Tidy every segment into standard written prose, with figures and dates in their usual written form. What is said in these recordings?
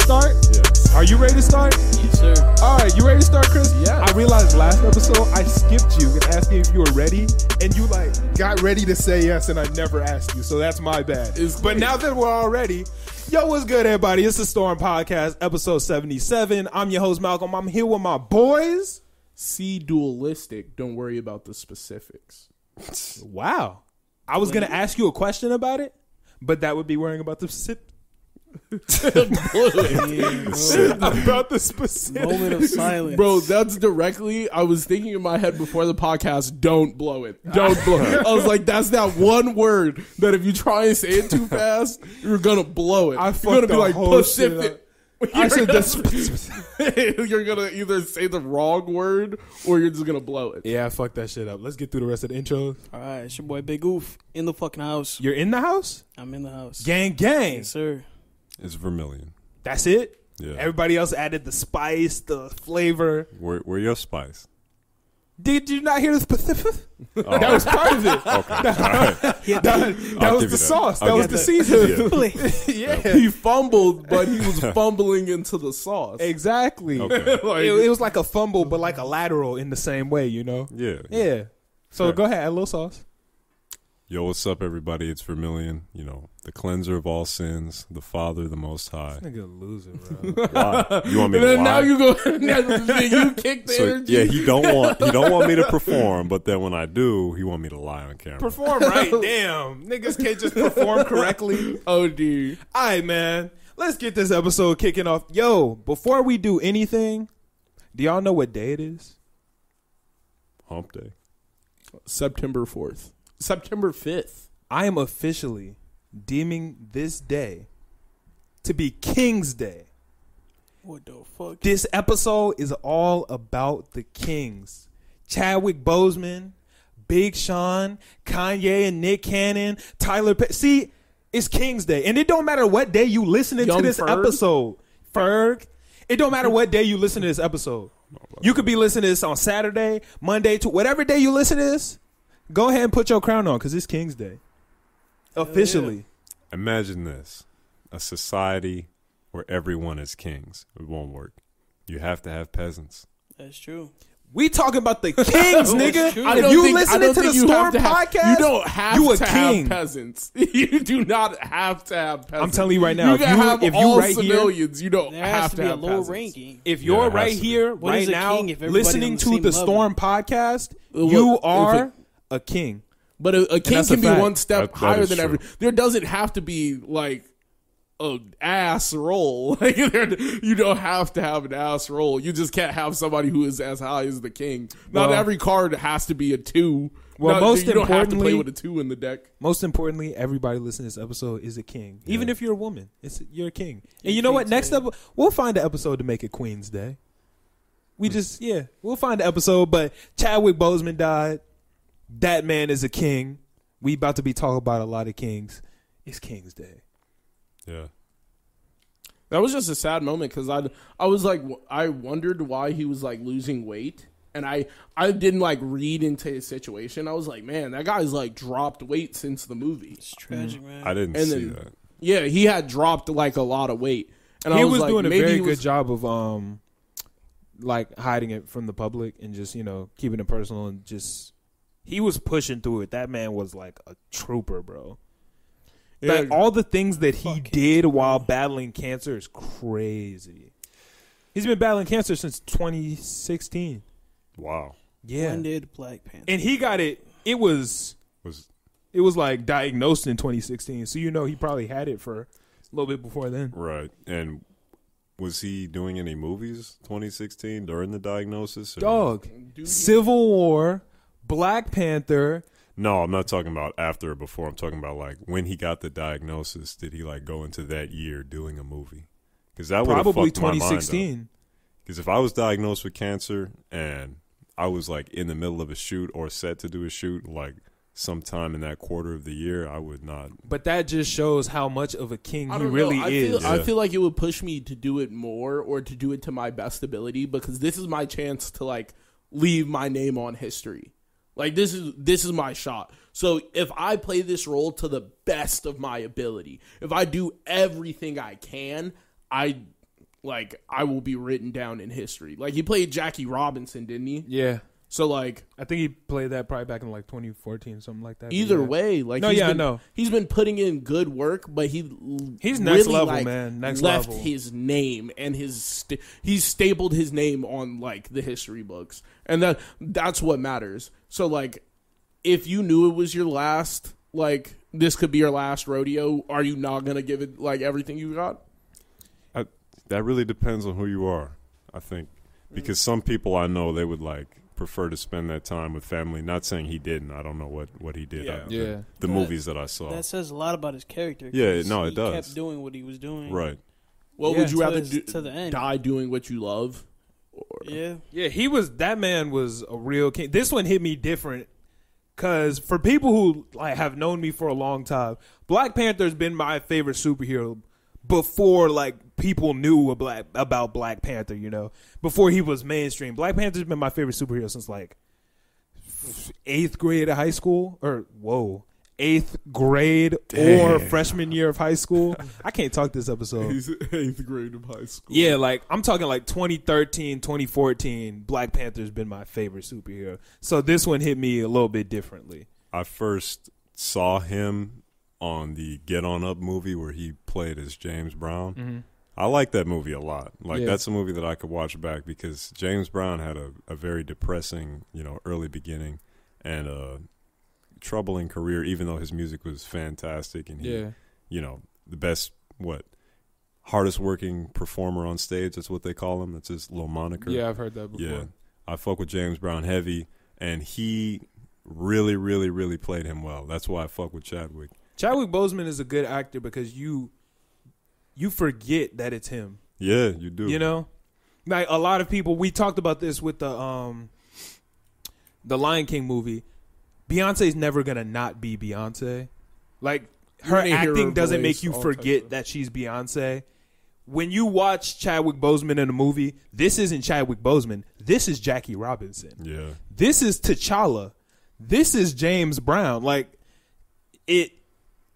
start? Yes. Are you ready to start? Yes, sir. All right, you ready to start, Chris? Yeah. I realized last episode I skipped you and asked you if you were ready, and you got ready to say yes, and I never asked you, so that's my bad. But now that we're all ready, yo, what's good, everybody? It's the Thorne Podcast, episode 77. I'm your host, Malcolm. I'm here with my boys. See dualistic. Don't worry about the specifics. Wow. I was going to ask you a question about it, but that would be worrying about the specifics. About the specific Moment of silence. Bro, that's directly, I was thinking in my head before the podcast, don't blow it. Don't blow it. I was like, that's that one word that if you try and say it too fast, you're gonna blow it. You're gonna be like Pacific. I said You're gonna either say the wrong word or you're just gonna blow it. Yeah, fuck that shit up. Let's get through the rest of the intro. All right, it's your boy Big Oof in the fucking house. You're in the house? I'm in the house. Gang, gang. Yes, sir. It's Vermilion. That's it? Yeah. Everybody else added the spice, the flavor. Where your spice? Did you not hear the specific? Oh. That was part of it. Okay. All right. That was the sauce. That was the season. Yeah. He fumbled, but he was fumbling into the sauce. Exactly. Okay. It was like a fumble, but like a lateral in the same way, you know? Yeah. Yeah. So go ahead, add a little sauce. Yo, what's up, everybody? It's Vermilion. You know, the cleanser of all sins, the Father, the Most High. Nigga loser, bro. Why? You want me And to then lie? now you go. You kick the So, energy. yeah, he don't want me to perform, but then when I do, he want me to lie on camera. Perform right. Damn. Niggas can't just perform correctly. Oh, dude. All right, man. Let's get this episode kicking off. Yo, before we do anything, do y'all know what day it is? Hump day. September 4th. September 5th. I am officially deeming this day to be King's Day. What the fuck? This episode is all about the Kings. Chadwick Boseman, Big Sean, Kanye and Nick Cannon, Tyler See, it's King's Day. And it don't matter what day you listening to this episode. Ferg. It don't matter what day you listen to this episode. You could be listening to this on Saturday, Monday, to whatever day you listen to this. Go ahead and put your crown on because it's King's Day. Officially. Imagine this. A society where everyone is kings. It won't work. You have to have peasants. That's true. We talking about the kings, nigga. true. If you listening to the Storm podcast, you don't have you a to king. have peasants. You do not have to have peasants. I'm telling you right now, You can have if you all right civilians. You don't There has have to to be a have lower peasants. ranking. If you're it right has to be. here, What right is a now, king if everybody's listening on the to same the level? Storm podcast, Look, you if are a king. But a king that's a can be fact. one step That higher is than true. every. There doesn't have to be like an ass roll. Like you don't have to have an ass roll. You just can't have somebody who is as high as the king. Not Well- every card has to be a 2. Well, most you don't have to play importantly- with a 2 in the deck. Most importantly, everybody listening to this episode is a king. Even if you're a woman, you're a king. And You're you know what? King's Next Day. up, we'll find an episode to make it Queen's Day. We'll find an episode. But Chadwick Boseman died. That man is a king. We about to be talking about a lot of kings. It's King's Day. Yeah. That was just a sad moment because I was like, I wondered why he was like losing weight. And I didn't like read into his situation. I was like, man, that guy's like dropped weight since the movie. It's tragic, man. I didn't And see then- that. Yeah, he had dropped like a lot of weight. And He I was like, doing a maybe very he good was- job of like hiding it from the public and just, keeping it personal and just he was pushing through it. That man was like a trooper, bro. Yeah, Like all the things that he Fucking did while battling cancer is crazy. He's been battling cancer since 2016. Wow. Yeah. When did Black Panther? And he got it. It was like diagnosed in 2016. So he probably had it for a little bit before then. Right. And was he doing any movies 2016 during the diagnosis? Or? Dog. Dude, Civil War, Black Panther. No, I'm not talking about after or before. I'm talking about like when he got the diagnosis. Did he like go into that year doing a movie? Because that would Probably fucked my mind up. 2016. Because if I was diagnosed with cancer and I was like in the middle of a shoot or set to do a shoot, like sometime in that quarter of the year, I would not. But that just shows how much of a king I he don't really know. is. I feel like it would push me to do it more or to do it to my best ability because this is my chance to like leave my name on history. Like this is my shot. So if I play this role to the best of my ability, if I do everything I can, I like I will be written down in history. Like he played Jackie Robinson, didn't he? Yeah. So like I think he played that probably back in like 2014, something like that. either Yeah. way, like No, yeah, I know. he's been putting in good work, but he's next really, level, like, man. Next left level. his name and he's stapled his name on like the history books, and that's what matters. So like, if you knew it was your last, like this could be your last rodeo, are you not gonna give it like everything you got? That really depends on who you are, I think, because some people I know they would like prefer to spend that time with family. Not saying he didn't. I don't know what he did. Yeah. The movies that I saw. That says a lot about his character. Yeah, 'cause no, it he does. kept doing what he was doing. Right. What Yeah, would you rather to the end. die doing what you love? Or, Yeah. Yeah, that man was a real king. This one hit me different because for people who like have known me for a long time, Black Panther's been my favorite superhero before like people knew about Black Panther, you know, before he was mainstream. Black Panther's been my favorite superhero since like 8th grade of high school, or 8th grade or freshman year of high school. I can't talk this episode. He's 8th grade of high school. Yeah, like I'm talking like 2013, 2014, Black Panther's been my favorite superhero. So this one hit me a little bit differently. I first saw him on the Get On Up movie where he played as James Brown. Mm-hmm. I like that movie a lot. Like, Yeah. that's a movie that I could watch back because James Brown had a very depressing, early beginning and a troubling career, even though his music was fantastic and he, the best, hardest working performer on stage. That's what they call him. That's his little moniker. Yeah, I've heard that before. Yeah. I fuck with James Brown heavy, and he really, really, really played him well. That's why I fuck with Chadwick. Chadwick Boseman is a good actor because you forget that it's him. Yeah, you do. You know? Like a lot of people, we talked about this with the Lion King movie. Beyonce's never gonna not be Beyonce. Like her You're gonna hear acting her doesn't make voice, you all forget types of- that she's Beyonce. When you watch Chadwick Boseman in a movie, this isn't Chadwick Boseman. This is Jackie Robinson. Yeah. This is T'Challa. This is James Brown. Like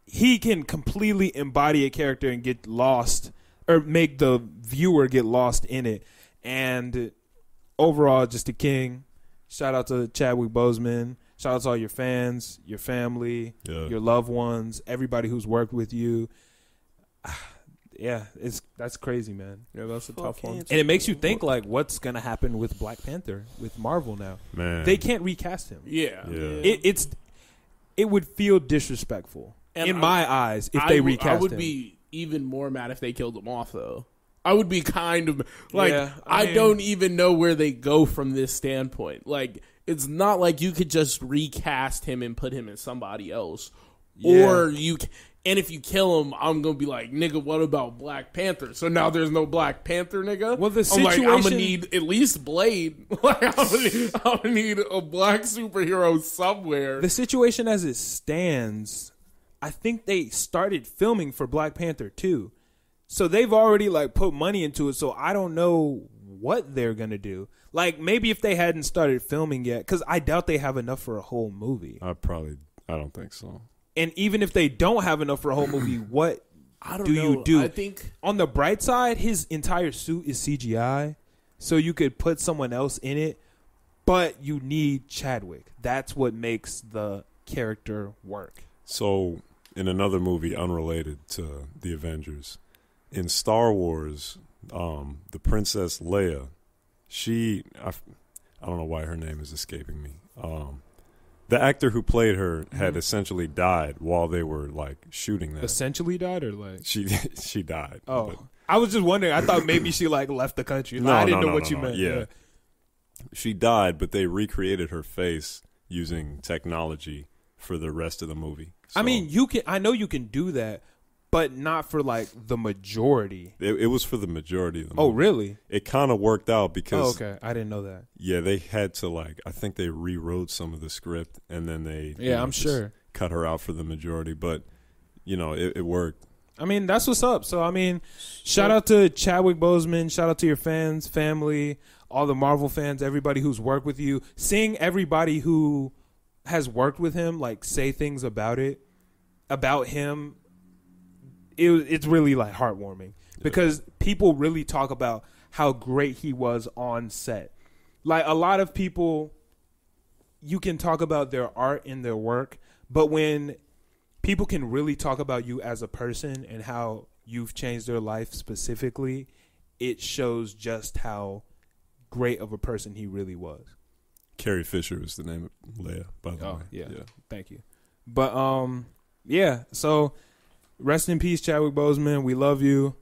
he can completely embody a character and get lost, or make the viewer get lost in it. And overall, just a king. Shout out to Chadwick Boseman. Shout out to all your fans, your family, your loved ones, everybody who's worked with you. Yeah, that's crazy, man. Yeah, that's a tough one. And it makes you think, like, what's going to happen with Black Panther, with Marvel now? Man. They can't recast him. Yeah. It would feel disrespectful in my eyes if they recast him. I would be even more mad if they killed him off, though. I would be kind of like, Yeah, I mean, don't even know where they go from this standpoint. Like, it's not like you could just recast him and put him in somebody else. Yeah. Or and if you kill him, I'm going to be like, nigga, what about Black Panther? So now there's no Black Panther, nigga? Well, the I'm going to situation- need at least Blade. Like, I'm going to need a black superhero somewhere. The situation as it stands, I think they started filming for Black Panther 2. So they've already like put money into it. So I don't know what they're going to do. Like maybe if they hadn't started filming yet, because I doubt they have enough for a whole movie. I don't think so. And even if they don't have enough for a whole movie, what I don't do know. you do? I think On the bright side, his entire suit is CGI. So you could put someone else in it. But you need Chadwick. That's what makes the character work. So, in another movie unrelated to the Avengers, in Star Wars, the Princess Leia, I don't know why her name is escaping me. The actor who played her had essentially died while they were like shooting that. Essentially died or like? She died. Oh, but- I was just wondering. I thought maybe she like left the country. No, I didn't no, know no, what you meant. Yeah. She died, but they recreated her face using technology for the rest of the movie. I So mean, you can. I know you can do that, but not for like the majority. it was for the majority of the movie. Oh, really? It kind of worked out because Oh, okay. I didn't know that. yeah, they had to I think they rewrote some of the script and then they Yeah, I'm just sure. cut her out for the majority, but it worked. I mean, that's what's up. So, I mean, shout out to Chadwick Boseman. Shout out to your fans, family, all the Marvel fans, everybody who's worked with you. Seeing everybody who has worked with him, like, say things about him, it's really, like, heartwarming. because people really talk about how great he was on set. Like, a lot of people, you can talk about their art and their work, but when people can really talk about you as a person and how you've changed their life specifically, it shows just how great of a person he really was. Carrie Fisher is the name of Leia, by the way. Yeah. Thank you. But, yeah, so rest in peace, Chadwick Boseman. We love you.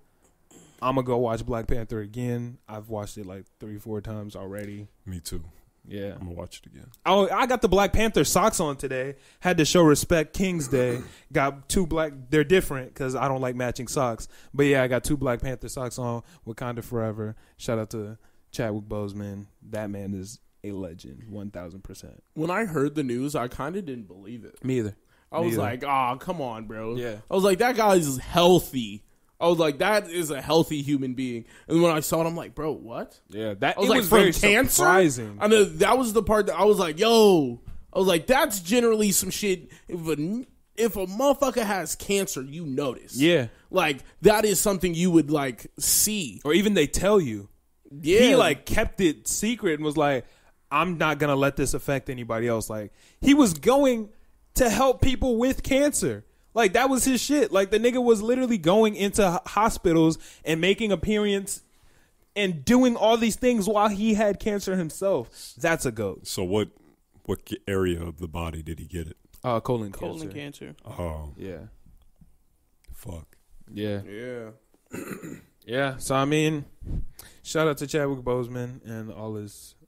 I'm going to go watch Black Panther again. I've watched it like 3-4 times already. Me too. Yeah. I'm going to watch it again. Oh, I got the Black Panther socks on today. Had to show respect. King's Day. Got 2 black. They're different because I don't like matching socks. But yeah, I got 2 Black Panther socks on. Wakanda Forever. Shout out to Chadwick Boseman. That man is a legend. 1,000%. When I heard the news, I kind of didn't believe it. Me either. I was like, "Oh, come on, bro." Yeah. I was like, "That guy's healthy." I was like, "That is a healthy human being." And when I saw it, I'm like, "Bro, what?" Yeah, that I was it like, was "From very cancer?" surprising. I know that was the part that I was like, "Yo," I was like, "That's generally some shit." If a motherfucker has cancer, you notice. Yeah. Like that is something you would like see, Or even they tell you. Yeah. He like kept it secret and was like, I'm not going to let this affect anybody else. Like, he was going to help people with cancer. Like, that was his shit. Like, the nigga was literally going into hospitals and making appearance and doing all these things while he had cancer himself. That's a GOAT. So what area of the body did he get it? Colon cancer. Oh, Yeah. fuck. Yeah. Yeah. Yeah. So, I mean, shout out to Chadwick Boseman and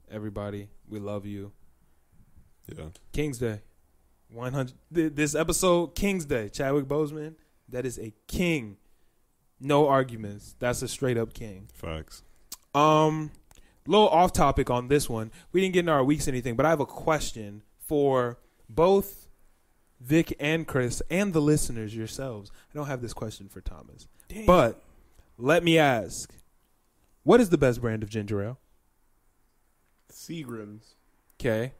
everybody. We love you. Yeah. King's Day. 100. This episode, King's Day. Chadwick Boseman, that is a king. No arguments. That's a straight up king. Facts. Little off topic on this one. We didn't get into our weeks or anything, but I have a question for both Vic and Chris and the listeners yourselves. I don't have this question for Thomas. Damn. But let me ask, what is the best brand of ginger ale? Seagram's. Okay.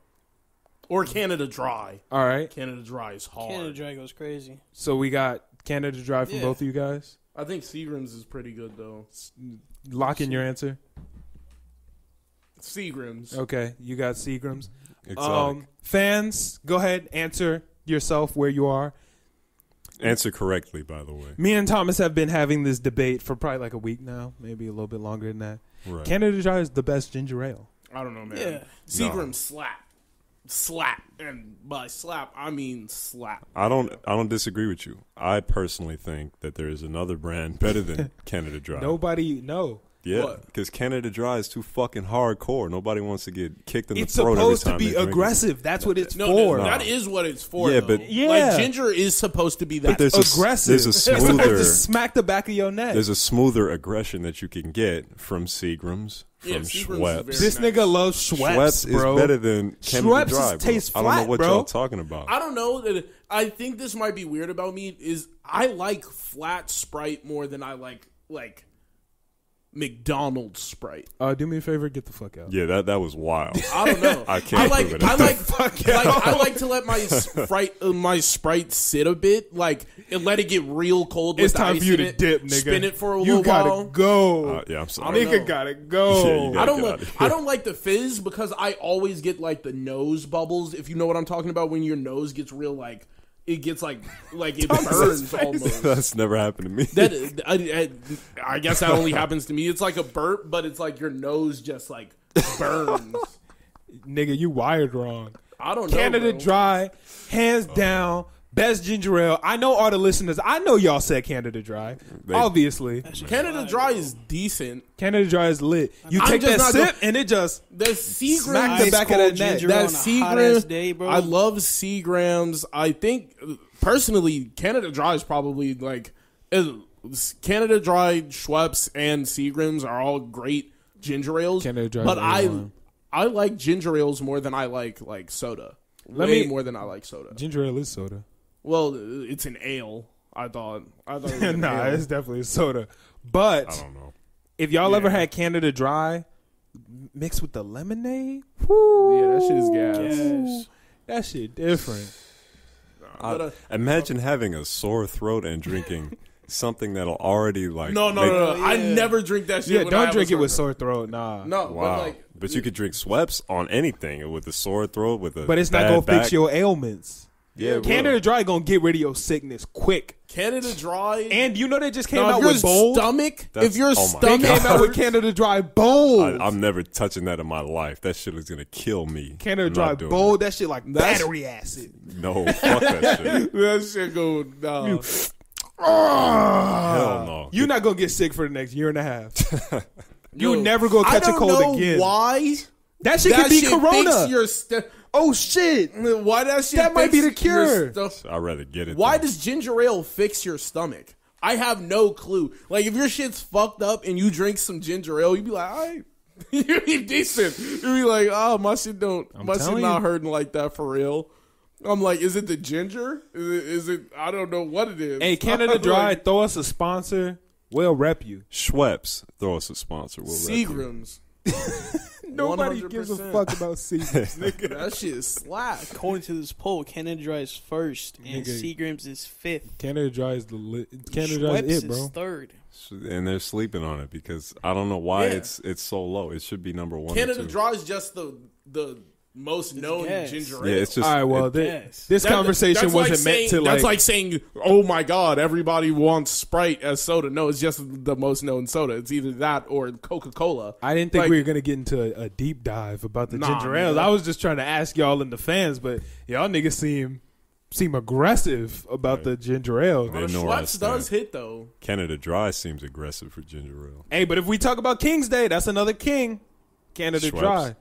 Or Canada Dry. All right. Canada Dry is hard. Canada Dry goes crazy. So we got Canada Dry from Yeah. both of you guys. I think Seagram's is pretty good though. Lock in your answer. Seagram's. Okay. You got Seagram's. Exotic. Fans, go ahead. Answer yourself where you are. Answer correctly, by the way. Me and Thomas have been having this debate for probably like a week now. Maybe a little bit longer than that. Right. Canada Dry is the best ginger ale. I don't know, man. Yeah. Seagram's slap, and by slap I mean slap. I don't disagree with you. I personally think that there is another brand better than Canada Dry. Nobody, no. Yeah, What? because Canada Dry is too fucking hardcore. Nobody wants to get kicked in the It's throat every supposed to time be they drink it. aggressive. That's what it's No, for. that is what it's for. Yeah, though. but- Yeah. like ginger is supposed to be that. But there's Aggressive. there's a It's supposed smoother to smack the back of your neck. there's a smoother aggression that you can get from Seagram's, from Yeah, Seagram's is Schweppes. very This nice. nigga loves Schweppes, Schweppes bro. is better than Canada Schweppes Dry, bro. tastes I don't know flat, what bro. y'all talking about. I don't know. I think this might be weird about me. Is I like flat Sprite more than I like McDonald's Sprite. Do me a favor, get the fuck out. Yeah, that was wild. I don't know. I can't like. prove it. I like to let my Sprite sit a bit, and let it get real cold. With It's the time ice for you in to it, dip, nigga. Spin it for a You little gotta while. go. Yeah, I'm sorry. Nigga know. gotta go. Yeah, you I gotta don't get like. out of here. I don't like the fizz because I always get like the nose bubbles. If you know what I'm talking about, when your nose gets real it gets like it burns almost. That's never happened to me. I guess that only happens to me. It's like a burp, but it's like your nose just burns. Nigga, you wired wrong. I don't know. Canada bro. Dry, hands down, best ginger ale. I know all the listeners. I know y'all said Canada Dry. Obviously, Canada Dry is decent. Canada Dry is lit. You I'm take just that not sip gonna- and it just The Seagrams, Smack the back of the neck. Ginger that on a hot ass Seagrams, day, bro. I love Seagrams. I think personally, Canada Dry is probably Canada Dry, Schweppes, and Seagrams are all great ginger ales. Canada Dry but is A1. I like ginger ales more than I like soda. More than I like soda. ginger ale is soda. Well, it's an ale. I thought it was an Nah, ale. it's definitely soda. But I don't know. if y'all ever Yeah. had Canada Dry mixed with the lemonade, Yeah, that shit is gas. Yes. that shit different. But, Imagine having a sore throat and drinking something that'll already like. No. I never drink that shit. Yeah, when I don't have drink a it with sore sore throat. Nah. No, Wow. But you could drink Schweppes on anything with a sore throat, with a But it's not bad gonna back. fix your ailments. Yeah, Canada Dry gonna get rid of your sickness quick. Canada Dry. And you know they just came No, out if your with bold. stomach, That's- if your oh my stomach They came out with Canada Dry bold. I'm never touching that in my life. That shit is gonna kill me. Canada I'm Dry not doing bold. That shit like That's- battery acid. it. No, fuck that shit. that shit go down. Hell no. You're not gonna get sick for the next year and a half. You Yo, never gonna catch I a don't cold know again. Why That shit that could be shit corona. fix your Oh shit! why that shit? That might be fix the your cure. stuff? I'd rather get it. Why though. does ginger ale fix your stomach? I have no clue. Like, if your shit's fucked up and you drink some ginger ale, you'd be like, all right. You'd be decent. You'd be like, oh, my shit my shit telling not you. hurting like that for real. I'm like, is it the ginger? Is it I don't know what it is. Hey, Canada I'm Dry, like, throw us a sponsor. We'll rep you. Schweppes throw us a sponsor? We'll rep you. Seagrams. Nobody gives a 100%. fuck about Seagrams, nigga. That shit is slack. According to this poll, Canada Dry is first and Nigga. Seagram's is fifth. Canada Dry is Canada Dry Schweppes is it, bro. is third. And they're sleeping on it because I don't know why Yeah. it's so low. It should be number 1 or Canada 2. Dry is just the most known gas. ginger ale. Yeah, it's just All right, well, Yes. this That- conversation that's like wasn't meant saying, to like. That's like saying, oh my god, everybody wants Sprite as soda. No, it's just the most known soda. It's either that or Coca-Cola. I didn't think like- we were gonna get into a deep dive about the Nah, ginger ale. man. I was just trying to ask y'all and the fans, but y'all niggas seem aggressive about Right. the ginger ale. They know where I Schweppes stand. does hit though. Canada Dry seems aggressive for ginger ale. Hey, but if we talk about King's Day, that's another king. Canada Schweppes. Dry.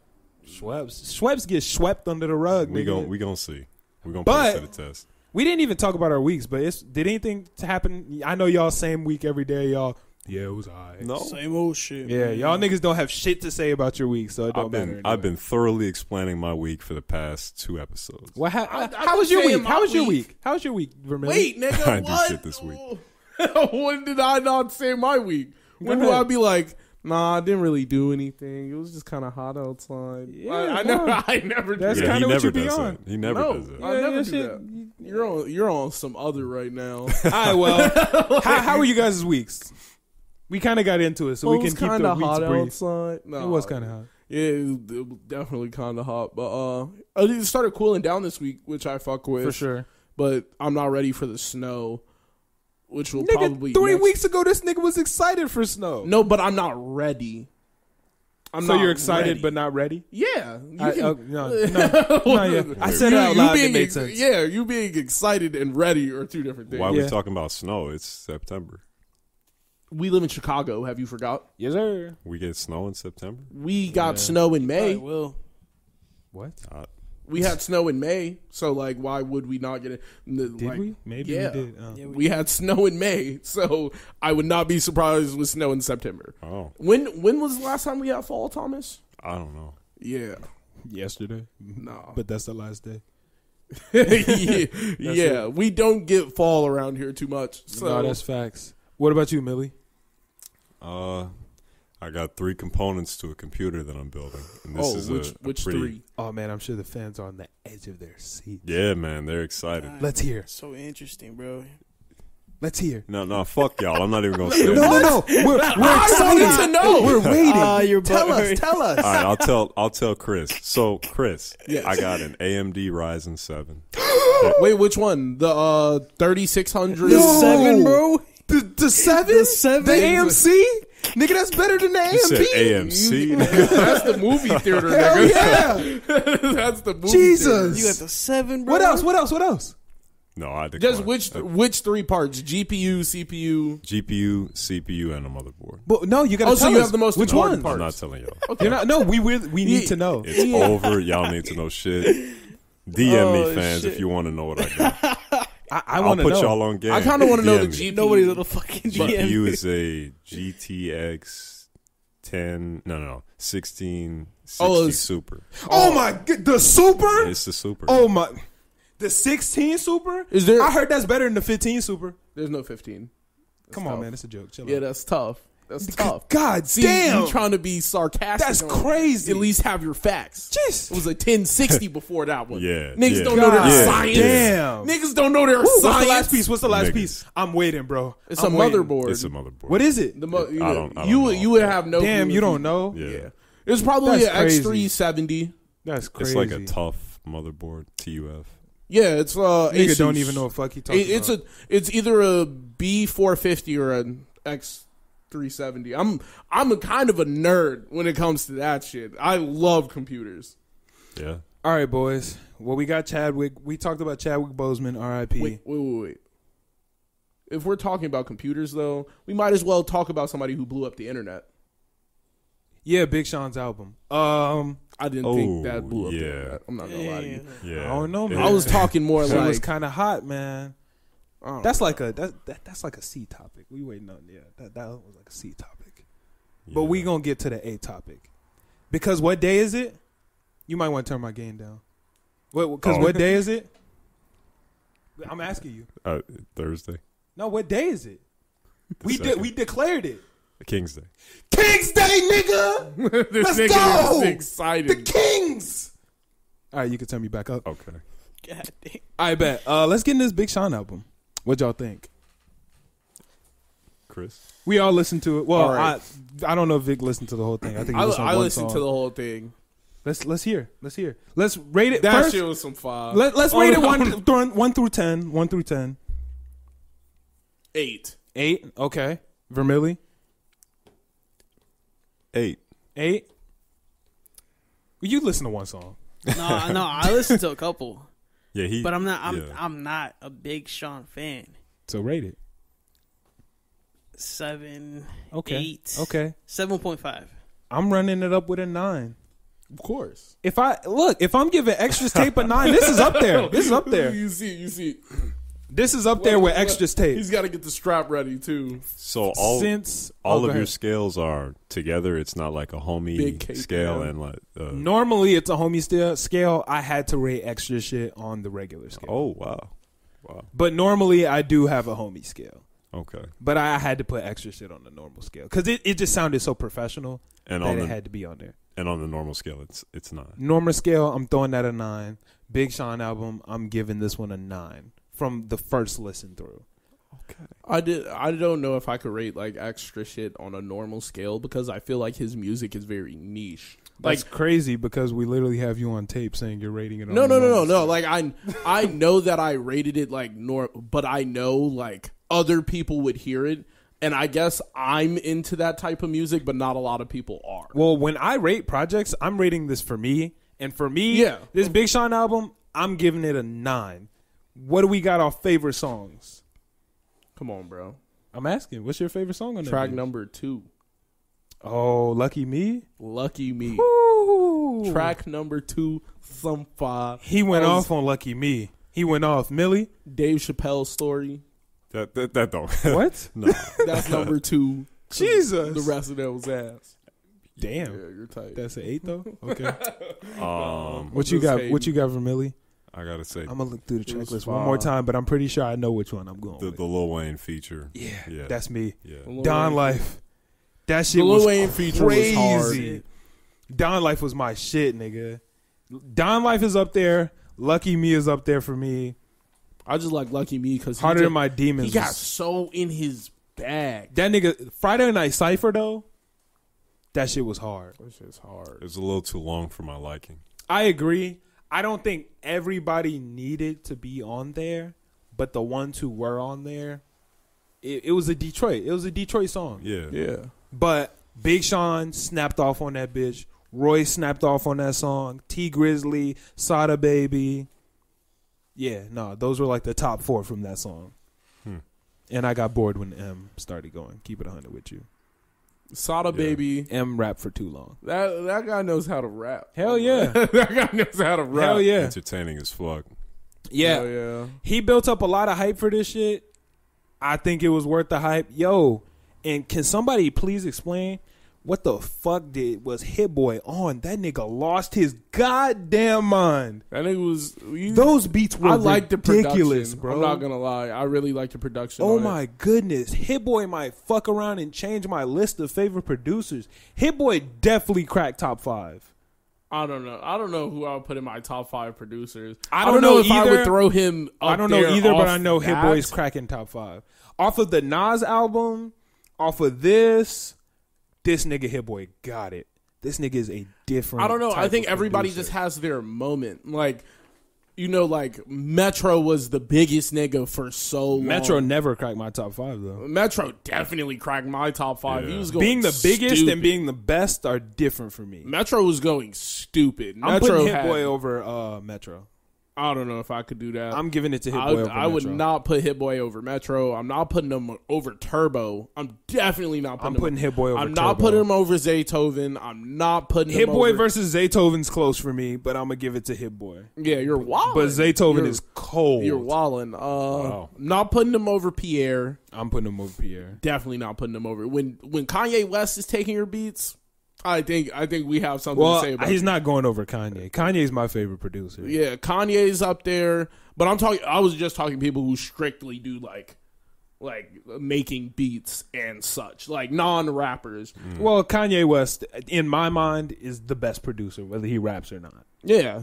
Schweppes get swept under the rug. We nigga. gonna see. We gonna But- put it to the test. We didn't even talk about our weeks, but did anything happen? I know y'all same week every day, y'all. Yeah, it was alright. No, Same old shit. Yeah, man. y'all niggas don't have shit to say about your week, so it don't matter. I've been thoroughly explaining my week for the past 2 episodes. Well, I've how was been your saying week? my How was your week. week? How was your week, Vermillion? Wait, nigga, I didn't do what? shit this week. When did I not say my week? When Go do I ahead. be like, nah, I didn't really do anything. It was just kind of hot outside. Yeah, I well, never do that's that. kinda he what never you be does on. that. He never No. does that. I never your do shit- that. You're on some other right now. All right, well, how were you guys' weeks? We kind of got into it, so we It can was keep the kinda weeks hot brief. outside. No, It was kind of hot. Yeah, it was definitely kind of hot. But it started cooling down this week, which I fuck with. For sure. But I'm not ready for the snow, which will Nigga, probably 3 next- weeks ago, this nigga was excited for snow. No, but I'm not ready. I'm so not you're excited ready. but not ready? Yeah, you No. Yeah. I said it out loud. It made sense. Yeah, you being excited and ready are two different things. Why are Yeah. we talking about snow? It's September. We live in Chicago. Have you forgot? Yes, sir. We get snow in September. We got Yeah. snow in May. Probably will. What? We had snow in May. So, like, why would we not get it? Did Like, we? Maybe yeah. we did. Yeah, We had snow in May, so I would not be surprised with snow in September. Oh, When was the last time we had fall, Thomas? I don't know. Yeah, Yesterday. no, But that's the last day. yeah. We don't get fall around here too much. So No, that's facts. What about you, Millie? I got 3 components to a computer that I'm building. And this is which pretty, 3? Oh, man, I'm sure the fans are on the edge of their seat. Yeah, man, they're excited. Let's hear. So interesting, bro. Let's hear. No, fuck y'all. I'm not even gonna say it. No. We're I excited. wanted to know. We're waiting. You're Tell us. butthurt. Tell us. All right, I'll tell Chris. So, Chris, Yes. I got an AMD Ryzen 7. Wait, which one? The 3600? No. 7, bro. The 7? The 7? The AMC? Nigga, that's better than the You said AMD. AMC. That's the movie theater, Hell nigga. yeah. That's the movie Jesus. You got the 7, bro. What else? No, I theater. decline. Just which 3 parts? GPU, CPU. GPU, CPU, and a motherboard. But no, you got to Oh, tell so you us. have the most which important one? I'm parts. not telling y'all. You're not. No, we need to know. It's over. Y'all need to know shit. DM me, Oh, fans, shit. if you want to know what I got. I I'll want to put know. y'all on game. I kind of want to know the DM me. GPU. Nobody's gonna fucking DM. GPU is a GTX 1660 Oh, it's- Super. Oh my god, the Super? It's the Super. Oh my, the 16 Super? Is there? I heard that's better than the 15 Super. There's no 15. Come tough. on, man, it's a joke. Chill Yeah, out. that's tough. That's tough. God See, damn. you trying to be sarcastic. That's on it. crazy. At least have your facts. Jeez. It was a 1060 before that one. Yeah, Niggas yeah. don't know their God science. damn. Niggas don't know their What's science. the last piece? What's the last Niggas. piece? I'm waiting, bro. It's I'm a waiting. motherboard. It's a motherboard. What is it? I don't you know. you would have no. Damn, clue you if don't know? Yeah. It was probably That's an crazy. X370. That's crazy. It's like a tough motherboard. TUF. Yeah, it's Nigga Asus. don't even know what fuck he talking It's about. it's either a B450 or an X370. I'm a kind of a nerd when it comes to that shit. I love computers. Yeah. All right, boys. Well, we got Chadwick. We talked about Chadwick Boseman, R.I.P. Wait. If we're talking about computers, though, we might as well talk about somebody who blew up the internet. Yeah, Big Sean's album. I didn't think that blew up the yeah. internet. I'm not gonna lie to you. Yeah. I don't know, man. I was talking more It was like kind of hot, man. That's like that's like a C topic. We waiting on that was like a C topic. But we gonna get to the A topic because what day is it? You might want to turn my game down. Because what day is it? I'm asking you. Thursday. No, what day is it? We declared it. King's Day. King's Day, nigga. this Let's nigga go. is excited. The Kings. All right, you can turn me back up. Okay. God damn. I bet. Let's get in this Big Sean album. What y'all think? Chris. We all listened to it. Well, All right. I don't know if Vic listened to the whole thing. I think he listened to I one listened song. to the whole thing. Let's hear. Let's rate it That first. shit was some fire. Let's rate it 1 through 10. 1 through 10. 8. 8. Okay. Vermilly. 8. 8. You listen to one song. No, I listened to a couple, Yeah, but I'm not. yeah. I'm not a big Sean fan. So rate it. 7. Okay. 8. Okay. 7.5. I'm running it up with a 9. Of course. If I'm giving Extras Tape a 9, this is up there. This is up there. You see. This is up there with Extras Tape. He's got to get the strap ready too. So Go all of your ahead. scales are together. It's not like a Big homie cake, scale man. and like. Normally it's a homie scale. I had to rate extra shit on the regular scale. Oh wow. But normally I do have a homie scale. Okay. But I had to put extra shit on the normal scale because it just sounded so professional And that on it the had to be on there. and on the normal scale, it's not. Normal scale, I'm throwing that a 9. Big Sean album, I'm giving this one a 9 from the first listen through. Okay. I don't know if I could rate like extra shit on a normal scale because I feel like his music is very niche. That's crazy because we literally have you on tape saying you're rating it on No. the normal scale. Like I know that I rated it like but I know like other people would hear it, and I guess I'm into that type of music, but not a lot of people are. Well, when I rate projects, I'm rating this for me. And for me, Yeah. this Big Sean album, I'm giving it a 9. What do we got our favorite songs? Come on, bro. I'm asking, what's your favorite song on that? Track bitch? number 2, Oh, Lucky Me? Lucky Me. Ooh. Track number 2, some fire. He went off on Lucky Me. He went off. Millie? Dave Chappelle's Story. That don't. What? No. That's number 2. Jesus. The rest of that was ass. Damn. Yeah, you're tight. That's an 8 though? Okay. just What you got? hating. What you got for Millie? I gotta say I'm gonna look through the It was checklist one more fire. time, but I'm pretty sure I know which one I'm going the with. Lil Wayne feature. Yeah, that's me. Yeah. Lil Don Wayne- Life. That The shit Lil was Wayne feature was crazy. hard. Don Life was my shit, nigga. Don Life is up there. Lucky Me is up there for me. I just like Lucky Me because Harder Than My Demons. He got was- so in his bag. that nigga Friday Night Cypher though. That shit was hard. That shit's hard. It was a little too long for my liking. I agree. I don't think everybody needed to be on there, but the ones who were on there, it was a Detroit. It was a Detroit song. Yeah. Yeah. But Big Sean snapped off on that bitch. Roy snapped off on that song. T Grizzly, Sada Baby. Yeah, no, those were like the top 4 from that song. And I got bored when M started going. Keep it 100 with you. Sada Baby. M rapped for too long. That guy knows how to rap. Hell yeah. That guy knows how to rap. Hell yeah. Entertaining as fuck. Yeah. Hell yeah. He built up a lot of hype for this shit. I think it was worth the hype. Yo, and can somebody please explain what the fuck was Hit Boy on? That nigga lost his goddamn mind. That nigga was. Those beats were like ridiculous, the production, bro. I'm not gonna lie. I really like the production. Oh on my it. goodness. Hit Boy might fuck around and change my list of favorite producers. Hit Boy definitely cracked top 5. I don't know. I don't know who I would put in my top 5 producers. I don't know if I either. would throw him up I don't know there either, but off I know Hit that. Boy's cracking top 5. Off of the Nas album, off of this nigga Hit Boy got it. This nigga is a different. I don't know. I type think of everybody producer. just has their moment. Like, you know, like Metro was the biggest nigga for so long. Metro never cracked my top 5 though. Metro definitely cracked my top 5. Yeah. He was going Being the biggest stupid. and being the best are different for me. Metro was going stupid. I'm Metro putting Hit had, Boy over Metro. I don't know if I could do that. I'm giving it to Hit Boy over I would Metro. not put Hit Boy over Metro. I'm not putting him over Turbo. I'm definitely not putting I'm putting Hit Boy over I'm not Turbo. putting him over Zaytoven. I'm not putting Hit him Boy over, versus Zaytoven's close for me, but I'm gonna give it to Hit Boy. Yeah, you're wild. But Zaytoven You're- is cold. You're wildin'. Wow. Not putting him over Pierre. I'm putting him over Pierre. Definitely not putting him over. When Kanye West is taking your beats, I think we have something Well, to say about he's you. not going over Kanye. Kanye's my favorite producer. Yeah, Kanye's up there, but I was just talking people who strictly do like making beats and such, like non-rappers. Well, Kanye West, in my mind, is the best producer, whether he raps or not. Yeah.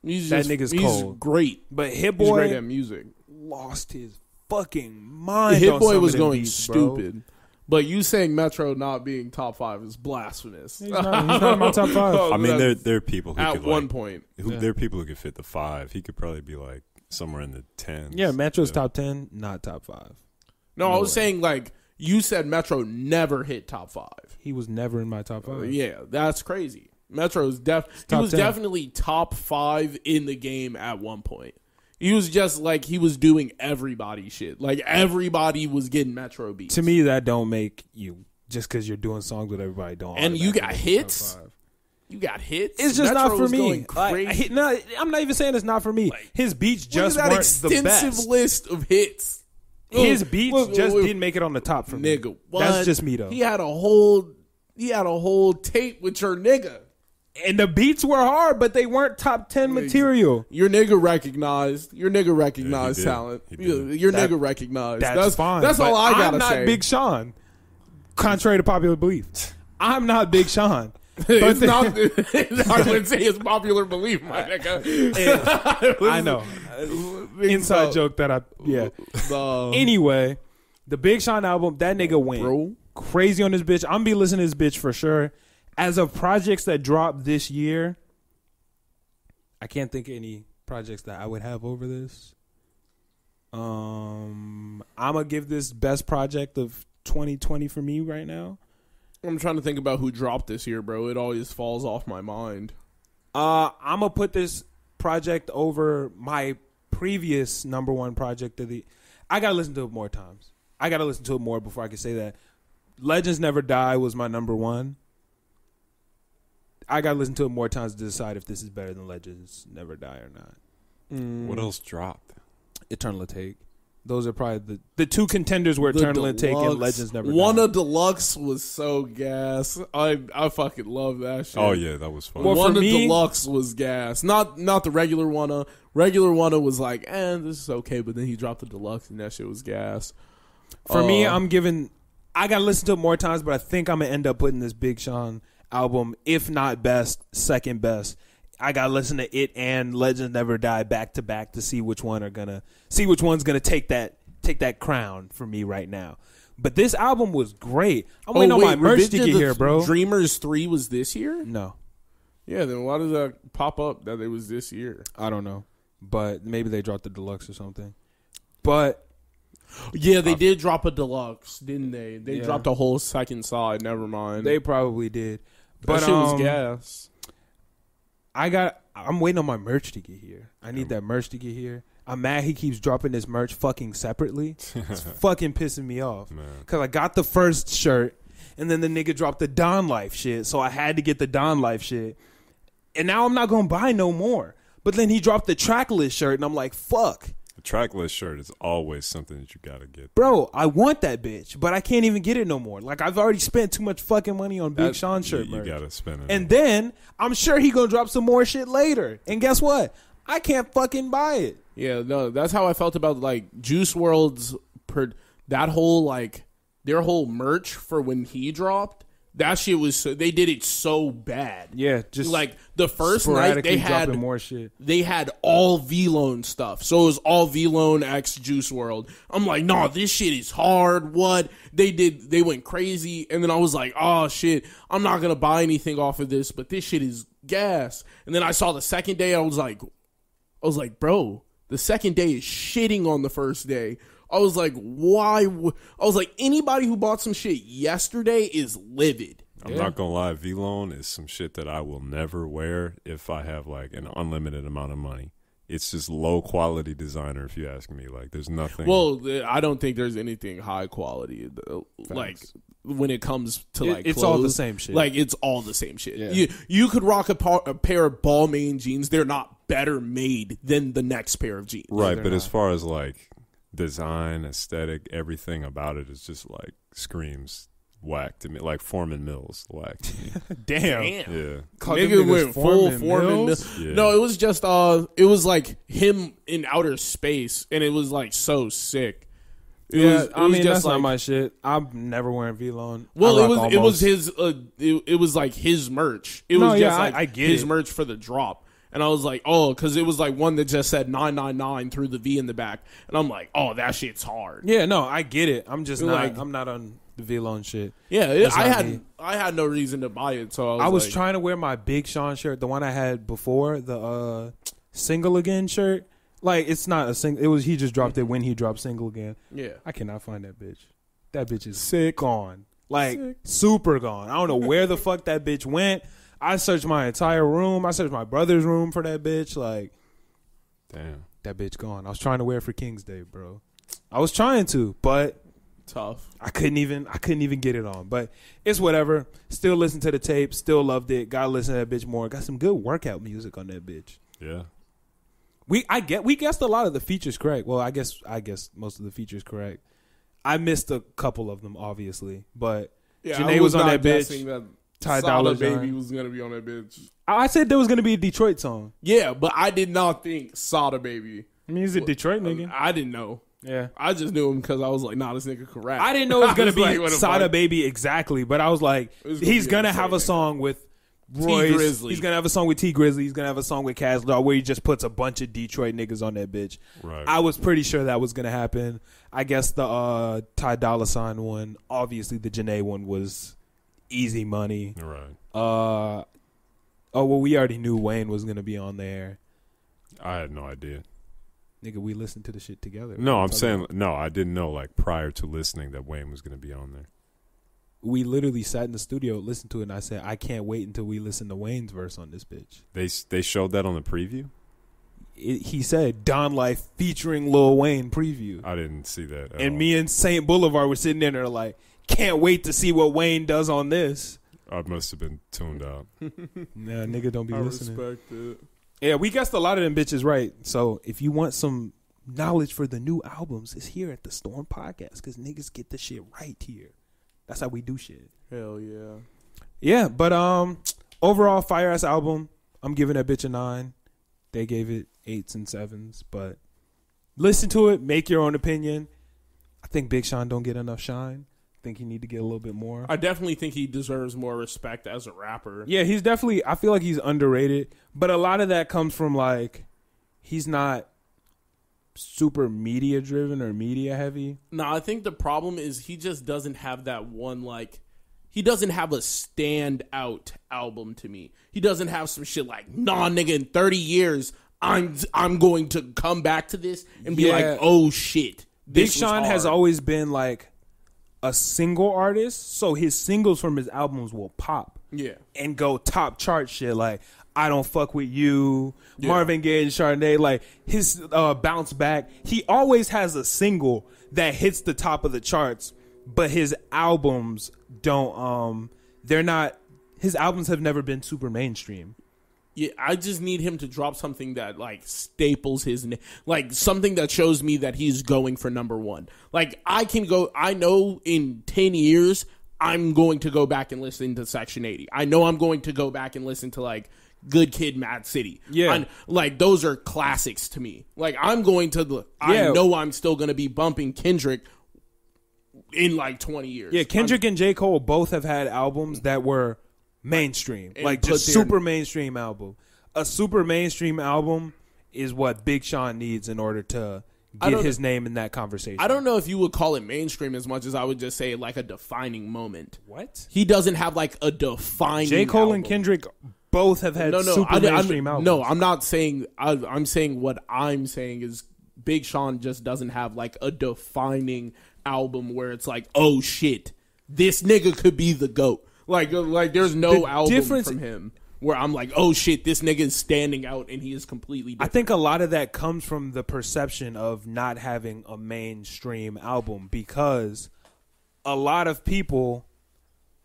He's That just, nigga's he's cold. great. But Hit He's great Boy at music. lost his fucking mind. Hit on Boy some was of them going beats, bro. stupid. But you saying Metro not being top 5 is blasphemous. He's not in my top 5. I mean, there are people who at could one like, point. there are people who could fit the 5. He could probably be like somewhere in the 10s. Yeah, Metro's top 10, not top 5. No, I No was way. saying like you said Metro never hit top 5. He was never in my top 5. Yeah, that's crazy. Metro's he top was 10. definitely top 5 in the game at one point. He was just like he was doing everybody shit. Like everybody was getting Metro beats. To me, that don't make you just because you're doing songs with everybody. Don't And you got automatically make hits? top 5. You got hits. It's just Metro not for was me. going crazy. I'm not even saying it's not for me. His beats Look just at that weren't the extensive best. list of hits. His Look, beats look, just look, didn't make it on the top for me. Nigga, what? That's just me though. He had a whole tape with your nigga. And the beats were hard, but they weren't top 10 material. Your nigga recognized. Your nigga recognized Yeah, he did. talent. He did. Your That- nigga recognized. That's fine. That's all but I gotta I'm not say. Big Sean. Contrary to popular belief, I'm not Big Sean. It's not. I wouldn't say it's popular belief, my nigga. I know. Inside joke that I Anyway, the Big Sean album, that nigga went Bro. crazy on this bitch. I'm gonna be listening to this bitch for sure. As of projects that dropped this year, I can't think of any projects that I would have over this. I'm gonna give this best project of 2020 for me right now. I'm trying to think about who dropped this year, bro. It always falls off my mind. I'm gonna put this project over my previous number one project of the. I gotta listen to it more times. I gotta listen to it more before I can say that. Legends Never Die was my number one. I gotta listen to it more times to decide if this is better than Legends Never Die or not. What else dropped? Eternal Take. Those are probably the two contenders were The Eternal Take and Deluxe. Legends Never Die. One of Deluxe was so gas. I fucking love that shit. Oh yeah, that was fun. Well, One for of me- Deluxe was gas. Not the regular one. Regular one was like, this is okay, but then he dropped the Deluxe and that shit was gas. For me, I gotta listen to it more times, but I think I'm gonna end up putting this Big Sean album, if not best, second best. I gotta listen to it and Legends Never Die back to back to see which one's gonna take that crown for me right now. But this album was great. I'm waiting on my merch to get here, bro. Dreamers 3 was this year? No, Yeah, then why does that pop up that it was this year? I don't know, but maybe they dropped the deluxe or something. But Yeah, they did drop a Deluxe, didn't they? They Yeah. dropped a whole second side. Never mind. they probably did. that But shit was gas. I'm waiting on my merch to get here. I need that merch to get here. I'm mad he keeps dropping this merch fucking separately. It's fucking pissing me off. Man. Because I got the first shirt, and then the nigga dropped the Don Life shit, so I had to get the Don Life shit. And now I'm not going to buy no more. But then he dropped the Tracklist shirt, and I'm like, fuck. A trackless shirt is always something that you gotta get. Bro, I want that bitch, but I can't even get it no more. Like, I've already spent too much fucking money on Big Sean shirt You merch. gotta spend it. And then I'm sure he gonna drop some more shit later. And guess what? I can't fucking buy it. Yeah, no, that's how I felt about like Juice WRLD's that whole like their whole merch for when he dropped. That shit was they did it so bad. Yeah, just like the first night they had more shit. They had all V-Lone stuff, so it was all V-Lone x Juice WRLD. I'm like, nah, this shit is hard. What they went crazy, and then I was like, oh shit, I'm not gonna buy anything off of this, but this shit is gas. And then I saw the second day, I was like, bro, the second day is shitting on the first day. I was like, why? I was like, anybody who bought some shit yesterday is livid. I'm not gonna lie, V-Lone is some shit that I will never wear if I have like an unlimited amount of money. It's just low quality designer, if you ask me. Like, there's nothing. Well, I don't think there's anything high quality. Like when it comes to like it's clothes, all the same shit. Like it's all the same shit. Yeah. You could rock a pair of Balmain jeans. They're not better made than the next pair of jeans. Right, but not. as far as like design, aesthetic, everything about it is just like screams whack to me. Like Foreman Mills whack to me. Damn. Yeah. Nigga went full Foreman Mills. Yeah. No, it was just it was like him in outer space, and it was like so sick. It was that's not my shit. I'm never wearing V-Lone. Well, it was his. It was like his merch. It was just like I get his it. merch for the drop. And I was like, oh, because it was like one that just said 999 through the V in the back. And I'm like, oh, that shit's hard. Yeah, no, I get it. I'm just Like- I'm not on the V-Lone shit. Yeah, That's I not me. had no reason to buy it. So I was like, trying to wear my Big Sean shirt, the one I had before, the Single Again shirt. Like, it's not a single. It was he just dropped it when he dropped Single Again. Yeah. I cannot find that bitch. That bitch is sick gone. Like, super gone. I don't know where the fuck that bitch went. I searched my entire room. I searched my brother's room for that bitch. Like, Damn. that bitch gone. I was trying to wear it for King's Day, bro. I was trying to, but Tough. I couldn't even get it on. But it's whatever. Still listen to the tape. Still loved it. Gotta listen to that bitch more. Got some good workout music on that bitch. Yeah. We guessed a lot of the features correct. Well, I guess most of the features correct. I missed a couple of them, obviously, but Yeah, Janae I was on not that bitch. guessing that Ty Sada Dolla Baby Sign. was gonna be on that bitch. I said there was gonna be a Detroit song. Yeah, but I did not think Sada Baby. I mean, he's a Detroit nigga. I didn't know. Yeah. I just knew him because I was like, nah, this nigga can rap. I didn't know it was gonna I was like, be what the Sada fuck? Baby exactly, but I was like, was gonna he's be gonna a have a Detroit song with Royce. Grizzly. He's gonna have a song with T Grizzly. He's gonna have a song with Casdar where he just puts a bunch of Detroit niggas on that bitch. Right. I was pretty sure that was gonna happen. I guess the Ty Dolla Sign one, obviously the Janae one was easy money. Right. Oh well, we already knew Wayne was gonna be on there. I had no idea. Nigga, we listened to the shit together. No, I'm saying no. I didn't know like prior to listening that Wayne was going to be on there. We literally sat in the studio, listened to it, and I said, I can't wait until we listen to Wayne's verse on this bitch. They showed that on the preview. He said Don Life featuring Lil Wayne preview. I didn't see that. At And all. me and Saint Boulevard were sitting there like, can't wait to see what Wayne does on this. I must have been tuned out. Nah, nigga, don't be I listening. respect it. Yeah, we guessed a lot of them bitches right. So if you want some knowledge for the new albums, it's here at the Storm Podcast because niggas get the shit right here. That's how we do shit. Hell yeah. Yeah, but overall, fire ass album. I'm giving that bitch a 9. They gave it 8s and 7s, but listen to it, make your own opinion. I think Big Sean don't get enough shine. I think he need to get a little bit more. I definitely think he deserves more respect as a rapper. Yeah, he's definitely, I feel like he's underrated, but a lot of that comes from like, he's not super media driven or media heavy. No, I think the problem is he just doesn't have that one, like, he doesn't have a standout album to me. He doesn't have some shit like, nah, nigga, in 30 years, I'm going to come back to this and be like, oh shit. Big Sean has always been like a single artist, so his singles from his albums will pop. Yeah. And go top chart shit like I Don't Fuck With You, Yeah. Marvin Gaye and Chardonnay, like his Bounce Back. He always has a single that hits the top of the charts, but his albums don't they're not, his albums have never been super mainstream. Yeah, I just need him to drop something that like staples his name, like something that shows me that he's going for number one. Like I know in 10 years I'm going to go back and listen to Section 80. I know I'm going to go back and listen to like Good Kid, Mad City. Yeah, like those are classics to me. Like I'm going to, I know I'm still going to be bumping Kendrick in like 20 years. Yeah, Kendrick and J. Cole both have had albums that were mainstream, like just super mainstream album. A super mainstream album is what Big Sean needs in order to get his name in that conversation. I don't know if you would call it mainstream as much as I would just say like a defining moment. What? He doesn't have like a defining J. Cole album. and Kendrick both have had super mainstream albums. No, I'm not saying. I'm saying what I'm saying is Big Sean just doesn't have like a defining album where it's like, oh shit, this nigga could be the GOAT. Like there's no album from him where I'm like, oh shit, this nigga is standing out and he is completely different. I think a lot of that comes from the perception of not having a mainstream album, because a lot of people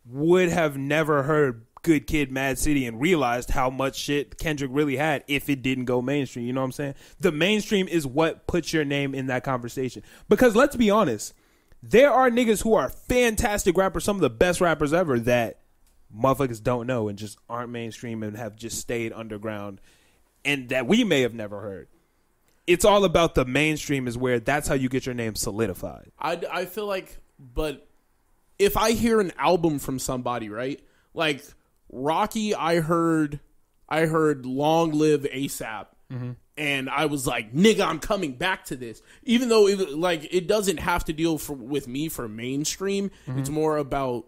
would have never heard Good Kid, Mad City and realized how much shit Kendrick really had if it didn't go mainstream. You know what I'm saying? The mainstream is what puts your name in that conversation. Because let's be honest, there are niggas who are fantastic rappers, some of the best rappers ever, that motherfuckers don't know and just aren't mainstream and have just stayed underground and that we may have never heard. It's all about the mainstream is where that's how you get your name solidified. I feel like, but if I hear an album from somebody, right? Like Rocky, I heard Long Live ASAP. Mm-hmm. And I was like, nigga, I'm coming back to this. Even though it doesn't have to deal with me for mainstream. Mm-hmm. It's more about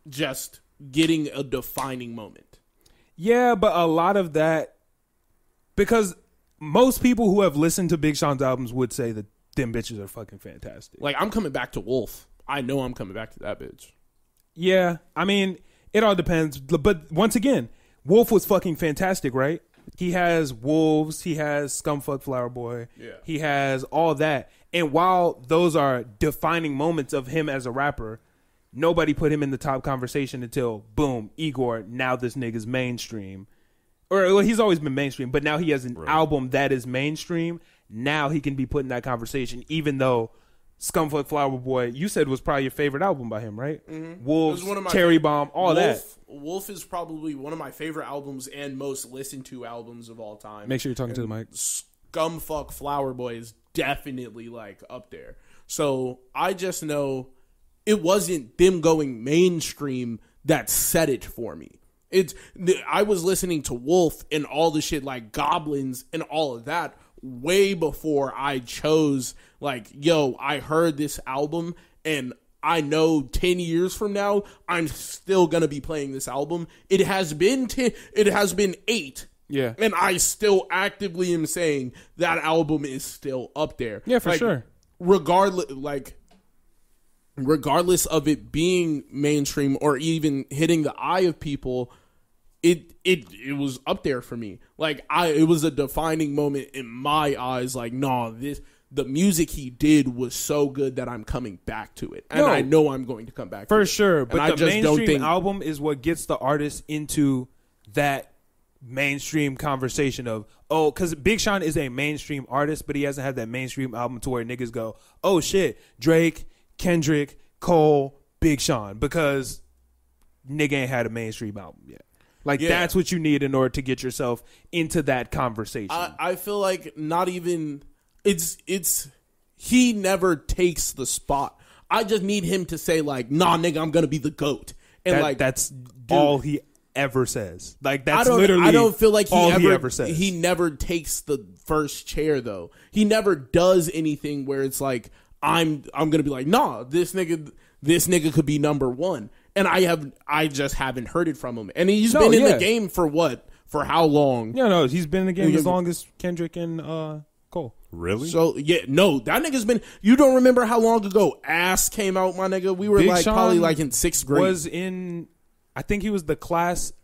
just getting a defining moment. Yeah, but a lot of that, because most people who have listened to Big Sean's albums would say that them bitches are fucking fantastic. Like, I'm coming back to Wolf. I know I'm coming back to that bitch. Yeah, I mean, it all depends. But once again, Wolf was fucking fantastic, right? He has Wolves, he has Scumfuck Flower Boy, he has all that. And while those are defining moments of him as a rapper, nobody put him in the top conversation until, boom, Igor, now this nigga's mainstream. Or well, he's always been mainstream, but now he has an album that is mainstream. Now he can be put in that conversation, even though Scumfuck Flower Boy, you said was probably your favorite album by him, right? Mm-hmm. Wolves, Cherry Bomb, all that. Wolf is probably one of my favorite albums and most listened to albums of all time. Make sure you're talking to the mic. Scumfuck Flower Boy is definitely like up there. So I just know it wasn't them going mainstream that set it for me. I was listening to Wolf and all the shit like Goblins and all of that way before I chose, like, yo, I heard this album and I know 10 years from now I'm still gonna be playing this album. It has been 8. Yeah. And I still actively am saying that album is still up there. Yeah, for sure. Regardless of it being mainstream or even hitting the eye of people, it was up there for me. Like it was a defining moment in my eyes. Like, the music he did was so good that I'm coming back to it, and I know I'm going to come back for to it. sure. But the mainstream album is what gets the artist into that mainstream conversation of, because Big Sean is a mainstream artist, but he hasn't had that mainstream album to where niggas go, oh shit, Drake, Kendrick, Cole, Big Sean, because nigga ain't had a mainstream album yet. Like, that's what you need in order to get yourself into that conversation. I feel like not even he never takes the spot. I just need him to say like, nah, nigga, I'm gonna be the GOAT, and that's all he ever says. Like, that's literally. I don't feel like he ever says. He never takes the first chair though. He never does anything where it's like, I'm gonna be like, nah, this nigga could be number one. And I just haven't heard it from him. And he's been in the game for what? For how long? Yeah, no, he's been in the game as long as Kendrick and Cole. Really? So, that nigga's been... You don't remember how long ago Ass came out, my nigga? We were Big Sean probably like in 6th grade. I think he was the class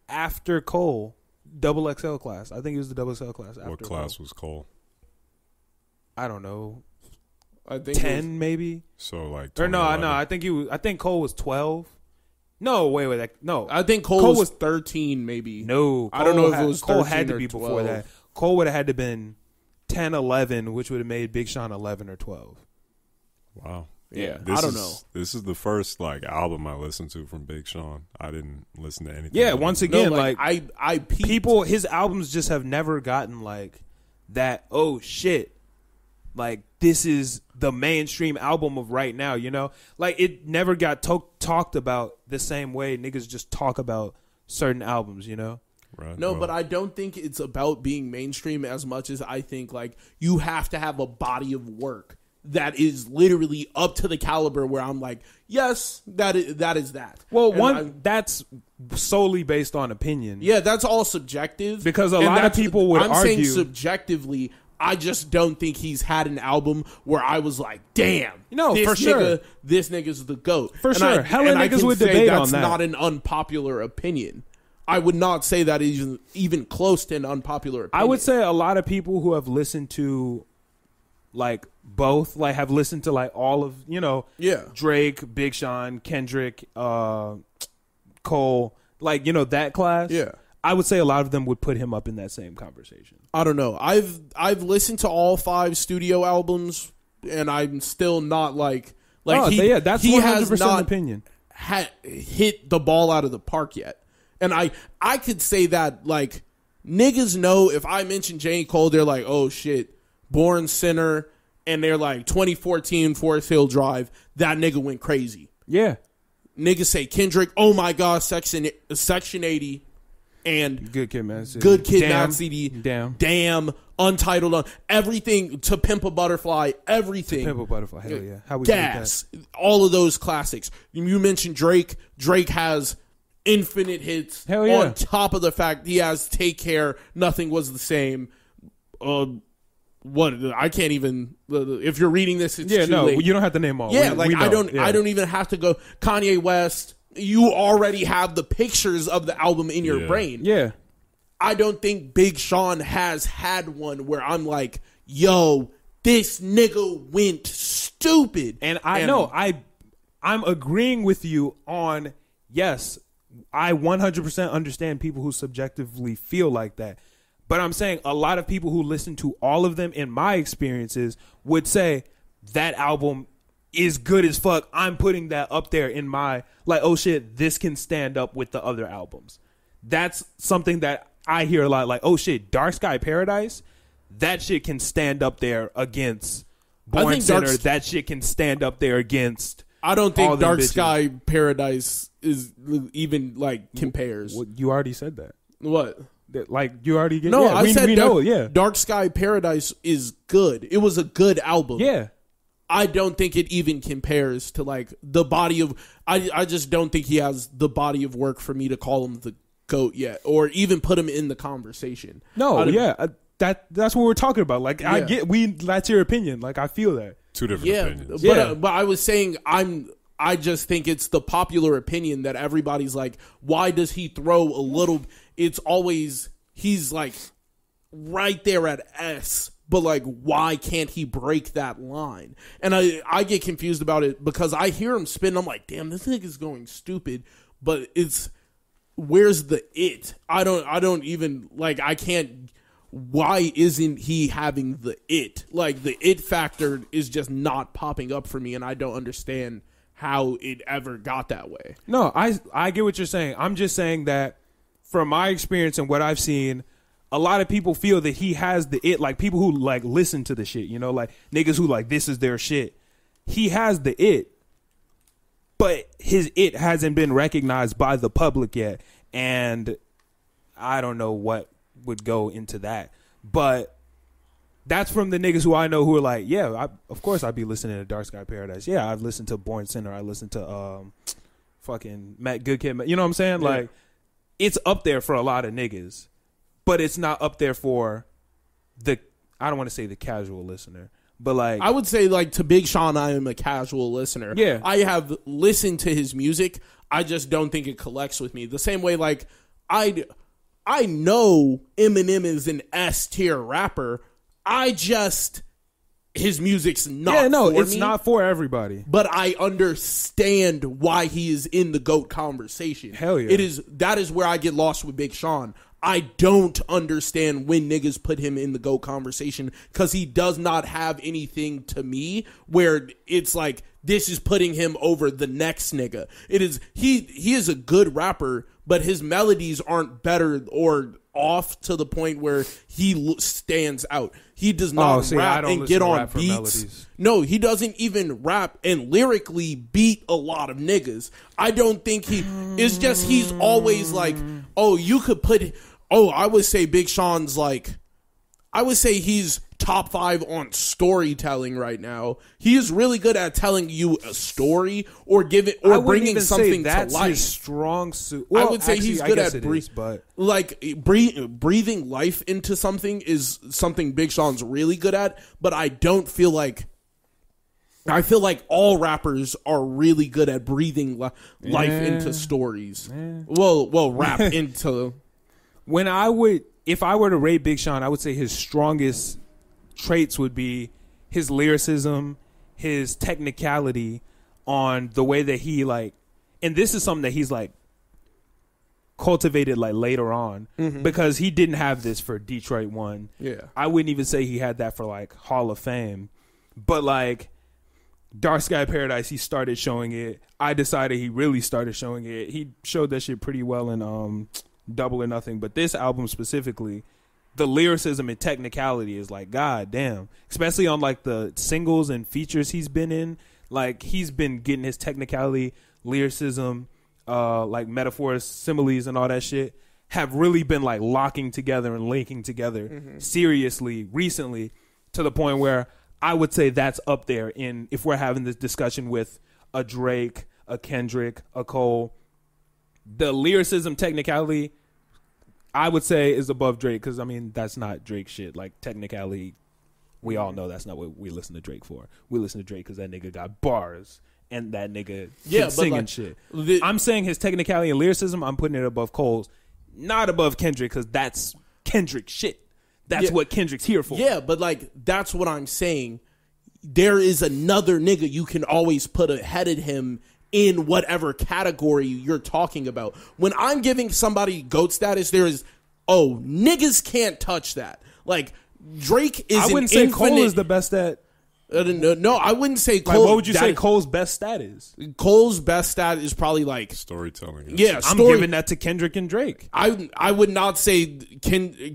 after Cole. Double XL class. I think he was the double XL class after What class was Cole? I don't know. I think 10 maybe. So like, or no, I think Cole was 12, No, wait. No, I think Cole was 13, maybe. No, I don't know if it was Cole 13 had to or be 12. before that. Cole would have had to been 10, 11, which would have made Big Sean 11 or 12. Wow. Yeah, This I don't is- know. This is the first like album I listened to from Big Sean. I didn't listen to anything. Yeah, else. once No, again, like, like I peeped. people, his albums just have never gotten like that. Oh shit! Like this is the mainstream album of right now. You know, like it never got talked about the same way niggas just talk about certain albums. You know. Right. No, well, but I don't think it's about being mainstream as much as I think like you have to have a body of work that is literally up to the caliber where I'm like, yes, that is that. Well, And that's solely based on opinion. yeah, that's all subjective. Because a And lot of that's- people would I'm saying argue- subjectively, I just don't think he's had an album where I was like, damn, No, this for sure. this nigga's the GOAT. For And sure. Hella and I niggas can would say debate that's on that. not an unpopular opinion. I would not say that is even close to an unpopular opinion. I would say a lot of people who have listened to like both, like have listened to like all of, you know, Yeah. Drake, Big Sean, Kendrick, Cole, like, you know, that class. Yeah. I would say a lot of them would put him up in that same conversation. I don't know. I've listened to all 5 studio albums, and I'm still not like Oh, yeah, that's he 100% has not opinion. hit the ball out of the park yet. And I could say that like niggas know if I mention J. Cole, they're like, oh shit, Born Sinner, and they're like 2014 Forest Hill Drive. That nigga went crazy. Yeah. Niggas say Kendrick, oh my god, Section 80. And Good Kid, man. CD. Good Kid, Damn. Mad CD. Damn. Untitled, everything to Pimp a Butterfly, everything. Pimp a Butterfly. Hell yeah. How we do that? Gas. All of those classics. You mentioned Drake. Drake has infinite hits. Hell yeah. On top of the fact he has Take Care, Nothing Was the Same. What I can't even. If you're reading this, it's Yeah, too no, late. you don't have to name all. Yeah, We like know. I don't even have to go Kanye West. You already have the pictures of the album in your Yeah. brain. Yeah. I don't think Big Sean has had one where I'm like, yo, this nigga went stupid. And I know I'm agreeing with you on, yes, I 100% understand people who subjectively feel like that. But I'm saying a lot of people who listen to all of them, in my experiences, would say that album is good as fuck. I'm putting that up there in my, like, oh shit, this can stand up with the other albums. That's something that I hear a lot, like, oh shit, Dark Sky Paradise, that shit can stand up there against Born think Sinner. Dark- That shit can stand up there against. I don't all think them Dark bitches. Sky Paradise is even like compares. Well, you already said that. What? Like, you already get. No, yeah, I we said know. Yeah, Dark Sky Paradise is good. It was a good album. yeah. I don't think it even compares to like the body of. I just don't think he has the body of work for me to call him the GOAT yet, or even put him in the conversation. No, I don't- yeah. That's what we're talking about. Like, I Yeah. get that's your opinion. Like, I feel that. Two different Yeah, opinions. but I was saying I just think it's the popular opinion that everybody's like, why does he throw a little? It's always he's like right there at S, but like why can't he break that line? And I get confused about it because I hear him spin. I'm like, damn, this nigga's going stupid. But it's where's the it? I don't even like I can't. Why isn't he having the it? Like the it factor is just not popping up for me, and I don't understand how it ever got that way. No, I get what you're saying. I'm just saying that from my experience and what I've seen, a lot of people feel that he has the it. Like, people who like listen to the shit, you know, like niggas who like this is their shit. He has the it, but his it hasn't been recognized by the public yet, and I don't know what would go into that, but that's from the niggas who I know who are like, yeah, of course I'd be listening to Dark Sky Paradise. Yeah, I've listened to Born Sinner. I listened to fucking Matt Good Kid. You know what I'm saying? Yeah. Like, it's up there for a lot of niggas, but it's not up there for the, I don't want to say the casual listener, but like, I would say like to Big Sean, I am a casual listener. Yeah. I have listened to his music. I just don't think it collects with me the same way. Like I know Eminem is an S tier rapper. I just his music's not. Yeah, no, for it's me, not for everybody. But I understand why he is in the GOAT conversation. Hell yeah. That is where I get lost with Big Sean. I don't understand when niggas put him in the GOAT conversation because he does not have anything to me where it's like this is putting him over the next nigga. It is he is a good rapper, but his melodies aren't better or off to the point where he stands out. He does not rap and get on beats. Melodies. No, he doesn't even rap and lyrically beat a lot of niggas. I don't think it's just he's always like, oh, you could put, oh, I would say Big Sean's like, I would say he's top 5 on storytelling right now. He is really good at telling you a story or bringing something to life. His strong suit. Well, I would say he's good at breathing life into something is something Big Sean's really good at. But I don't feel like. I feel like all rappers are really good at breathing life into stories. Well, rap into. If I were to rate Big Sean, I would say his strongest traits would be his lyricism, his technicality on the way that he like, and this is something that he's like cultivated like later on because he didn't have this for Detroit 1. Yeah. I wouldn't even say he had that for like Hall of Fame, but like Dark Sky Paradise, he started showing it. I decided he really started showing it. He showed that shit pretty well in Double or Nothing, but this album specifically, the lyricism and technicality is like, god damn, especially on like the singles and features he's been in. Like he's been getting his technicality, lyricism, like metaphors, similes, and all that shit have really been like locking together and linking together seriously recently, to the point where I would say that's up there in, if we're having this discussion with a Drake, a Kendrick, a Cole, the lyricism technicality, I would say is above Drake, because I mean that's not Drake shit. Like technicality, we all know that's not what we listen to Drake for. We listen to Drake because that nigga got bars and that nigga singing like, shit. I'm saying his technicality and lyricism, I'm putting it above Cole's, not above Kendrick, because that's Kendrick shit. That's what Kendrick's here for. Yeah, but like that's what I'm saying. There is another nigga you can always put ahead of him in whatever category you're talking about. When I'm giving somebody GOAT status, there is, niggas can't touch that. Like, Drake is I wouldn't say Cole is the best at... No, I wouldn't say Cole. Like, what would you say Cole's best stat is? Cole's best stat is probably like... storytelling. Yeah, I'm giving that to Kendrick and Drake. I would not say...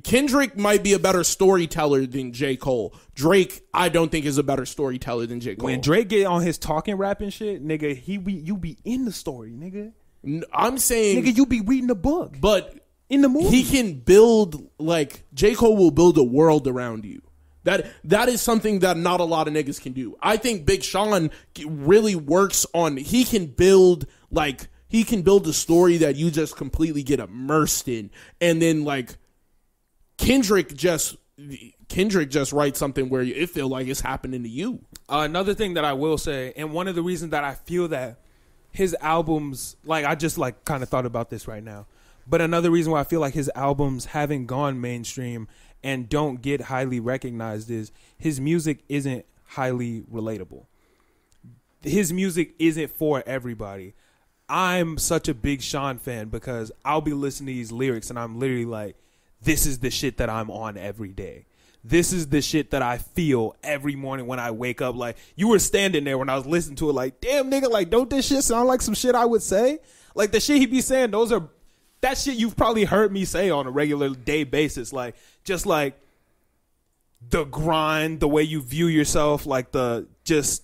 Kendrick might be a better storyteller than J. Cole. Drake, I don't think is a better storyteller than J. Cole. When Drake get on his talking rap and shit, nigga, you be in the story, nigga. I'm saying... Nigga, you be reading the book. But... in the movie. He can build, like... J. Cole will build a world around you. That is something that not a lot of niggas can do. I think Big Sean really works on, he can build a story that you just completely get immersed in. And then like Kendrick just writes something where it feel like it's happening to you. Another thing that I will say, and one of the reasons that I feel that his albums, like I just like kind of thought about this right now, but another reason why I feel like his albums haven't gone mainstream and don't get highly recognized is his music isn't highly relatable. His music isn't for everybody. I'm such a Big Sean fan because I'll be listening to these lyrics and I'm literally like, this is the shit that I'm on every day. This is the shit that I feel every morning when I wake up. Like, you were standing there when I was listening to it like, damn, nigga, like, don't this shit sound like some shit I would say? Like, the shit he be saying, that shit you've probably heard me say on a regular day basis. Like, just like the grind, the way you view yourself, like that's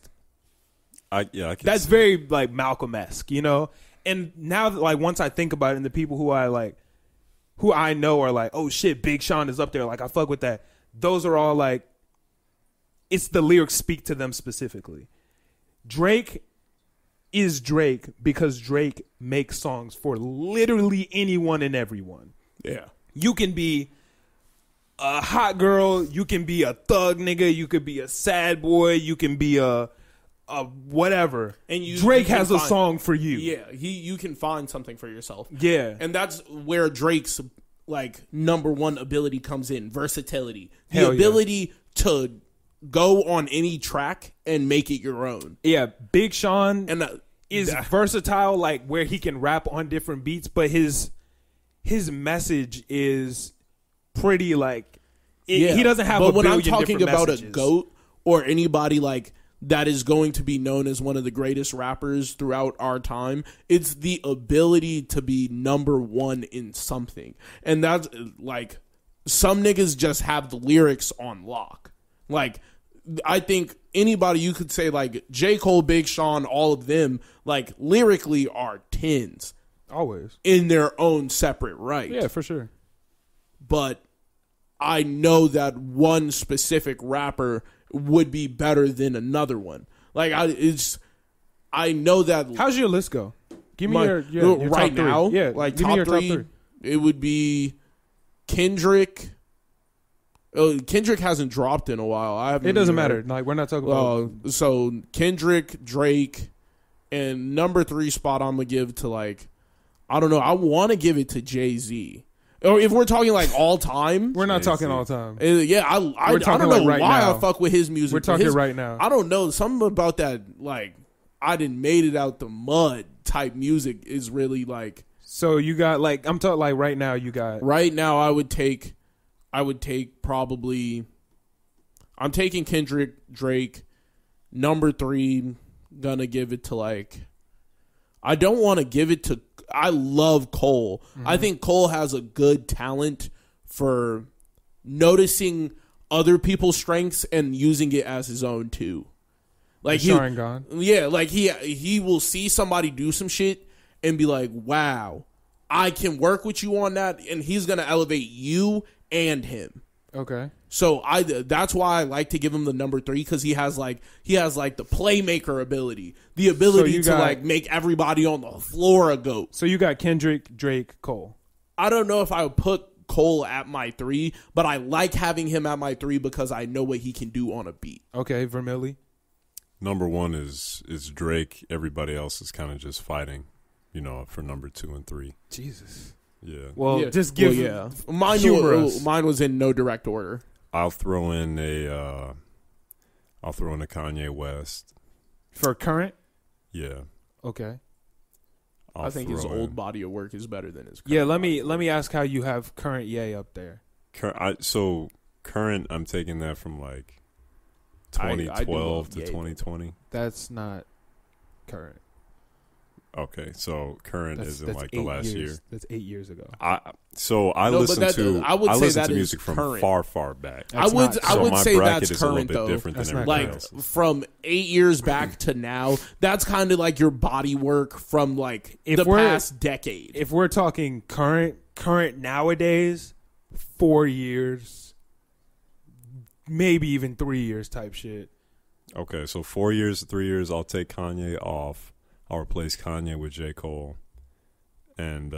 very like Malcolm-esque, you know? And now, like, once I think about it, and the people who I know are like, oh shit, Big Sean is up there, like, I fuck with that. Those are all like, it's the lyrics speak to them specifically. Drake is Drake because Drake makes songs for literally anyone and everyone. Yeah. You can be a hot girl, you can be a thug nigga, you could be a sad boy, you can be a whatever. And Drake has a song for you. Yeah, you can find something for yourself. Yeah. And that's where Drake's like number one ability comes in, versatility. The Hell ability to go on any track and make it your own. Yeah, Big Sean And is versatile, like where he can rap on different beats, but his message is pretty like he doesn't have. But when I'm talking about messages. a GOAT or anybody like that is going to be known as one of the greatest rappers throughout our time, it's the ability to be number one in something, and that's like some niggas just have the lyrics on lock. Like I think anybody you could say like J. Cole, Big Sean, all of them like lyrically are 10s. Always. In their own separate right. Yeah, for sure. But I know that one specific rapper would be better than another one. Like I know that. How's your list go? Give me your right top three. now. Yeah, like give top me your three, top three. It would be Kendrick. Kendrick hasn't dropped in a while. It doesn't matter. Like we're not talking about. So Kendrick, Drake, and number 3 spot I'm gonna give to like, I don't know. I want to give it to Jay-Z. Or if we're talking like all time, we're not talking all time. Yeah, I don't know like right why now. I fuck with his music. We're talking right now. I don't know. Something about that, like I didn't made it out the mud type music is really like. So you got like I'm talking like right now. You got right now. I would take probably. I'm taking Kendrick, Drake. Number 3, gonna give it to like. I don't want to give it to. I love Cole. Mm-hmm. I think Cole has a good talent for noticing other people's strengths and using it as his own too. Like like he will see somebody do some shit and be like, "Wow, I can work with you on that," and he's gonna elevate you and him. Okay. So that's why I like to give him the number 3 because he has like the playmaker ability, the ability to like make everybody on the floor a goat. So you got Kendrick, Drake, Cole. I don't know if I would put Cole at my 3, but I like having him at my 3 because I know what he can do on a beat. Okay, Vermilly. Number 1 is Drake. Everybody else is kind of just fighting, for number 2 and 3. Jesus. Yeah. Well, just give. Mine was in no direct order. I'll throw in a Kanye West for current. Yeah. Okay. I think his old body of work is better than his current. Yeah. Let me ask how you have current Ye up there. So current, I'm taking that from like 2012 to 2020. That's not current. Okay, so current is in like the last year. That's 8 years ago. I listen to music from far back. I would say that's is current a little bit different than everybody else's. From 8 years back to now, that's kind of like your body work from like the past decade. If we're talking current nowadays, 4 years, maybe even 3 years type shit. Okay, so 4 years, 3 years, I'll take Kanye off. I'll replace Kanye with J. Cole, and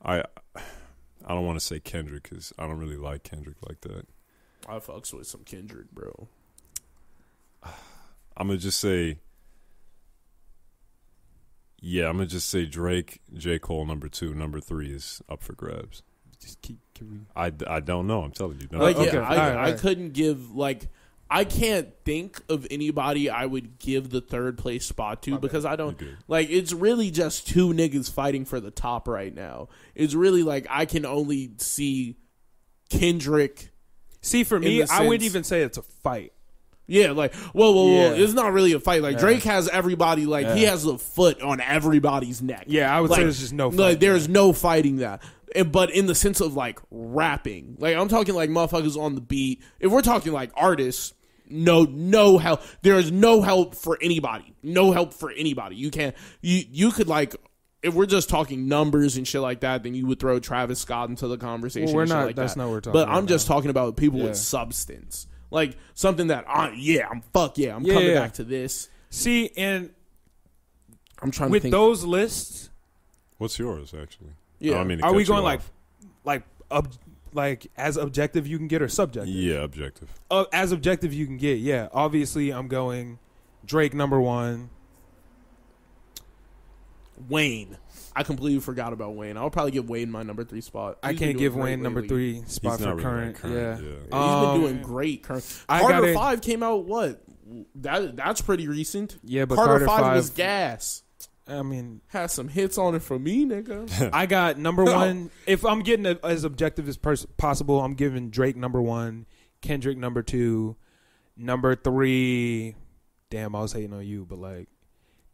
I don't want to say Kendrick because I don't really like Kendrick like that. I fucks with some Kendrick, bro. I'm gonna just say Drake, J. Cole, number 2, number 3 is up for grabs. Just keep. I don't know. I'm telling you. No. I couldn't give like. I can't think of anybody I would give the 3rd place spot to because I don't like. It's really just 2 niggas fighting for the top right now. It's really like I can only see Kendrick. See, for me, I wouldn't even say it's a fight. Yeah, like whoa. It's not really a fight. Like Drake has everybody. Like he has a foot on everybody's neck. Yeah, I would say there's just no fight. Like there's no fighting that. But in the sense of like rapping, like I'm talking like motherfuckers on the beat. If we're talking like artists. No help. There is no help for anybody. No help for anybody. You can't. You could like. If we're just talking numbers and shit like that, then you would throw Travis Scott into the conversation. Well, we're not. Like that's that. not what we're talking. But about I'm just talking about people with substance, like something that I'm coming back to this. See, and I'm trying with to think. Those lists. What's yours actually? Yeah. I mean, are we going like as objective you can get or subjective? Yeah, objective. As objective you can get, yeah. Obviously, I'm going Drake number 1. Wayne. I completely forgot about Wayne. I'll probably give Wayne my number 3 spot. I can't give Wayne number 3 spot for current. Yeah. He's been doing great current. Carter 5 came out what? That's pretty recent. Yeah, but Carter 5 was gas. I mean, has some hits on it for me, nigga. I got number 1. If I'm getting it as objective as possible, I'm giving Drake number 1, Kendrick number 2, number 3. Damn, I was hating on you, but like,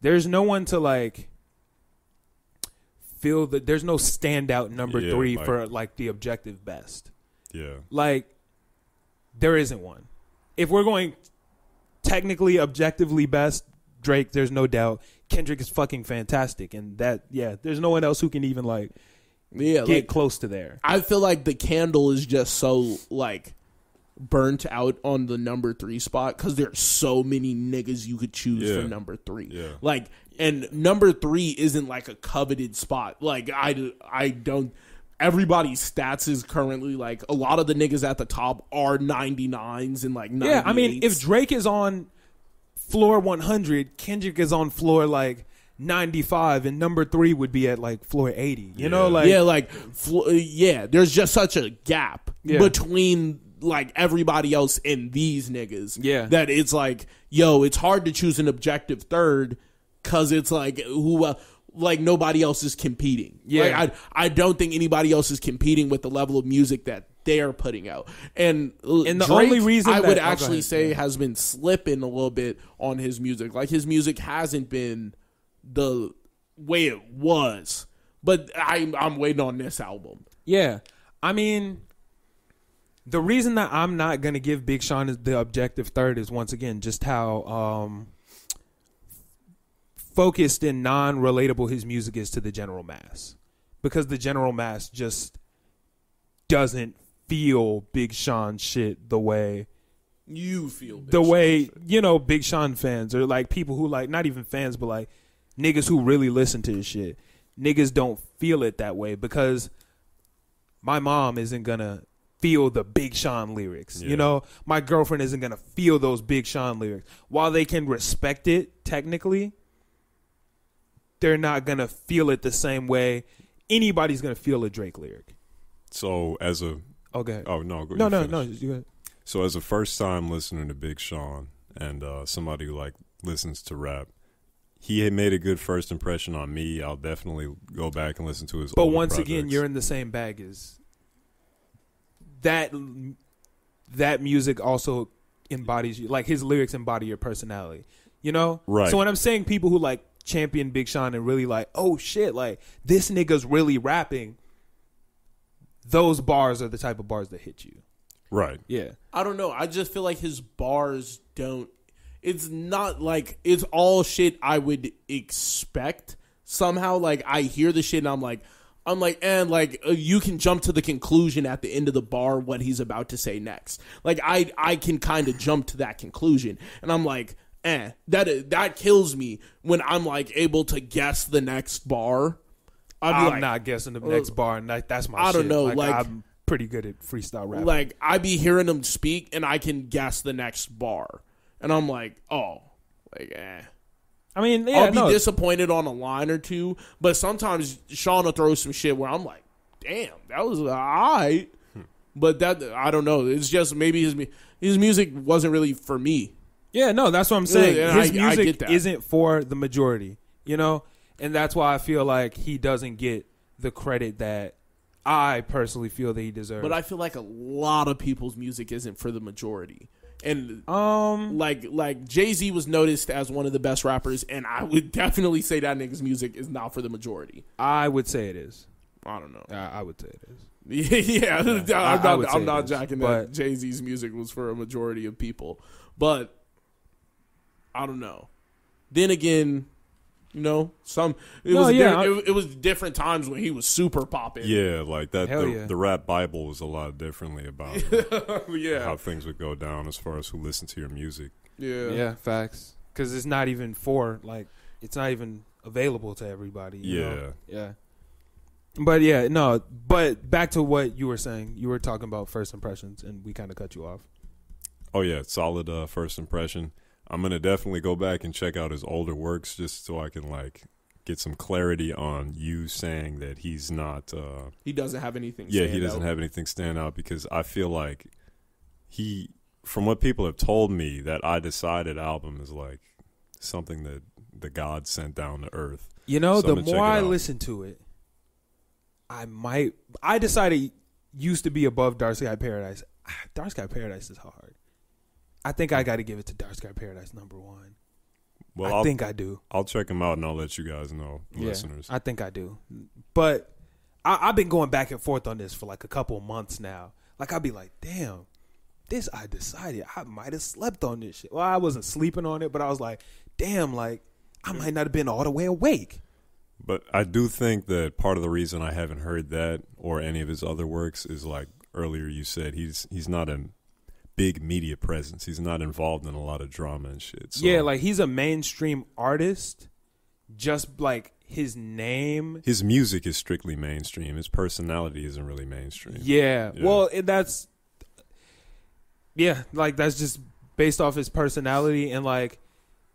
there's no one to like feel that there's no standout number 3 for like the objective best. Yeah, like there isn't one. If we're going technically objectively best, Drake, there's no doubt. Kendrick is fucking fantastic, and that there's no one else who can even like get close to there. I feel like the candle is just so like burnt out on the number 3 spot because there's so many niggas you could choose for number 3. Yeah. Like, and number 3 isn't like a coveted spot. Like I don't. Everybody's stats is currently like a lot of the niggas at the top are 99s and like 98s. Yeah, I mean, if Drake is on floor 100, Kendrick is on floor like 95, and number 3 would be at like floor 80. You know, like there's just such a gap between like everybody else and these niggas. Yeah, that it's like, yo, it's hard to choose an objective third because it's like who. Like nobody else is competing. Yeah, like, I don't think anybody else is competing with the level of music that they're putting out. And the Drake, only reason I would actually say has been slipping a little bit on his music. Like his music hasn't been the way it was. But I'm waiting on this album. Yeah, I mean, the reason that I'm not gonna give Big Sean the objective third is once again just how focused and non-relatable his music is to the general mass, because the general mass just doesn't feel Big Sean shit the way you feel Big Sean fans, or like people who like, not even fans, but like niggas who really listen to his shit. Niggas don't feel it that way because my mom isn't gonna feel the Big Sean lyrics. You know, my girlfriend isn't gonna feel those Big Sean lyrics. While they can respect it technically, they're not going to feel it the same way anybody's going to feel a Drake lyric. So as a... Okay. Oh, no. Go No. You go ahead. So as a first-time listener to Big Sean and somebody who, like, listens to rap, he had made a good first impression on me. I'll definitely go back and listen to his older once projects. again, you're in the same bag as... That music also embodies you. Like, his lyrics embody your personality. You know? Right. So when I'm saying people who, like, champion Big Sean and really like, oh shit, like this nigga's really rapping, those bars are the type of bars that hit you. Right. Yeah. I don't know. I just feel like his bars don't, it's not like, it's all shit I would expect somehow. Like I hear the shit and I'm like, and like you can jump to the conclusion at the end of the bar what he's about to say next. Like I can kind of jump to that conclusion and I'm like, that kills me when I'm like able to guess the next bar. I'm not guessing the next bar, and that's my shit. I don't know. Like I'm pretty good at freestyle rapping. Like I be hearing him speak, and I can guess the next bar, and I'm like, oh, like I mean, I'll be disappointed on a line or two, but sometimes Sean will throw some shit where I'm like, damn, that was alright. But that I don't know. It's just maybe his music wasn't really for me. Yeah, no, that's what I'm saying. Yeah, his music isn't for the majority, you know? And that's why I feel like he doesn't get the credit that I personally feel that he deserves. But I feel like a lot of people's music isn't for the majority. And like Jay-Z was noticed as one of the best rappers, and I would definitely say that nigga's music is not for the majority. I would say it is. I don't know. I would say it is. Yeah. I'm not jacking that Jay-Z's music was for a majority of people. But I don't know. Then again, you know, it was different times when he was super popping. Yeah, like that. The rap Bible was a lot differently about how things would go down as far as who listened to your music. Yeah, facts. Because it's not even available to everybody. You know? Yeah. But back to what you were saying. You were talking about first impressions, and we kind of cut you off. Oh yeah, solid first impression. I'm gonna definitely go back and check out his older works just so I can like get some clarity on you saying that he's not. He doesn't have anything. Yeah, he doesn't have anything stand out, because I feel like from what people have told me, that I Decided album is like something that the God sent down to earth. You know, So the more I listen to it, I Decided used to be above Dark Sky Paradise. Dark Sky Paradise is hard. I think I got to give it to Dark Sky Paradise number 1. Well, I think I do. I'll check him out and I'll let you guys know, listeners. I think I do. But I've been going back and forth on this for like a couple months now. Like, I'll be like, damn, this I Decided. I might have slept on this shit. Well, I wasn't sleeping on it, but I was like, damn, like, I might not have been all the way awake. But I do think that part of the reason I haven't heard that or any of his other works is, like earlier you said, he's not a big media presence. He's not involved in a lot of drama and shit. So, yeah, like, he's a mainstream artist, just like his name. His music is strictly mainstream. His personality isn't really mainstream. Yeah. Well, that's just based off his personality, and like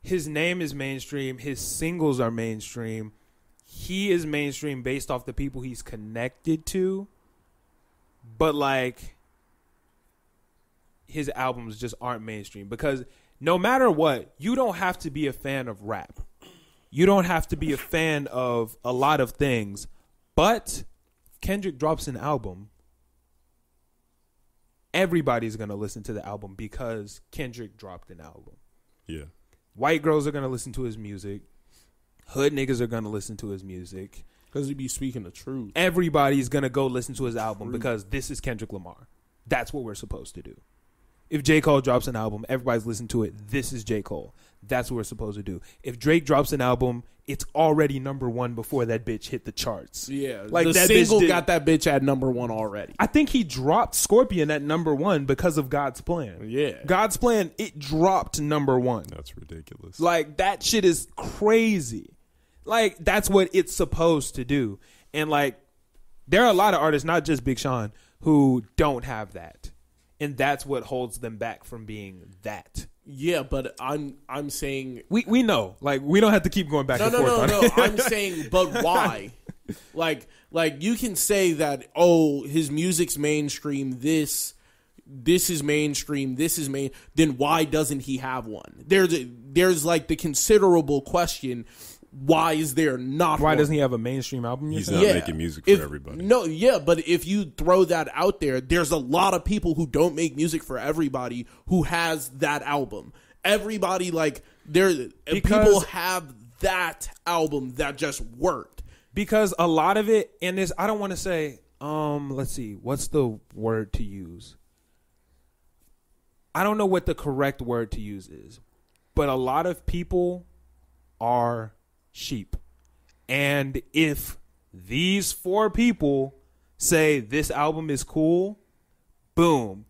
his name is mainstream. His singles are mainstream. He is mainstream based off the people he's connected to, but like his albums just aren't mainstream, because no matter what, you don't have to be a fan of rap. You don't have to be a fan of a lot of things, but Kendrick drops an album, everybody's going to listen to the album because Kendrick dropped an album. Yeah. White girls are going to listen to his music. Hood niggas are going to listen to his music. Because he be speaking the truth. Everybody's going to go listen to his album because this is Kendrick Lamar. That's what we're supposed to do. If J. Cole drops an album, everybody's listening to it. This is J. Cole. That's what we're supposed to do. If Drake drops an album, it's already number 1 before that bitch hit the charts. Yeah. Like, the that single bitch got that bitch at number 1 already. I think he dropped Scorpion at number 1 because of God's Plan. Yeah. God's Plan, it dropped number 1. That's ridiculous. Like, that shit is crazy. Like, that's what it's supposed to do. And like, there are a lot of artists, not just Big Sean, who don't have that. And that's what holds them back from being that. Yeah, but I'm saying we know. Like, we don't have to keep going back and forth on it. I'm saying, but why? like you can say that, oh, his music's mainstream, this is mainstream, this is main, then why doesn't he have one? There's like the considerable question, why is there not Why one? doesn't he have a mainstream album? He's not making music for everybody. No, yeah, but if you throw that out there, there's a lot of people who don't make music for everybody who has that album. Everybody, like, people have that album that just worked. Because a lot of it, and this, I don't want to say, let's see, what's the word to use? I don't know what the correct word to use is, but a lot of people are sheep. And if these 4 people say this album is cool, boom,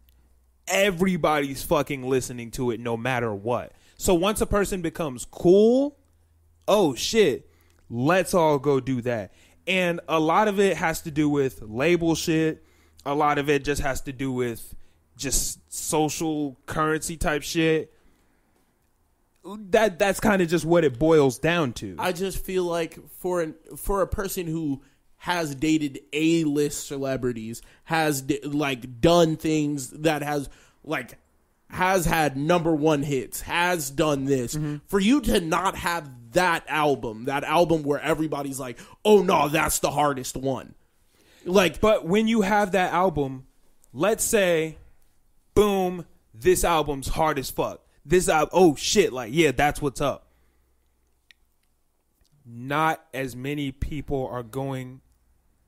everybody's fucking listening to it no matter what. So once a person becomes cool, oh shit, let's all go do that. And a lot of it has to do with label shit. A lot of it just has to do with just social currency type shit. That's kind of just what it boils down to. I just feel like for a person who has dated A-list celebrities, has like done things that has had number 1 hits, has done this, for you to not have that album where everybody's like, oh no, that's the hardest one. Like, but when you have that album, let's say, boom, this album's hard as fuck. This album, oh shit, like, yeah, that's what's up. Not as many people are going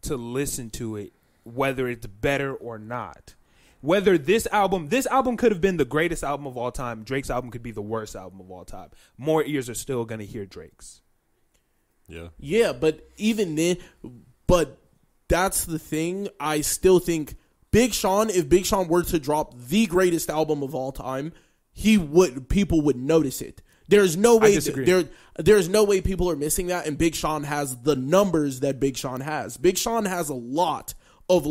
to listen to it, whether it's better or not. Whether this album could have been the greatest album of all time. Drake's album could be the worst album of all time. More ears are still going to hear Drake's. Yeah. Yeah, but even then, but that's the thing. I still think if Big Sean were to drop the greatest album of all time, people would notice it. There's no way there's no way people are missing that, and Big Sean has the numbers that Big Sean has. Big Sean has a lot of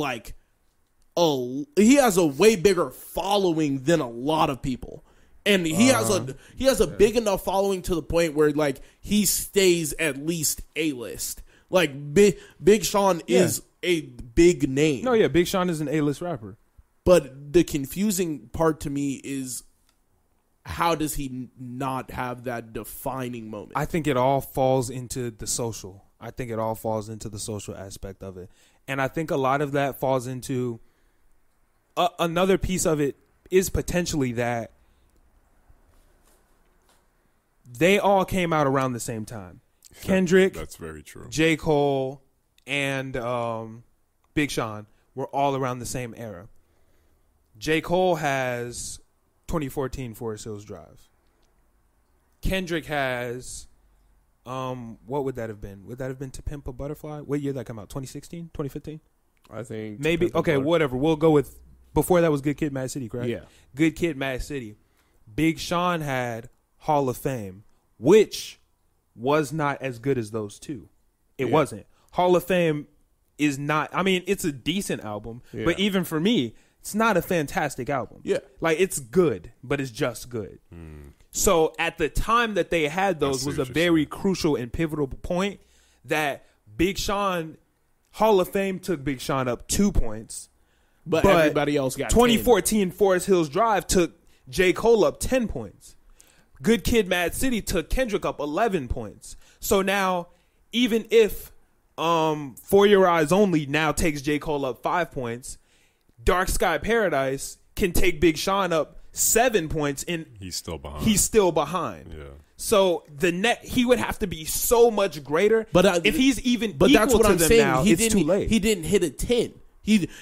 he has a way bigger following than a lot of people. And he has a big enough following to the point where like he stays at least A-list. Like Big Sean is a big name. No, yeah, Big Sean is an A-list rapper. But the confusing part to me is how does he not have that defining moment? I think it all falls into the social. I think it all falls into the social aspect of it. And I think a lot of that falls into another piece of it is potentially that they all came out around the same time. Kendrick, that's very true. J. Cole, and Big Sean were all around the same era. J. Cole has 2014 Forest Hills Drive. Kendrick has, what would that have been? Would that have been To Pimp a Butterfly? What year did that come out? 2016? 2015? I think. Maybe. Okay, whatever. We'll go with, before that was Good Kid, Mad City, correct? Yeah. Good Kid, Mad City. Big Sean had Hall of Fame, which was not as good as those two. It wasn't. Hall of Fame is not, I mean, it's a decent album, but even for me, it's not a fantastic album. Yeah. Like, it's good, but it's just good. So at the time that they had those was a very crucial and pivotal point that Big Sean, Hall of Fame took Big Sean up 2 points. But everybody else got 2014 Forest Hills Drive took J. Cole up 10 points. Good Kid, Mad City took Kendrick up 11 points. So now, even if For Your Eyes Only now takes J. Cole up 5 points, Dark Sky Paradise can take Big Sean up 7 points, and he's still behind. Yeah. So he would have to be so much greater. But if he's even but equal that's what to I'm them saying. now, it's too late. He didn't hit a 10.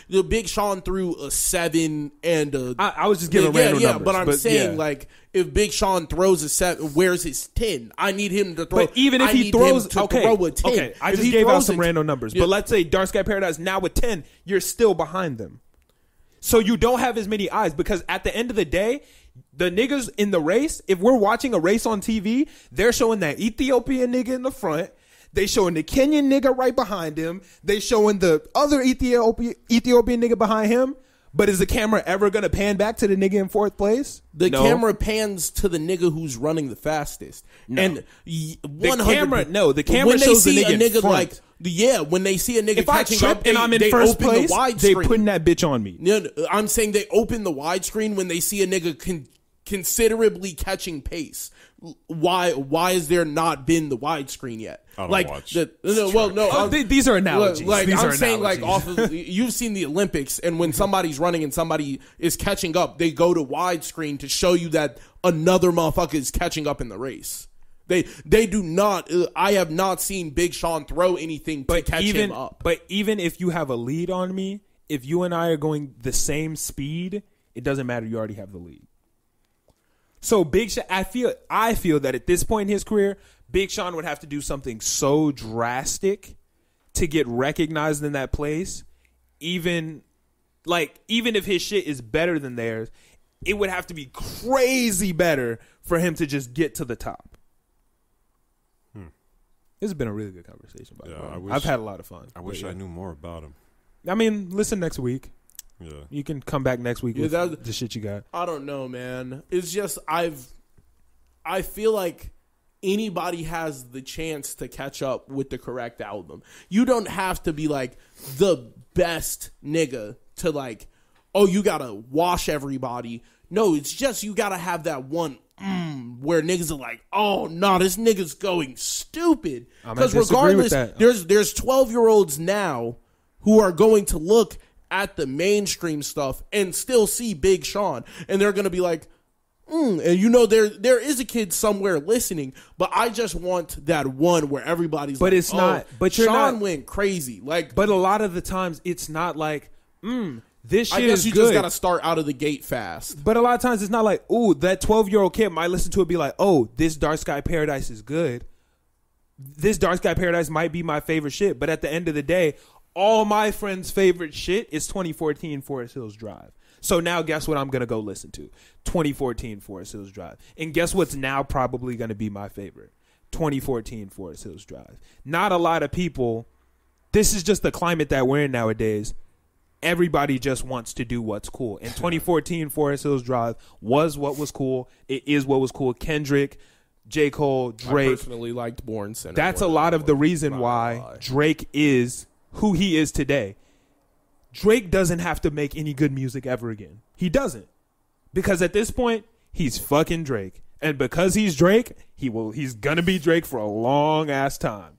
The Big Sean threw a 7 and a. I was just giving random numbers. But I'm saying like if Big Sean throws a 7, where's his 10? I need him to throw. But even if he throws, throw a 10. Okay, I just gave out some random numbers. But let's say Dark Sky Paradise now with 10, you're still behind them. So you don't have as many eyes because at the end of the day, the niggas in the race, if we're watching a race on TV, they're showing that Ethiopian nigga in the front. They showing the Kenyan nigga right behind him. They showing the other Ethiopian nigga behind him. But is the camera ever going to pan back to the nigga in fourth place? The camera pans to the nigga who's running the fastest. No. And the camera shows the nigga in front. Like, when they see a nigga if I catching trip up, and I'm in first place, they screen. putting that bitch on me. No, I'm saying they open the widescreen when they see a nigga considerably catching pace. Why is there not been the widescreen yet? I don't watch. These are analogies. I'm saying, like, off of you've seen the Olympics, and when somebody's running and somebody is catching up, they go to widescreen to show you that another motherfucker is catching up in the race. They do not. I have not seen Big Sean throw anything to catch him up. But even if you have a lead on me, if you and I are going the same speed, it doesn't matter. You already have the lead. So Big Sean, I feel that at this point in his career, Big Sean would have to do something so drastic to get recognized in that place. Even if his shit is better than theirs, it would have to be crazy better for him to just get to the top. This has been a really good conversation, by the way. I've had a lot of fun. I wish I knew more about him. I mean, listen next week. Yeah. You can come back next week with the shit you got. I don't know, man. It's just I feel like anybody has the chance to catch up with the correct album. You don't have to be like the best nigga to like, oh, you gotta wash everybody. No, it's just you gotta have that one where niggas are like, oh no, this nigga's going stupid. Because regardless, there's 12-year-olds now who are going to look at the mainstream stuff and still see Big Sean, and they're gonna be like, and you know there is a kid somewhere listening, but I just want that one where everybody's but like, it's not. But Sean went crazy. Like, but a lot of the times it's not like, this shit I guess is you good. just gotta start out of the gate fast. But a lot of times it's not like, ooh, that 12-year-old kid might listen to it and be like, oh, this Dark Sky Paradise is good. This Dark Sky Paradise might be my favorite shit. But at the end of the day, all my friends' favorite shit is 2014 Forest Hills Drive. So now guess what I'm going to go listen to? 2014 Forest Hills Drive. And guess what's now probably going to be my favorite? 2014 Forest Hills Drive. Not a lot of people, this is just the climate that we're in nowadays. everybody just wants to do what's cool. In 2014, Forest Hills Drive was what was cool. It is what was cool. Kendrick, J. Cole, Drake. I personally liked Born Center. That's a lot of the reason why Drake is who he is today. Drake doesn't have to make any good music ever again. He doesn't. Because at this point, he's fucking Drake. And because he's Drake, he's gonna be Drake for a long ass time.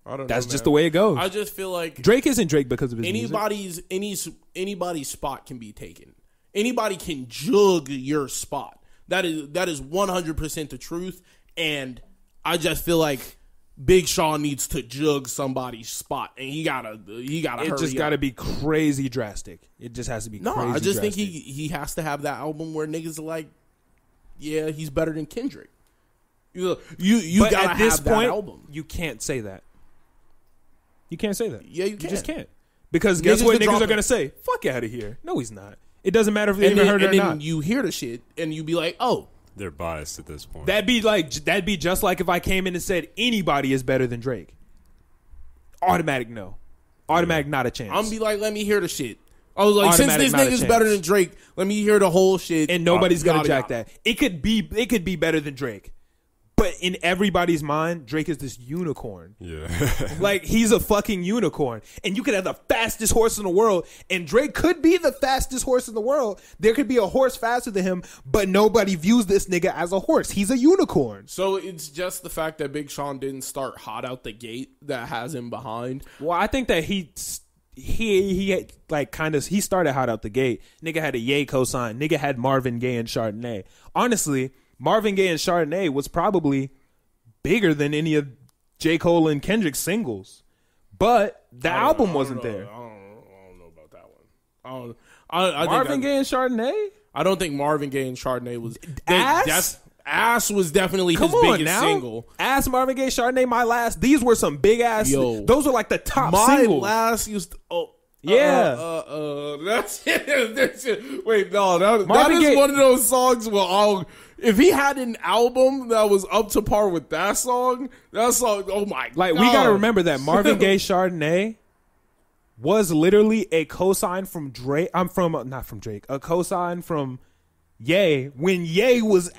I don't know, That's man. just the way it goes. I just feel like Drake isn't Drake because of his music. anybody's spot can be taken. Anybody can jug your spot. That is 100% the truth. And I just feel like Big Sean needs to jug somebody's spot, and he gotta. It just gotta be crazy drastic. It just has to be. No, crazy I just drastic. think he has to have that album where niggas are like, yeah, he's better than Kendrick. You But gotta at this have point, that album. you can't say that. You can't say that. Yeah, you can. just can't. Because guess Niggas what can niggas drop are gonna say? Fuck out of here. No, he's not. It doesn't matter if they And even then, heard it and or then not. you hear the shit, and you be like, oh. They're biased at this point. That'd be just like if I came in and said anybody is better than Drake. Automatic no. Automatic not a chance. I'm be like, let me hear the shit. I was like, Automatic since not a this nigga's chance. better than Drake, let me hear the whole shit. and nobody's gonna Yada, jack yada. that. It could be better than Drake. But in everybody's mind, Drake is this unicorn. Yeah. Like, he's a fucking unicorn. And you could have the fastest horse in the world, and Drake could be the fastest horse in the world. There could be a horse faster than him, but nobody views this nigga as a horse. He's a unicorn. So it's just the fact that Big Sean didn't start hot out the gate that has him behind. Well, I think that he like kind of he started hot out the gate. Nigga had a Ye cosign. Nigga had Marvin Gaye and Chardonnay. Honestly, Marvin Gaye and Chardonnay was probably bigger than any of J. Cole and Kendrick's singles, but the album wasn't there. I don't know about that one. I Marvin Gaye and Chardonnay. I don't think Marvin Gaye and Chardonnay was Ass? Ass was definitely Come his on biggest now. single. Ass, Marvin Gaye, Chardonnay, My Last. These were some big ass. Yo. Those were like the top My singles. last used to, that's it. Wait, no, that Marvin is Gaye- one of those songs where if he had an album that was up to par with that song, oh my god. Like, we got to remember that Marvin Gaye, Chardonnay was literally a cosign from Drake. Not from Drake. A cosign from Ye when Ye was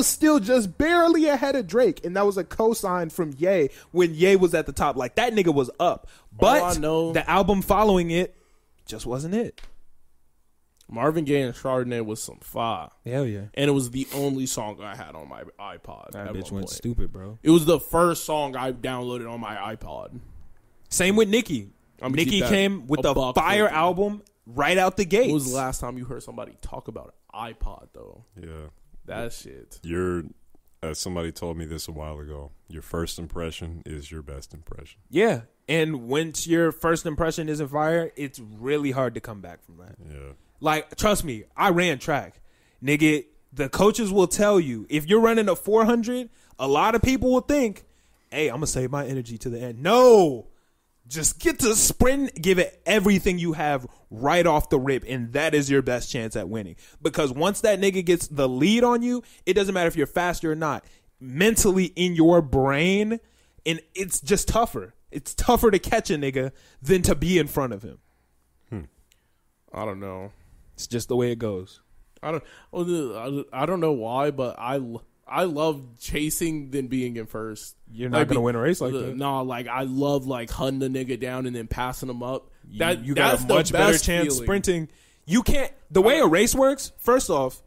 still just barely ahead of Drake, and that was a cosign from Ye when Ye was at the top. Like, that nigga was up, but I know- the album following it just wasn't it. Marvin Gaye and Chardonnay was some fire. Hell yeah, And it was the only song I had on my iPod. that at bitch one went point. stupid, bro. It was the first song I downloaded on my iPod. Same with Nicki. I'm gonna Nicki keep that came with a a buck fire 50. album right out the gate. When was the last time you heard somebody talk about an iPod, though? Yeah. That shit. As somebody told me this a while ago, your first impression is your best impression. Yeah, and once your first impression isn't fire, it's really hard to come back from that. Yeah. Like, trust me, I ran track. Nigga, the coaches will tell you, if you're running a 400, a lot of people will think, hey, I'm going to save my energy to the end. No. Just get to sprint, give it everything you have right off the rip, and that is your best chance at winning. Because once that nigga gets the lead on you, it doesn't matter if you're faster or not. Mentally in your brain, and it's just tougher. It's tougher to catch a nigga than to be in front of him. I don't know. It's just the way it goes. I don't know why, but I love chasing than being in first. You're not gonna win a race like that. No, like I love like hunting the nigga down and then passing him up. You That's got a the much better best chance feeling. sprinting. You can't. The way a race works, first off,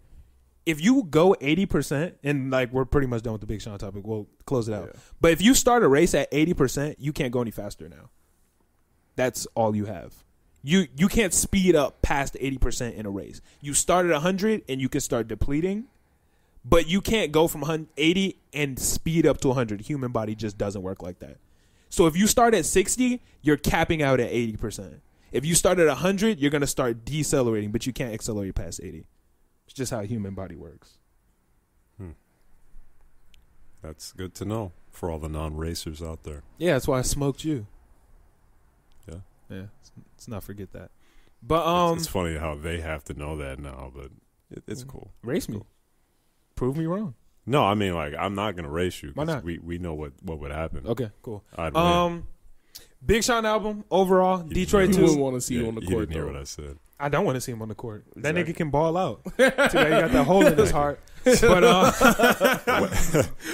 if you go 80%, and like we're pretty much done with the Big Sean topic, we'll close it out. Yeah. But if you start a race at 80%, you can't go any faster now. That's all you have. You can't speed up past 80% in a race. You start at 100 and you can start depleting, but you can't go from 80 and speed up to 100. Human body just doesn't work like that. So if you start at 60, you're capping out at 80%. If you start at 100, you're going to start decelerating, but you can't accelerate past 80. It's just how human body works. That's good to know for all the non-racers out there. Yeah, that's why I smoked you. Yeah. Yeah, let's not forget that. But It's funny how they have to know that now, but it's cool. race me. Prove me wrong. No, I mean, like, I'm not going to race you. Why 'cause not? We know what would happen. Okay, cool. I'd win. Big Sean album overall. Detroit You 2. wouldn't want to see you on the You court, didn't hear though. what I said. I don't want to see him on the court. That Exactly. nigga can ball out. Too bad he got that hole in his heart. But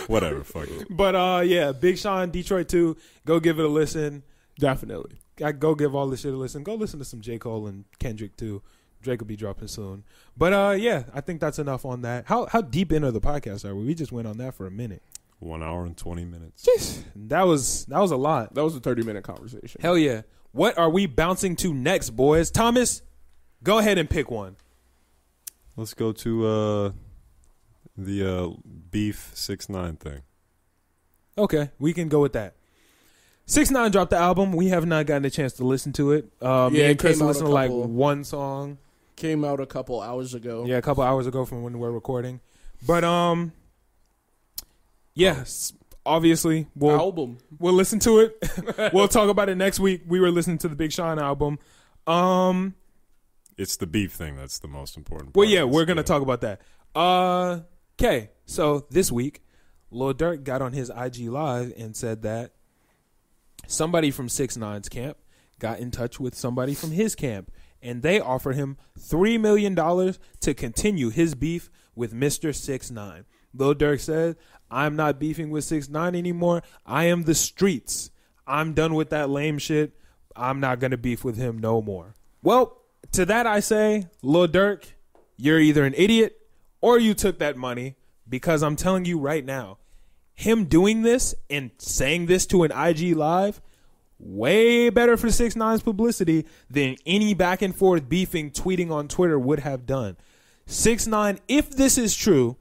Whatever, fuck it. but yeah, Big Sean, Detroit 2. Go give it a listen. Definitely. Go give all this shit a listen. Go listen to some J. Cole and Kendrick too. Drake will be dropping soon. But yeah, I think that's enough on that. How deep into the podcast are we? We just went on that for a minute. 1 hour and 20 minutes. Jeez, that was a lot. That was a 30-minute conversation. Hell yeah. What are we bouncing to next, boys? Thomas, go ahead and pick one. Let's go to the beef 6ix9ine thing. Okay, we can go with that. 6ix9ine dropped the album. We have not gotten a chance to listen to it. Me it and Chris came out a listened to like couple- one song. Came out a couple hours ago. Yeah, a couple hours ago from when we're recording. But yes, obviously Album. we'll listen to it. We'll talk about it next week. We were listening to the Big Sean album. It's the beef thing that's the most important part. Well, yeah, of this, we're gonna talk about that. Okay, so this week, Lil Durk got on his IG Live and said that somebody from 6ix9ine's camp got in touch with somebody from his camp, and they offered him $3 million to continue his beef with Mr. 6ix9ine. Lil Durk said, "I'm not beefing with 6ix9ine anymore. I am the streets. I'm done with that lame shit. I'm not gonna beef with him no more." Well, to that I say, Lil Durk, you're either an idiot or you took that money, because I'm telling you right now, him doing this and saying this to an IG Live, way better for 6ix9ine's publicity than any back and forth beefing, tweeting on Twitter would have done. 6ix9ine, if this is true,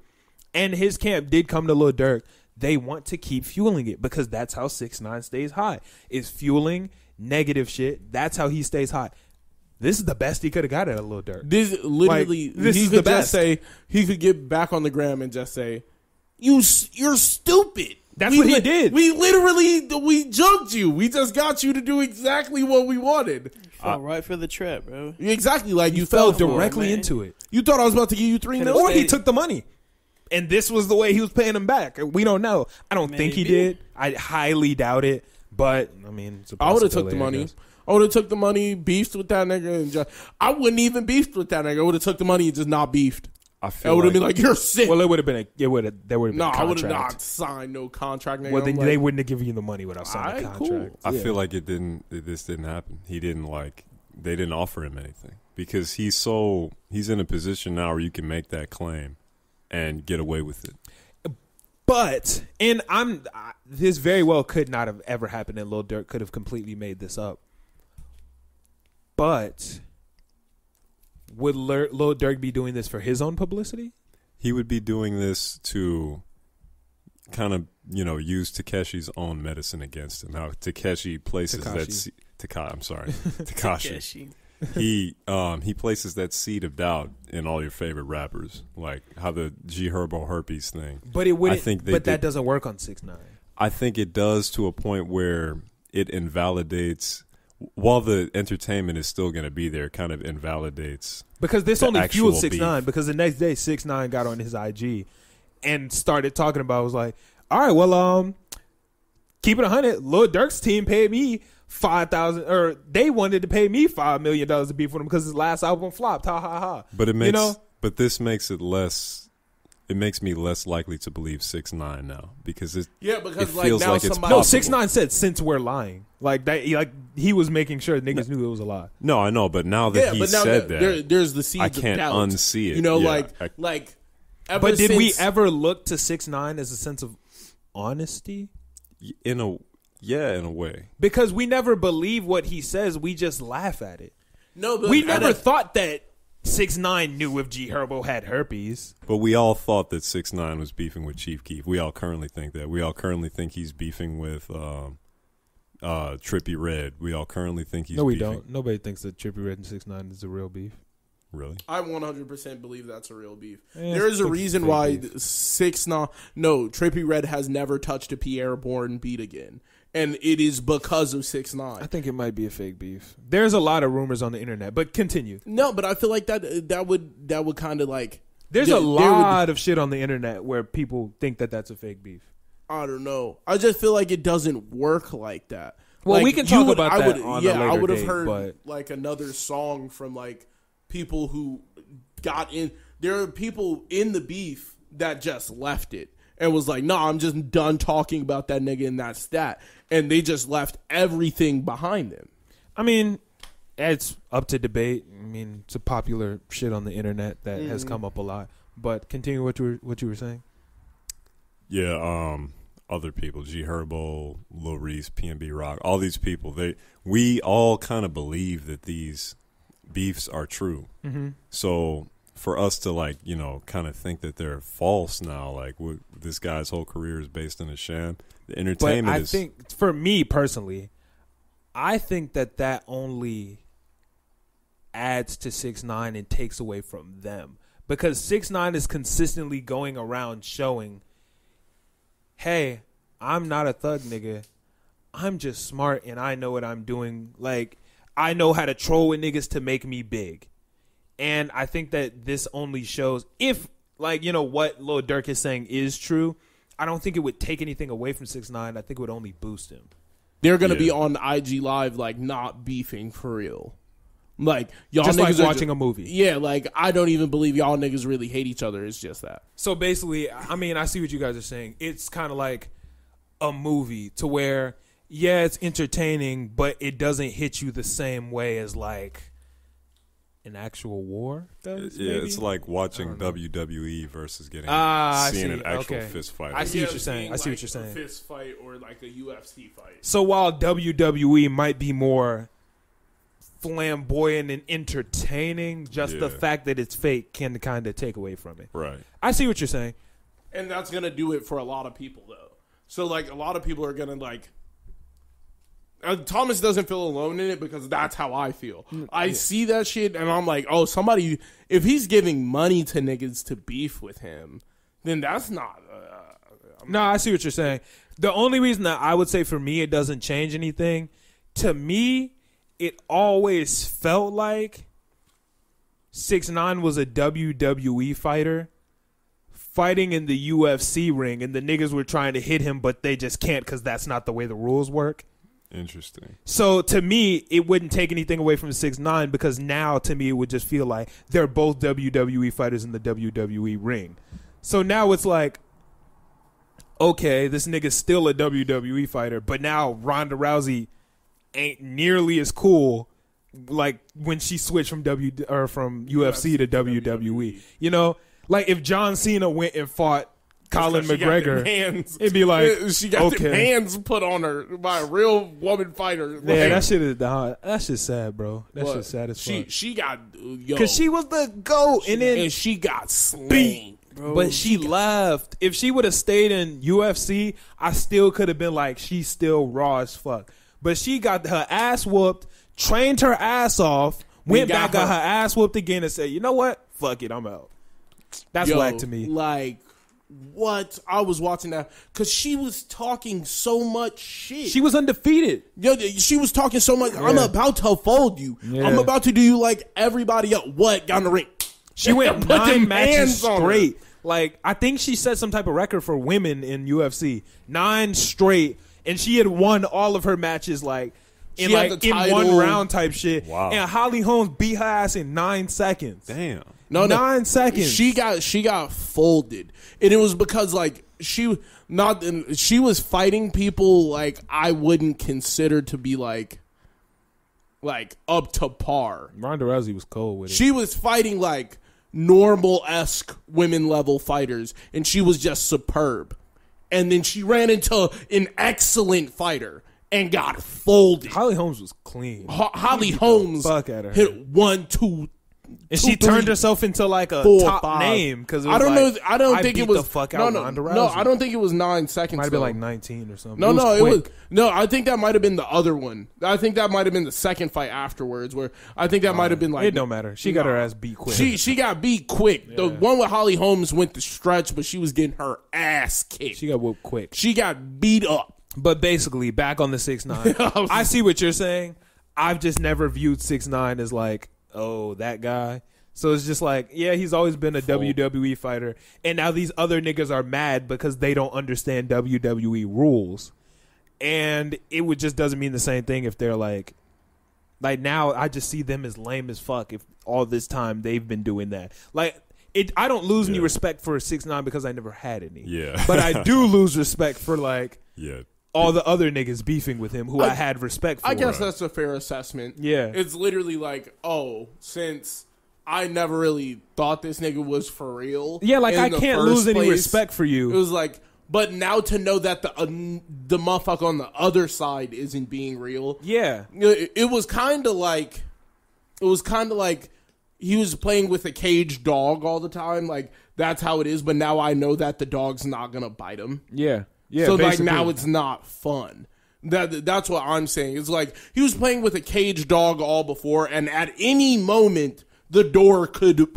and his camp did come to Lil Durk, they want to keep fueling it, because that's how 6ix9ine stays high. Is fueling negative shit. That's how he stays hot. This is the best he could have got at a Lil Durk. This literally, Like, this he is could the best. just say, he could get back on the gram and just say, you're stupid. That's what he did. We jumped you. We just got you to do exactly what we wanted. Fell right for the trap, bro. Exactly, like you Fell fell directly man. into it. You thought I was about to give you $3 million. Or he took the money. And this was the way he was paying him back. We don't know. I don't think he Maybe. did. I highly doubt it. But, I mean, it's a I would have took the possibility, I money. guess. I would have took the money, beefed with that nigga, and just, I wouldn't even beefed with that nigga. I would have took the money and just not beefed. I I feel would have been like, you're sick. Well, it would have been there would have been No, a I would have contract. not signed no contract, nigga. Well, I'm they like, wouldn't have given you the money without signing a Alright, cool. contract. I Yeah. feel like this didn't happen. He didn't they didn't offer him anything, because he's in a position now where you can make that claim and get away with it. But, and this very well could not have ever happened, and Lil Durk could have completely made this up. But would Lil Durk be doing this for his own publicity? He would be doing this to kind of, use Takeshi's own medicine against him. How Takeshi places Tekashi. I'm sorry, Tekashi. Keshi. He places that seed of doubt in all your favorite rappers, like how the G Herbo herpes thing. But it wouldn't. I think that doesn't work on 6ix9ine. I think it does, to a point where it invalidates. While the entertainment is still going to be there, it kind of invalidates. Because this the only fueled actual 6ix9ine. beef. Because the next day 6ix9ine got on his IG and started talking about, was like, all right, well, keep it 100. Lil Durk's team paid me $5,000, or they wanted to pay me $5 million to beef with him because his last album flopped. Ha ha ha. But it makes, but this makes it less. It makes me less likely to believe 6ix9ine now, because it because feels now like it's somebody. No, possible. 6ix9ine said, since we're lying. Like that, he was making sure niggas knew it was a lie. No, I know, but now that he said that, there's the seeds I of can't doubt. unsee it. Yeah, like. Ever But did we since- ever look to 6ix9ine as a sense of honesty? in a way. Because we never believe what he says. We just laugh at it. No, but We never thought that 6ix9ine knew if G Herbo had herpes. But we all thought that 6ix9ine was beefing with Chief Keef. We all currently think that. We all currently think he's beefing with Trippie Redd. We all currently think he's No, we beefing. don't. Nobody thinks that Trippie Redd and 6ix9ine is a real beef. Really? I 100% believe that's a real beef. Yeah, There is a it's reason fake why beef. 6ix9ine. No, Trippie Redd has never touched a Pierre Bourne beat again, and it is because of I 6ix9ine. think it might be a fake beef. There's a lot of rumors on the internet, but continue. No, but I feel like that would kind of like. There's there- a there lot of shit on the internet where people think that that's a fake beef. I don't know. I just feel like it doesn't work like that. Well, we can talk about that on a later I would have date, heard but like another song from like people who got in. There are people in the beef that just left it and was like, "No, I'm just done talking about that nigga, and that's that." And they just left everything behind them. I mean, it's up to debate. I mean, it's a popular shit on the internet that has come up a lot. But continue what you were saying. Yeah, other people, G Herbo, Lil Reese, PNB Rock, all these people, we all kind of believe that these beefs are true. Mm-hmm. So for us to like, you know, kind of think that they're false now, like this guy's whole career is based on a sham. The entertainment But I think, for me personally, I think that only adds to 6ix9ine and takes away from them. Because 6ix9ine is consistently going around showing, hey, I'm not a thug nigga. I'm just smart and I know what I'm doing. Like, I know how to troll with niggas to make me big. And I think that this only shows, if, like, you know, what Lil Durk is saying is true, I don't think it would take anything away from 6ix9ine. I think it would only boost him. They're going to be on IG Live, like, not beefing for real. Like, y'all just niggas like watching a movie. Yeah, like, I don't even believe y'all niggas really hate each other. It's just that. So basically, I mean, I see what you guys are saying. It's kind of like a movie to where, yeah, it's entertaining, but it doesn't hit you the same way as, like, an actual war does. Yeah, maybe? it's like watching WWE versus seeing an actual fist fight. I see what you're saying. I see what you're saying. A fist fight or like a UFC fight. So while WWE might be more flamboyant and entertaining, just the fact that it's fake can kind of take away from it. Right. I see what you're saying. And that's going to do it for a lot of people, though. So, like, a lot of people are going to, like... Thomas doesn't feel alone in it because that's how I feel. I see that shit and I'm like, oh, somebody... If he's giving money to niggas to beef with him, then that's not... No, I see what you're saying. The only reason that I would say for me it doesn't change anything, to me, it always felt like 6ix9ine was a WWE fighter fighting in the UFC ring, and the niggas were trying to hit him, but they just can't because that's not the way the rules work. Interesting. So to me, it wouldn't take anything away from 6ix9ine because now to me it would just feel like they're both WWE fighters in the WWE ring. So now it's like, okay, this nigga's still a WWE fighter, but now Ronda Rousey ain't nearly as cool like when she switched from UFC to WWE. You know, like if John Cena went and fought Colin McGregor, it'd be like, she got them hands put on her by a real woman fighter. Yeah, that shit is that's just sad, bro. That shit's sad as fuck. She got because she was the GOAT, and she got slain. Bro, but she left. If she would have stayed in UFC, I still could have been like, she's still raw as fuck. But she got her ass whooped, trained her ass off, went back, got her ass whooped again, and said, you know what? Fuck it, I'm out. That's whack to me. Like, what? I was watching that because she was talking so much shit. She was undefeated. Yo, she was talking so much. Yeah. I'm about to fold you. Yeah. I'm about to do you like everybody else. What? Got in the ring. She went 9 matches straight. Like, I think she set some type of record for women in UFC. 9 straight. And she had won all of her matches like in one round type shit. Wow. And Holly Holmes beat her ass in 9 seconds. Damn. No, 9 seconds. She got folded. And it was because like she was fighting people like I wouldn't consider to be like up to par. Ronda Rousey was cold with it. She was fighting like normal-esque women level fighters and she was just superb. And then she ran into an excellent fighter and got folded. Holly Holmes was clean. Holly Holmes fuck at her. hit 1, 2, and she turned herself into like a 4, top 5. name because I don't know. I don't think it was the fuck out Ronda Rousey. No, I don't think it was 9 seconds. Might have been like 19 or something. It was. No, I think that might have been the other one. I think that might have been the second fight afterwards. Where I think that might have been like it don't matter. She got her ass beat quick. She got beat quick. Yeah. The one with Holly Holmes went the stretch, but she was getting her ass kicked. She got whooped quick. She got beat up. But basically, back on the 6ix9ine, I see what you're saying. I've just never viewed 6ix9ine as like, oh, that guy. So it's just like, yeah, he's always been a WWE fighter. And now these other niggas are mad because they don't understand WWE rules. And it would just doesn't mean the same thing if they're like now I just see them as lame as fuck if all this time they've been doing that. Like I don't lose any respect for 6ix9ine because I never had any. Yeah. But I do lose respect for like yeah. all the other niggas beefing with him who I had respect for. I guess that's a fair assessment. Yeah. It's literally like, oh, since I never really thought this nigga was for real. Yeah, like I can't lose any respect for you. It was like, but now to know that the motherfucker on the other side isn't being real. Yeah. It was kind of like he was playing with a caged dog all the time. Like, that's how it is. But now I know that the dog's not going to bite him. Yeah. Yeah. So, basically. like, now it's not fun. That's what I'm saying. It's like he was playing with a caged dog all before, and at any moment, the door could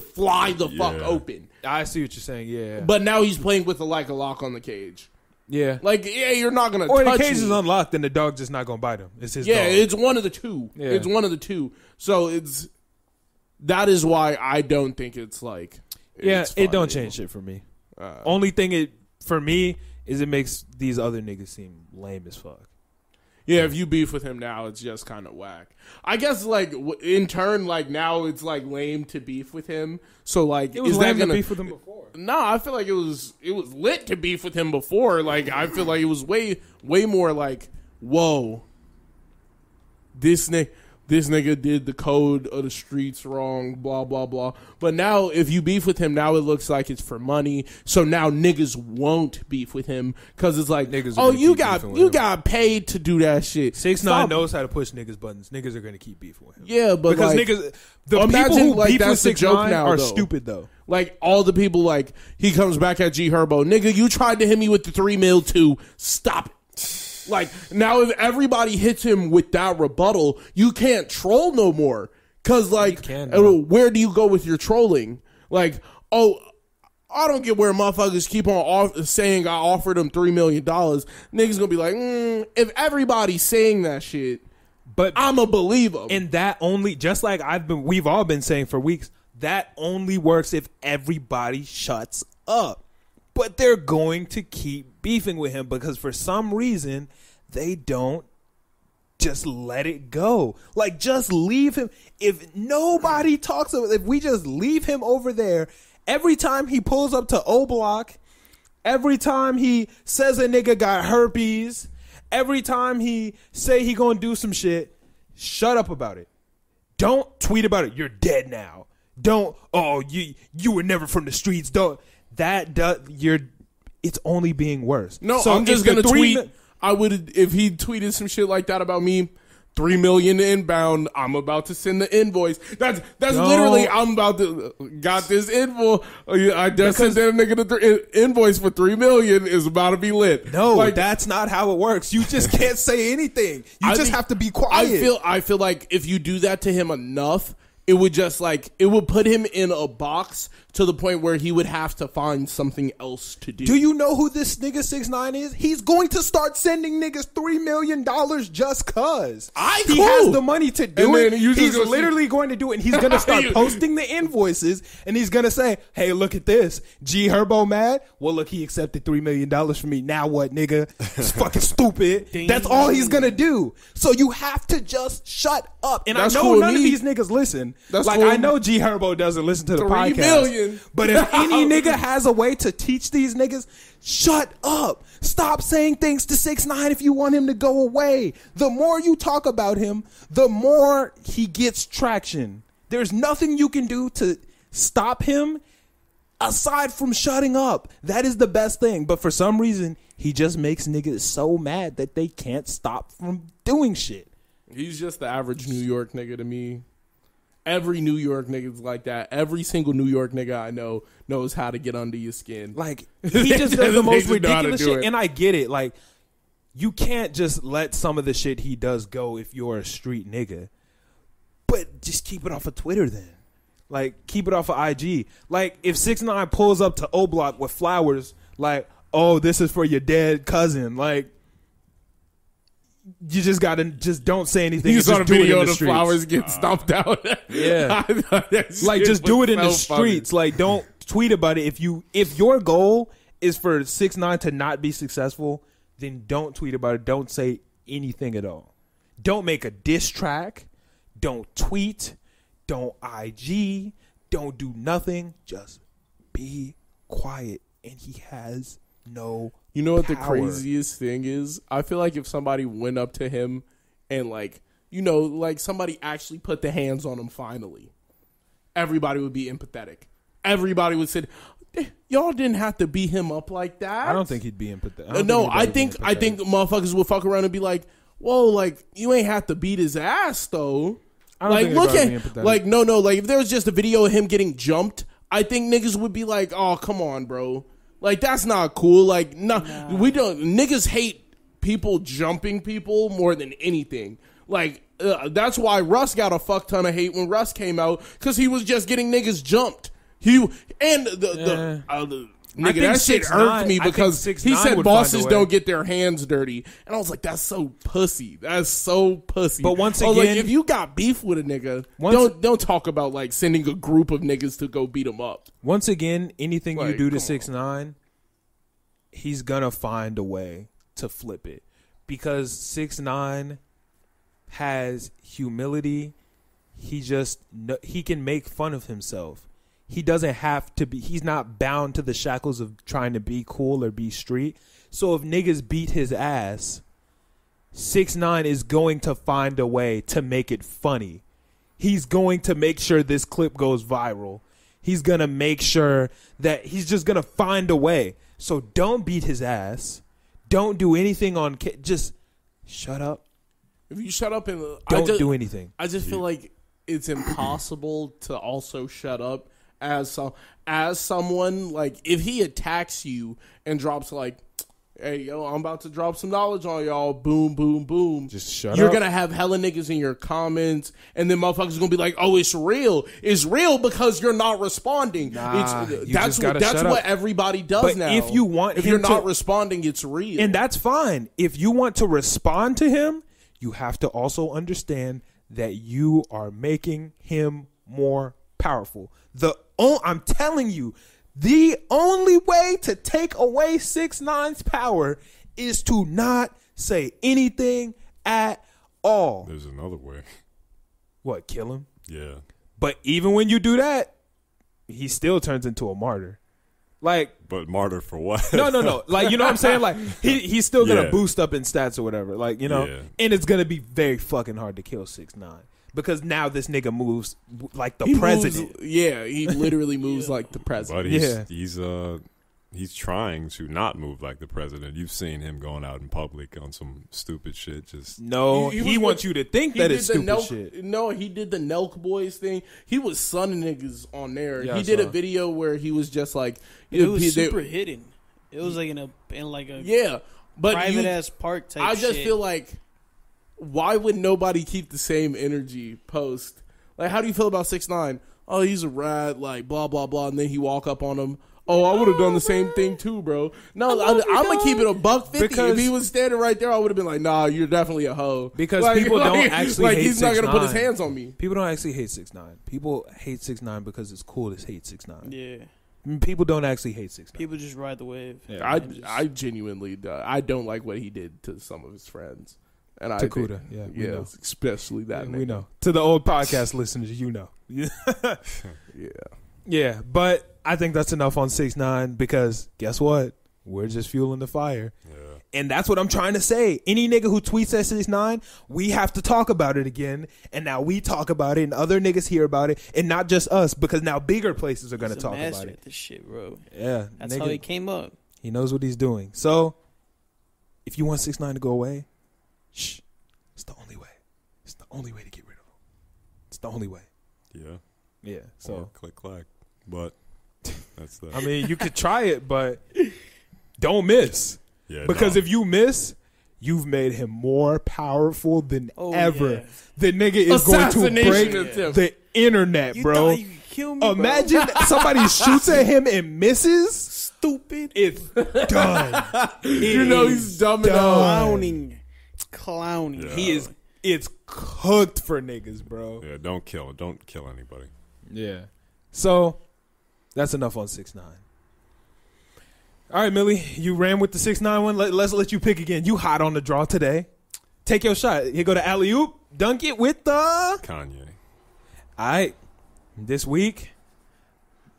fly the fuck open. I see what you're saying, yeah. But now he's playing with a lock on the cage. Yeah. Like, yeah, you're not going to touch touch the cage me. is unlocked, then the dog's just not going to bite him. It's his dog. Yeah, it's one of the two. Yeah. It's one of the two. So that is why I don't think it's like it's it don't funny. change shit for me. Only thing for me is it makes these other niggas seem lame as fuck. Yeah, if you beef with him now, it's just kind of whack. I guess, like, in turn, like, now it's, like, lame to beef with him. So, like, it was is lame that gonna to beef with him before? No, I feel like it was lit to beef with him before. Like, I feel like it was way more like, whoa, this nigga did the code of the streets wrong, blah, blah, blah. But now, if you beef with him, now it looks like it's for money. So now niggas won't beef with him because it's like, Niggas oh, you got paid to do that shit. 6ix9ine knows how to push niggas' buttons. Niggas are going to keep beefing with him. Yeah, but because like, niggas, the imagine, people who like, beef with that's the joke 6ix9ine now, are though. stupid, though. Like, all the people, like, he comes back at G Herbo. Nigga, you tried to hit me with the 3 mil too. Stop it. Like, now if everybody hits him with that rebuttal, you can't troll no more. Because, like, where do you go with your trolling? Like, oh, I don't get where motherfuckers keep on saying I offered him $3 million. Niggas gonna be like, if everybody's saying that shit, but I'ma believe them. And that only, just like we've all been saying for weeks, that only works if everybody shuts up. But they're going to keep beefing with him because for some reason they don't just let it go. Like, just leave him. If nobody talks about it, if we just leave him over there, every time he pulls up to O Block, every time he says a nigga got herpes, every time he say he gonna do some shit, shut up about it. Don't tweet about it. You're dead now. Don't, oh, you were never from the streets. Don't. It's only being worse. No, so I'm just gonna tweet. I would, if he tweeted some shit like that about me, 3 million inbound. I'm about to send the invoice. That's literally, I'm about to got this info. I just sent that nigga the invoice for 3 million is about to be lit. No, like, that's not how it works. You just can't say anything. You just have to be quiet. I feel like if you do that to him enough, it would just like, it would put him in a box to the point where he would have to find something else to do. Do you know who this nigga 6ix9ine is? He's going to start sending niggas $3 million just cuz. He has the money to do it. He's literally going to do it. And he's going to start posting the invoices. And he's going to say, hey, look at this. G Herbo mad? Well, look, he accepted $3 million from me. Now what, nigga? It's fucking stupid. That's all he's going to do. So you have to just shut up. And I know none of these niggas listen. I know G Herbo doesn't listen to the podcast. Million. But if any nigga has a way to teach these niggas, shut up. Stop saying things to 6ix9ine if you want him to go away. The more you talk about him, the more he gets traction. There's nothing you can do to stop him aside from shutting up. That is the best thing. But for some reason, he just makes niggas so mad that they can't stop from doing shit. He's just the average New York nigga to me. Every New York nigga's like that. Every single New York nigga I know knows how to get under your skin. Like, he just does the most ridiculous shit. And I get it. Like, you can't just let some of the shit he does go if you're a street nigga. But just keep it off of Twitter then. Like, keep it off of IG. Like, if 6ix9ine pulls up to O Block with flowers, like, oh, this is for your dead cousin. Like, you just gotta don't say anything. You saw the video of the streets. Flowers get stomped out. Yeah, like just do it in the streets. Like, don't tweet about it. If your goal is for 6ix9ine to not be successful, then don't tweet about it. Don't say anything at all. Don't make a diss track. Don't tweet. Don't IG. Don't do nothing. Just be quiet. And he has no You know what the power. craziest thing is? I feel like if somebody went up to him and like, you know, like somebody actually put the hands on him finally, everybody would be empathetic. Everybody would say, y'all didn't have to beat him up like that. I don't think he'd be empathetic. No, I think motherfuckers would fuck around and be like, whoa, like you ain't have to beat his ass though. I don't Like think look anybody at would be empathetic. like no, like if there was just a video of him getting jumped, I think niggas would be like, oh come on, bro. Like that's not cool. Like nah. We don't. Niggas hate people jumping people more than anything. Like that's why Russ got a fuck ton of hate when Russ came out because he was just getting niggas jumped. Nigga, that shit 6ix9ine irked me because he 6ix9ine said would bosses find a way. don't get their hands dirty, and I was like, that's so pussy. That's so pussy. But once I was like, again- if you got beef with a nigga, don't talk about like sending a group of niggas to go beat him up. Once again, anything you Like, do to come on. 6ix9ine, he's gonna find a way to flip it because 6ix9ine has humility. He can make fun of himself. He doesn't have to be. He's not bound to the shackles of trying to be cool or be street. So if niggas beat his ass, 6ix9ine is going to find a way to make it funny. He's going to make sure this clip goes viral. He's going to make sure that he's just going to find a way. So don't beat his ass. Don't do anything on just shut up. If you shut up and Don't do anything. I just feel like it's impossible to also shut up as someone. Like if he attacks you and drops like, hey yo, I'm about to drop some knowledge on y'all, boom boom boom, Just shut you're up. gonna have hella niggas in your comments, and then motherfuckers gonna be like, oh, it's real because you're not responding. Nah, you That's just gotta what shut up. everybody does But now. if you want if him you're not to- responding, it's real. And that's fine. If you want to respond to him, you have to also understand that you are making him more powerful. I'm telling you, the only way to take away 6ix9ine's power is to not say anything at all. There's another way. What, kill him? Yeah. But even when you do that, he still turns into a martyr. Like, But martyr for what? no. Like, you know what I'm saying? Like, he's still going to Yeah. boost up in stats or whatever. Like, you know? Yeah. And it's going to be very fucking hard to kill 6ix9ine. Because now this nigga moves like the He president. moves, yeah, he literally moves like the president. But he's trying to not move like the president. You've seen him going out in public on some stupid shit. Just No, he wants you to think that it's did the stupid shit. No, he did the Nelk Boys thing. He was sunning niggas on there. Yeah, he I did a saw. video where he was just like, It was super hidden. It was like in a yeah, but private ass park type. I just shit. feel like, why would nobody keep the same energy post? Like, how do you feel about 6ix9ine? Oh, he's a rat, like blah blah blah, and then he walk up on him. Oh, I would have done the same thing too, bro. No, I'm gonna keep it a $150. Because- If he was standing right there, I would have been like, nah, you're definitely a hoe. Because people don't actually hate he's not gonna put his 6ix9ine. hands on me. People don't actually hate 6ix9ine. People hate 6ix9ine because it's cool to hate 6ix9ine. Yeah, People don't actually hate 6ix9ine. people just ride the wave. Yeah. I genuinely I don't like what he did to some of his friends. And I Takuda, think, we know. especially that. We nigga. know. To the old podcast listeners, you know. Yeah. Yeah, but I think that's enough on 6ix9ine because guess what? We're just fueling the fire. yeah. And that's what I'm trying to say. Any nigga who tweets at 6ix9ine, we have to talk about it again. And now we talk about it and other niggas hear about it. And not just us because now bigger places are going to He's a talk master about at it. this shit, bro. Yeah. That's nigga, how he came up. he knows what he's doing. So if you want 6ix9ine to go away, shh. It's the only way. It's the only way to get rid of him. It's the only way. Yeah. Yeah. So So click clack. But that's that. I mean, you could try it, but don't miss. yeah, Because no. if you miss, you've made him more powerful than Oh, ever. yeah. The nigga is going to Assassination break attempt. the internet, You bro. thought you could kill me, Imagine somebody shoots at him and misses. stupid. It's done. You know he's dumb enough. Clowning. Yeah. He is. It's cooked for niggas, bro. Yeah, don't kill anybody. Yeah. So that's enough on 6ix9ine. All right, Millie, you ran with the 6'9" one. Let's let you pick again. You hot on the draw today. Take your shot. Here go to alley-oop. Dunk it with the... Kanye. All right. This week,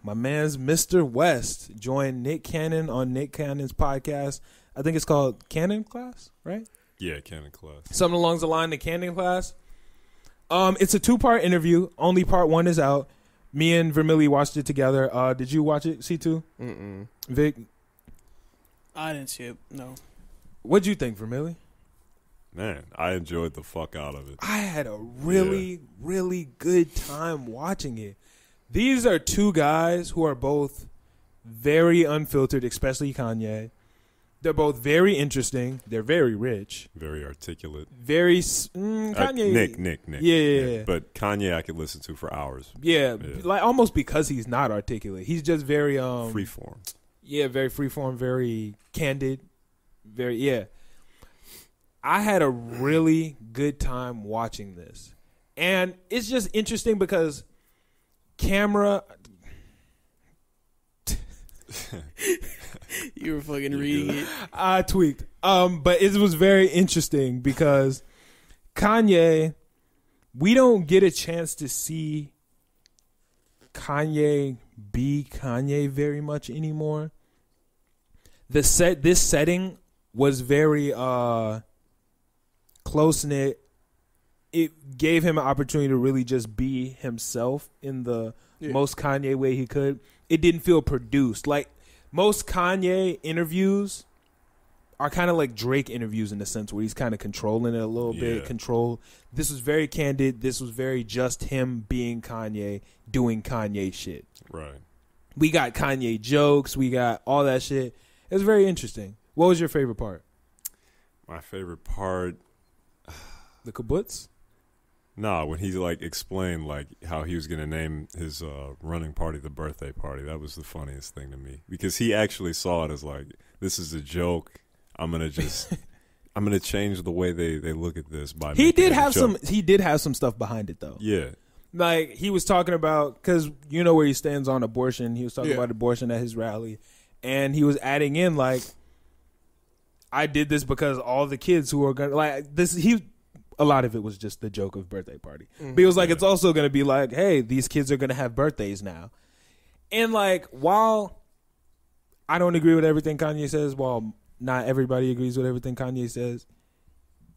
my man's Mr. West joined Nick Cannon on Nick Cannon's podcast. I think it's called Cannon Class, right? Yeah, Cannon Class. Something along the line of Cannon Class. It's a 2-part interview. Only part 1 is out. Me and Vermilly watched it together. Did you watch it, C2? Mm-mm. Vic? I didn't see it. No. What'd you think, Vermilly? Man, I enjoyed the fuck out of it. I had a really, really good time watching it. These are two guys who are both very unfiltered, especially Kanye. They're both very interesting. They're very rich. Very articulate. Very Kanye. Nick. Yeah. But Kanye I could listen to for hours. Yeah, like almost because he's not articulate. He's just very freeform. Yeah, very freeform, very candid. I had a really good time watching this. And it's just interesting because camera... You were fucking reading it. I tweaked. But it was very interesting because Kanye, we don't get a chance to see Kanye be Kanye very much anymore. This setting was very close-knit. It gave him an opportunity to really just be himself in the most Kanye way he could. It didn't feel produced. Like, most Kanye interviews are kind of like Drake interviews in the sense where he's kind of controlling it a little bit. This was very candid. This was very just him being Kanye, doing Kanye shit. Right. We got Kanye jokes. We got all that shit. It was very interesting. What was your favorite part? My favorite part... The kibbutz? Nah, when he like explained like how he was gonna name his running party the birthday party. That was the funniest thing to me because he actually saw it as like, this is a joke. I'm gonna change the way they look at this by. He did have some stuff behind it though. Yeah, like he was talking about, because you know where he stands on abortion. He was talking about abortion at his rally, and he was adding in like, I did this because all the kids who are gonna like this. A lot of it was just the joke of birthday party. Mm-hmm. But it was like, it's also going to be like, hey, these kids are going to have birthdays now. And like, while I don't agree with everything Kanye says, while not everybody agrees with everything Kanye says,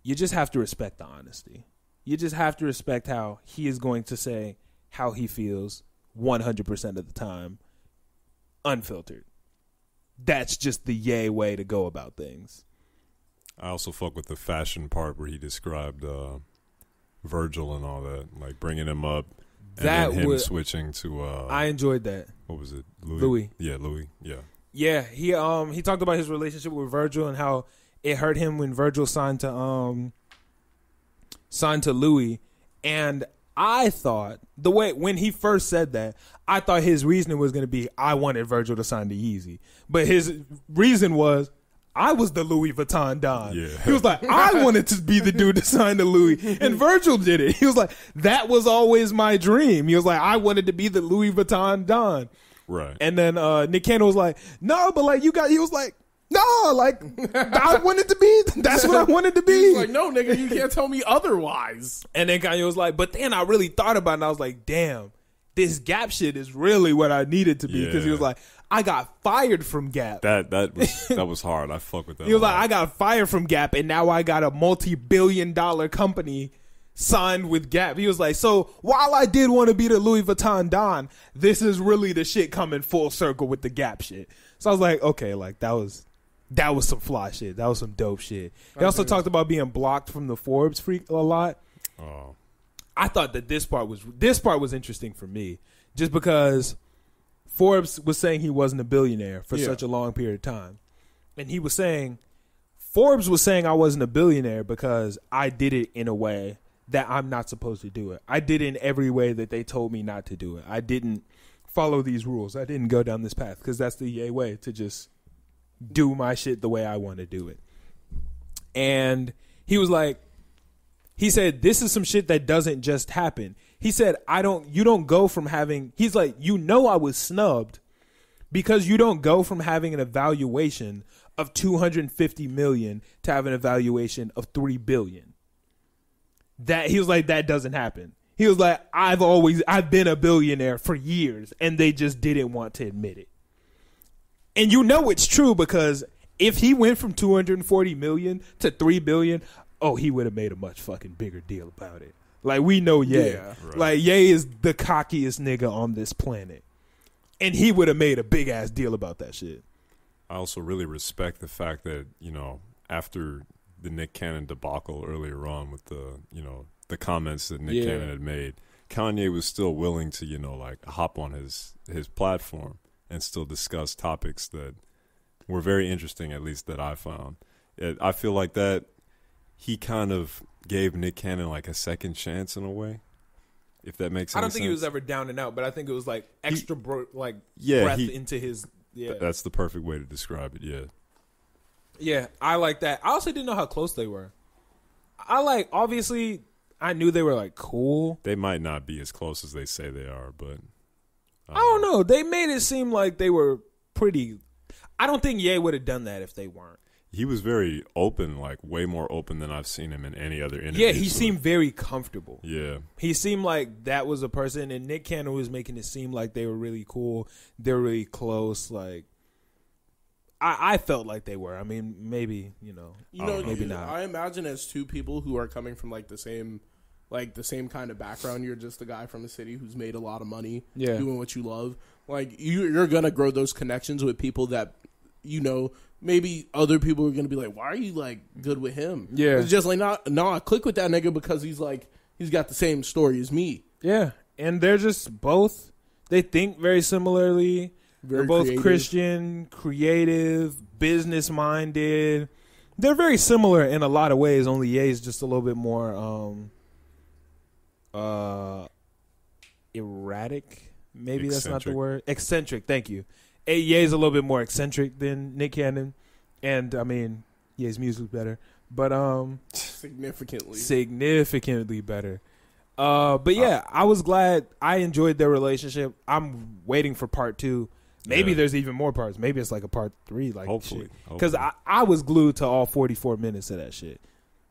you just have to respect the honesty. You just have to respect how he is going to say how he feels 100% of the time, unfiltered. That's just the yay way to go about things. I also fuck with the fashion part where he described Virgil and all that, like bringing him up and then him switching to. I enjoyed that. What was it, Louis? Yeah, Louis. Yeah. Yeah, he talked about his relationship with Virgil and how it hurt him when Virgil signed to Louis, and I thought when he first said that, I thought his reasoning was going to be, I wanted Virgil to sign to Yeezy, but his reason was, I was the Louis Vuitton Don. Yeah. He was like, I wanted to be the dude to sign to Louis. And Virgil did it. He was like, that was always my dream. He was like, I wanted to be the Louis Vuitton Don. Right. And then Nick Cannon was like, no, but like he was like, no, like I wanted to be, that's what I wanted to be. He was like, no, nigga, you can't tell me otherwise. And then Kanye was like, but then I really thought about it and I was like, damn, this Gap shit is really what I needed to be. Because he was like, I got fired from Gap. That was hard. I fuck with that. He was like, I got fired from Gap, and now I got a multi-billion-dollar company signed with Gap. He was like, so while I did want to be the Louis Vuitton Don, this is really the shit coming full circle with the Gap shit. So I was like, okay, like that was some fly shit. That was some dope shit. He also talked about being blocked from the Forbes freak a lot. Oh. I thought that this part was interesting for me, just because Forbes was saying he wasn't a billionaire for such a long period of time. And he was saying, Forbes was saying I wasn't a billionaire because I did it in a way that I'm not supposed to do it. I did it in every way that they told me not to do it. I didn't follow these rules. I didn't go down this path because that's the yay way to just do my shit the way I want to do it. And he was like, he said, this is some shit that doesn't just happen. He said, you don't go from having, he's like, I was snubbed, because you don't go from having an evaluation of 250 million to have an evaluation of 3 billion. That he was like, that doesn't happen. He was like, I've been a billionaire for years, and they just didn't want to admit it. And you know it's true, because if he went from 240 million to 3 billion, oh, he would have made a much fucking bigger deal about it. Like, we know Ye. Yeah, right. Like, Ye is the cockiest nigga on this planet. And he would have made a big ass deal about that shit. I also really respect the fact that, after the Nick Cannon debacle earlier on with the comments that Nick Cannon had made, Kanye was still willing to, hop on his platform and still discuss topics that were very interesting, at least that I found. I feel like that he kind of gave Nick Cannon like a second chance in a way, if that makes sense. I don't think he was ever down and out, but I think it was like extra breath into his. Yeah, that's the perfect way to describe it. Yeah. Yeah, I like that. I also didn't know how close they were. Obviously, I knew they were like cool. They might not be as close as they say they are, but I don't know. They made it seem like they were pretty. I don't think Ye would have done that if they weren't. He was very open, like way more open than I've seen him in any other interview. Yeah, he seemed very comfortable. Yeah. He seemed like that was a person, and Nick Cannon was making it seem like they were really cool. They were really close. Like, I felt like they were. I mean, maybe, maybe not. I imagine as two people who are coming from the same kind of background. You're just a guy from the city who's made a lot of money doing what you love. Like, you're going to grow those connections with people that, maybe other people are going to be like, why are you, good with him? Yeah. It's just like, no, I click with that nigga because he's got the same story as me. Yeah. And they're just both, they think very similarly. They're both creative. Christian, creative, business-minded. They're very similar in a lot of ways, only Ye's just a little bit more erratic. Maybe that's not the word. Eccentric, thank you. Ye's a little bit more eccentric than Nick Cannon. And, I mean, Ye's music's better. But significantly better. But, yeah, I was glad. I enjoyed their relationship. I'm waiting for part 2. Maybe there's even more parts. Maybe it's like a part 3. Hopefully. Because I was glued to all 44 minutes of that shit.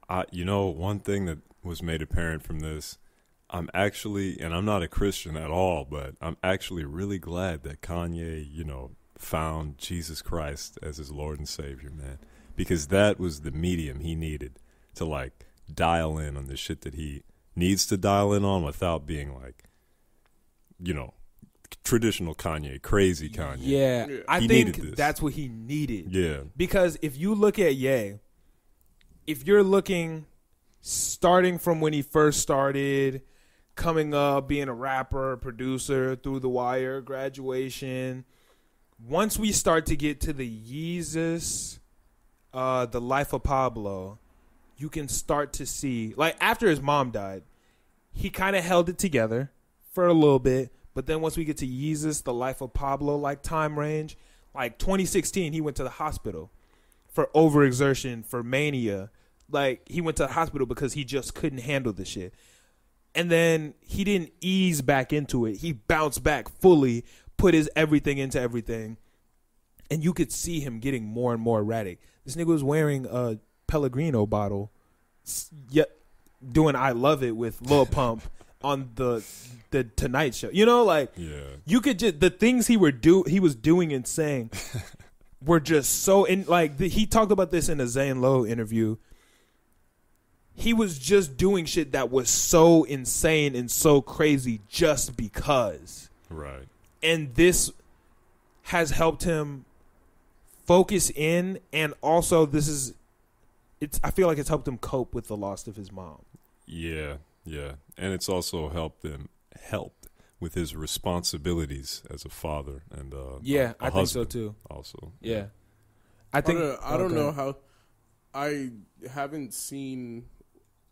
One thing that was made apparent from this, I'm actually, and I'm not a Christian at all, but I'm actually really glad that Kanye, found Jesus Christ as his Lord and Savior, man. Because that was the medium he needed to, dial in on the shit that he needs to dial in on without being, traditional Kanye, crazy Kanye. Yeah, I think that's what he needed. Yeah. Because if you look at Ye, if you're looking, starting from when he first started, coming up, being a rapper, producer, Through the Wire, Graduation. Once we start to get to the Yeezus, The Life of Pablo, you can start to see, after his mom died, he kind of held it together for a little bit. But then once we get to Yeezus, The Life of Pablo, time range, 2016, he went to the hospital for overexertion, for mania. He went to the hospital because he just couldn't handle the shit. And then he didn't ease back into it. He bounced back fully, put his everything into everything. And you could see him getting more and more erratic. This nigga was wearing a Pellegrino bottle, doing I Love It with Lil Pump on the Tonight Show. You could just, the things he was doing and saying were just so, he talked about this in a Zane Lowe interview. He was just doing shit that was so insane and so crazy just because. Right. And this has helped him focus in, and also I feel like it's helped him cope with the loss of his mom. Yeah, yeah. And it's also helped with his responsibilities as a father and I think so too. Also. Yeah. I don't know how, I haven't seen,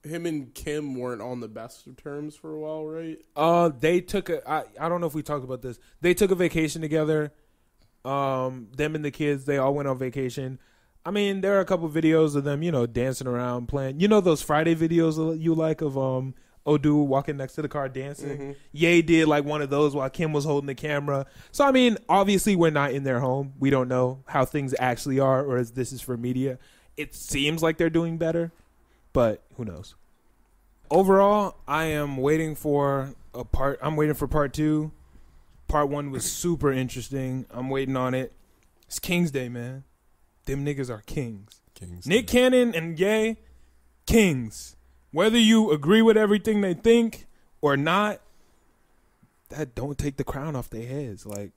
him and Kim weren't on the best of terms for a while, right? They took I don't know if we talked about this. They took a vacation together. Them and the kids, they all went on vacation. I mean, there are a couple videos of them, dancing around, playing. Those Friday videos you like of old dude walking next to the car dancing. Ye did like one of those while Kim was holding the camera. So I mean, obviously we're not in their home. We don't know how things actually are, or as this is for media. It seems like they're doing better, but who knows? Overall, I am waiting for I'm waiting for part 2. Part 1 was super interesting. I'm waiting on it. It's King's Day, man. Them niggas are kings. Nick Cannon and Ye, kings. Whether you agree with everything they think or not, that don't take the crown off their heads. Like,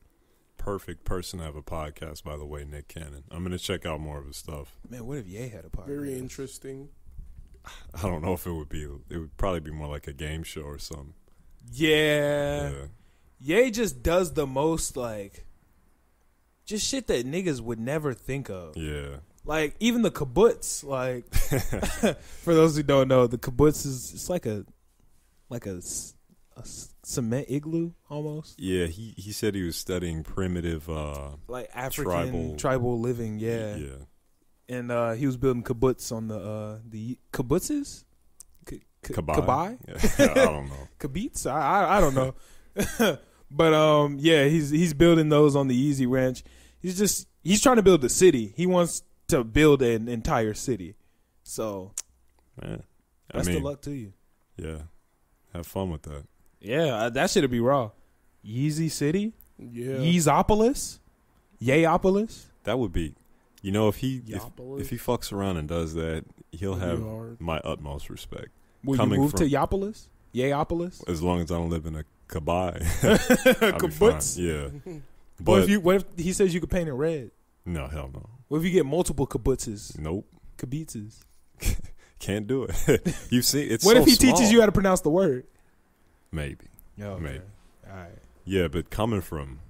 perfect person to have a podcast, by the way, Nick Cannon. I'm gonna check out more of his stuff. Man, what if Ye had a podcast? Very interesting. I don't know if it would be. It would probably be more like a game show or something. Yeah. Ye just does the most, like, just shit that niggas would never think of. Yeah. Like, even the kibbutz, like, for those who don't know, the kibbutz is, it's like a cement igloo, almost. Yeah, he said he was studying primitive, like, African tribal living, yeah. And he was building kibbutz on the kibbutzes? Kabai? Yeah, I don't know. Kibbutz? I don't know. But yeah, he's building those on the Easy Ranch. He's trying to build a city. He wants to build an entire city. So, man, best of luck to you. Yeah, have fun with that. Yeah, that shit'll be raw. Yeezy City? Yeah. Yeezopolis? Yeopolis? That would be, if he fucks around and does that, he'll have my utmost respect. Will you move to Yeopolis? Yeopolis? As long as I don't live in a kabai. Kibbutz? Yeah. But what if he says you could paint it red? No, hell no. What if you get multiple kibbutzes? Nope. Kibbutzes. Can't do it. You've seen it's. What so if he small. teaches you how to pronounce the word? Maybe. Oh, maybe. Man. All right. Yeah, but coming from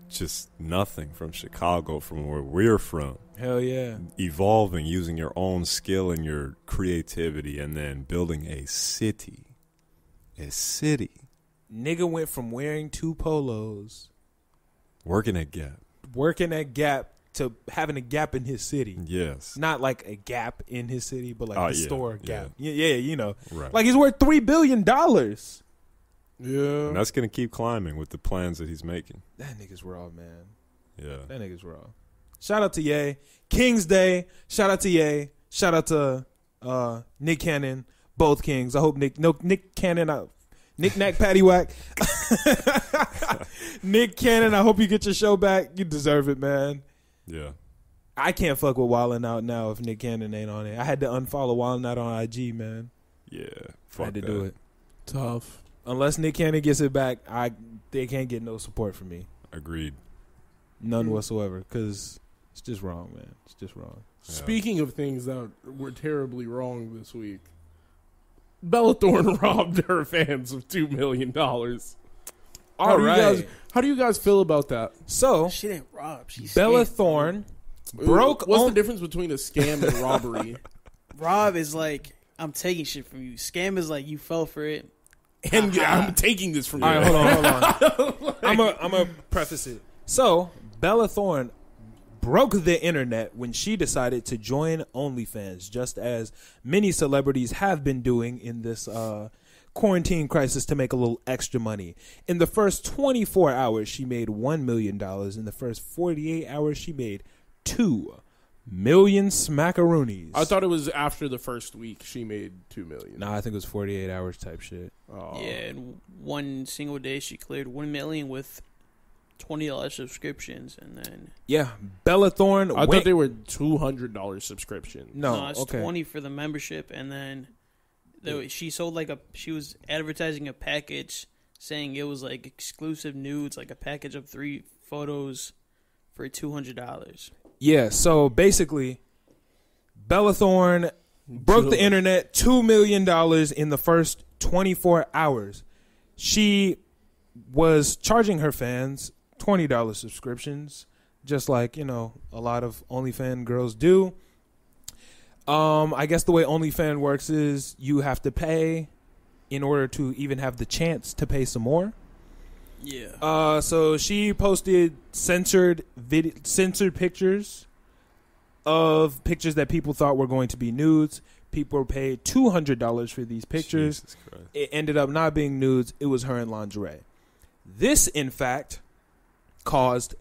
just nothing, from Chicago, from where we're from. Hell yeah. Evolving, using your own skill and your creativity, and then building a city. A city. Nigga went from wearing 2 polos, working at Gap, to having a Gap in his city. Yes. Not like a Gap in his city, but like the store Gap. Yeah, Right. Like he's worth $3 billion. Yeah. And that's going to keep climbing with the plans that he's making. That nigga's raw, man. Yeah. That nigga's raw. Shout out to Ye. King's Day. Shout out to Ye. Shout out to Nick Cannon. Both kings. I hope Nick Cannon... Nick Nack Paddywhack. Nick Cannon, I hope you get your show back. You deserve it, man. Yeah. I can't fuck with Wildin' Out now if Nick Cannon ain't on it. I had to unfollow Wildin' Out on IG, man. Yeah. I had to do it. Tough. Unless Nick Cannon gets it back, they can't get no support from me. Agreed. None whatsoever, because it's just wrong, man. It's just wrong. Yeah. Speaking of things that were terribly wrong this week, Bella Thorne robbed her fans of $2 million. How do you guys feel about that? So she didn't rob. She Bella scammed. Thorne broke. What's the difference between a scam and robbery? Rob is like, I'm taking shit from you. Scam is like, you fell for it. And I'm taking this from you. All right, hold on. I'm gonna preface it. So Bella Thorne broke the internet when she decided to join OnlyFans, just as many celebrities have been doing in this quarantine crisis to make a little extra money. In the first 24 hours, she made $1 million. In the first 48 hours, she made 2 million smackaroonies. I thought it was after the first week she made 2 million. Nah, I think it was 48 hours type shit. Oh. Yeah, in one single day she cleared 1 million with $20 subscriptions, and then Bella Thorne. I thought they were $200 subscriptions. No, it's $20 for the membership, and then she sold she was advertising a package saying it was like exclusive nudes, like a package of 3 photos for $200. Yeah, so basically, Bella Thorne broke the internet, $2 million in the first 24 hours. She was charging her fans $20 subscriptions, just like, a lot of OnlyFans girls do. I guess the way OnlyFans works is you have to pay in order to even have the chance to pay some more. Yeah. So she posted censored pictures of pictures that people thought were going to be nudes, People were paid $200 for these pictures. Jesus Christ. It ended up not being nudes. It was her in lingerie. This, in fact, caused